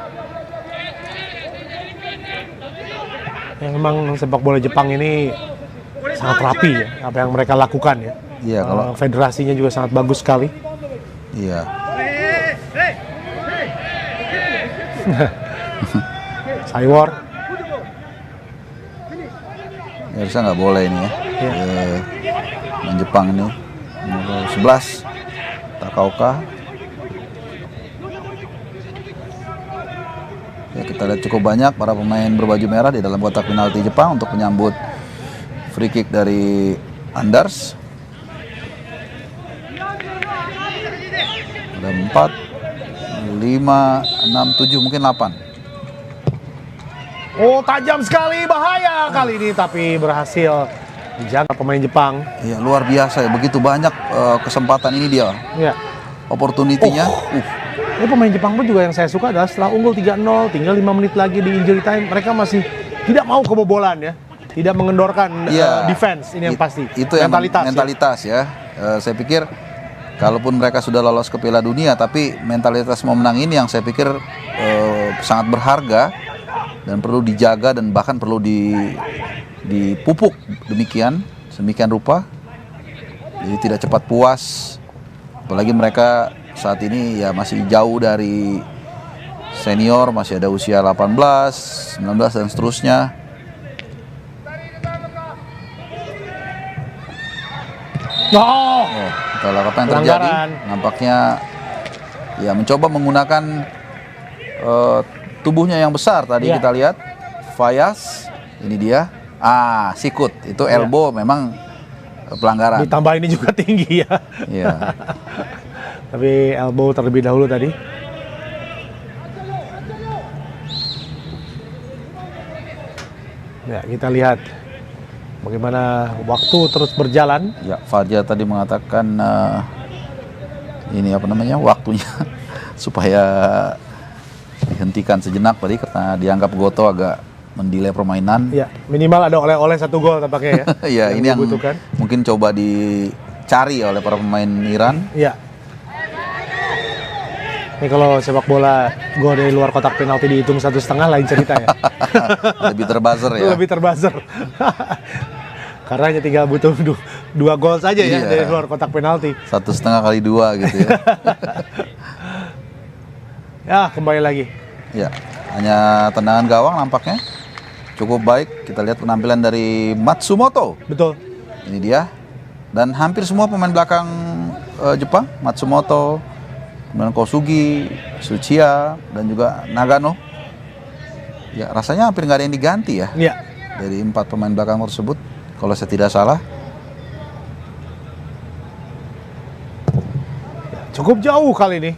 Yang memang sepak bola Jepang ini sangat rapi ya, apa yang mereka lakukan ya. Iya, kalau federasinya juga sangat bagus sekali. Iya. Saiwar. Ya, harusnya nggak boleh ini ya. Main Jepang ini. Nomor 11 Takaoka. Ya, kita lihat cukup banyak para pemain berbaju merah di dalam kotak penalti Jepang untuk menyambut free kick dari Anders. Ada 4, 5, 6, 7, mungkin 8. Oh, tajam sekali, bahaya kali ini, tapi berhasil dijaga pemain Jepang. Ya, luar biasa ya, begitu banyak kesempatan ini dia. Ya. Opportunity-nya. Ini pemain Jepang pun juga yang saya suka adalah setelah unggul 3-0, tinggal 5 menit lagi di injury time, mereka masih tidak mau kebobolan ya. tidak mengendorkan Iya. defense, ini yang pasti. Itu yang mentalitas. mentalitas ya. Saya pikir kalaupun mereka sudah lolos ke Piala Dunia, tapi mentalitas mau menang ini yang saya pikir sangat berharga dan perlu dijaga dan bahkan perlu dipupuk sedemikian rupa. Jadi tidak cepat puas. Apalagi mereka saat ini ya masih jauh dari senior, masih ada usia 18, 19 dan seterusnya. Oh, Kita lihat apa yang terjadi. Pelanggaran. Nampaknya ya mencoba menggunakan tubuhnya yang besar tadi Iya. kita lihat. Fayaz, ini dia. Sikut. Itu elbow memang pelanggaran. ditambah ini juga tinggi ya. Iya. Tapi elbow terlebih dahulu tadi. Ya, kita lihat bagaimana waktu terus berjalan. Ya, Fajar tadi mengatakan ini apa namanya? Waktunya supaya dihentikan sejenak tadi karena dianggap Goto agak mendelay permainan. Ya, minimal ada oleh-oleh 1 gol tampaknya ya. Ya, ini yang dibutuhkan. mungkin coba dicari oleh para pemain Iran. Iya. Ini kalau sepak bola gol dari luar kotak penalti dihitung 1,5 lain cerita ya. Lebih terbuzzer ya. Lebih terbuzzer. Karena hanya tinggal butuh 2 gol saja ya Iya. dari luar kotak penalti. 1,5 kali 2 gitu ya. Ya, kembali lagi. Ya, hanya tendangan gawang nampaknya cukup baik. Kita lihat penampilan dari Matsumoto. Betul. Ini dia. Dan hampir semua pemain belakang Jepang, Matsumoto, kemudian Kosugi, Tsuchiya, dan juga Nagano. Ya, rasanya hampir nggak ada yang diganti ya. Iya. Dari 4 pemain belakang tersebut, kalau saya tidak salah. Cukup jauh kali ini.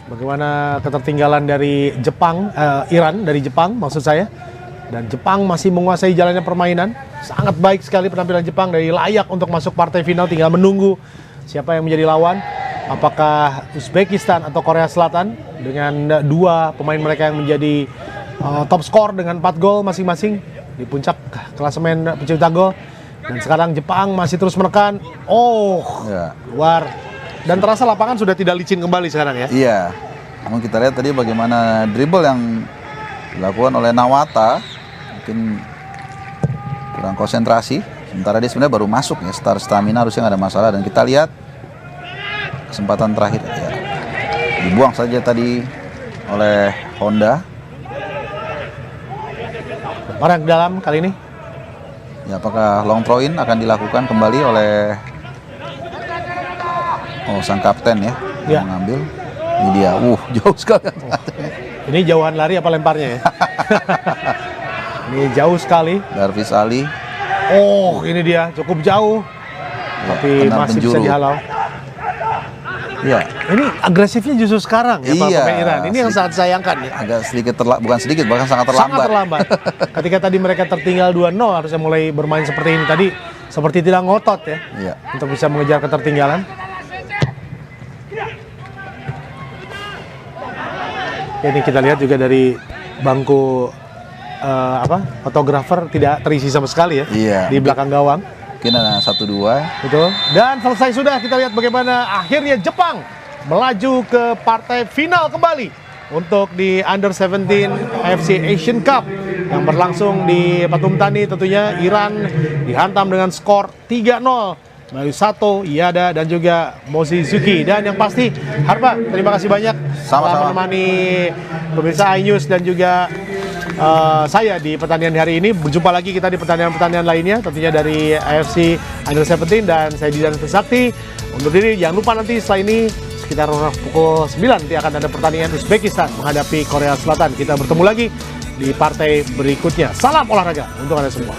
Bagaimana ketertinggalan dari Jepang, Iran dari Jepang maksud saya. Dan Jepang masih menguasai jalannya permainan. Sangat baik sekali penampilan Jepang, dari layak untuk masuk partai final, tinggal menunggu siapa yang menjadi lawan. Apakah Uzbekistan atau Korea Selatan dengan 2 pemain mereka yang menjadi top skor dengan 4 gol masing-masing di puncak klasemen pencipta gol. Dan sekarang Jepang masih terus menekan. Ya. Keluar. Dan terasa lapangan sudah tidak licin kembali sekarang ya. Iya. Namun kita lihat tadi bagaimana dribble yang dilakukan oleh Nawata, mungkin kurang konsentrasi. Sementara dia sebenarnya baru masuk ya, stamina harusnya nggak ada masalah. Dan kita lihat kesempatan terakhir ya, dibuang saja tadi oleh Honda. Orang ke dalam kali ini. Ya, apakah long throw in akan dilakukan kembali oleh sang kapten ya, Ya. yang mengambil. Ini dia, jauh sekali. Ini jauhan lari apa lemparnya ya? Ini jauh sekali. Darvis Ali. Ini dia cukup jauh. Ya, Tapi tenang masih bisa penjuru. dihalau. Ya, Ini agresifnya justru sekarang ya Pak Iya, pemain Iran. Ini yang sangat sayangkan ya. agak sedikit bukan sedikit, bahkan sangat terlambat. Sangat terlambat. Ketika tadi mereka tertinggal 2-0 harusnya mulai bermain seperti ini. Tadi seperti tidak ngotot ya. Iya. Untuk bisa mengejar ketertinggalan. Ini kita lihat juga dari bangku fotografer tidak terisi sama sekali ya. Iya. Di belakang gawang. Mungkin ada 1-2. Betul. Dan selesai sudah, kita lihat bagaimana akhirnya Jepang melaju ke partai final kembali untuk di Under 17 AFC Asian Cup yang berlangsung di Patum Thani. Tentunya Iran dihantam dengan skor 3-0 melalui Sato, Iyada, dan juga Mochizuki. Dan yang pasti, Harpa, terima kasih banyak telah menemani pemirsa iNews dan juga saya di pertandingan hari ini. Berjumpa lagi kita di pertandingan-pertandingan lainnya, tentunya dari AFC Under 17, dan saya Didan Trisakti undur diri. Jangan lupa nanti setelah ini sekitar pukul 9 nanti akan ada pertandingan Uzbekistan menghadapi Korea Selatan. Kita bertemu lagi di partai berikutnya. Salam olahraga untuk Anda semua.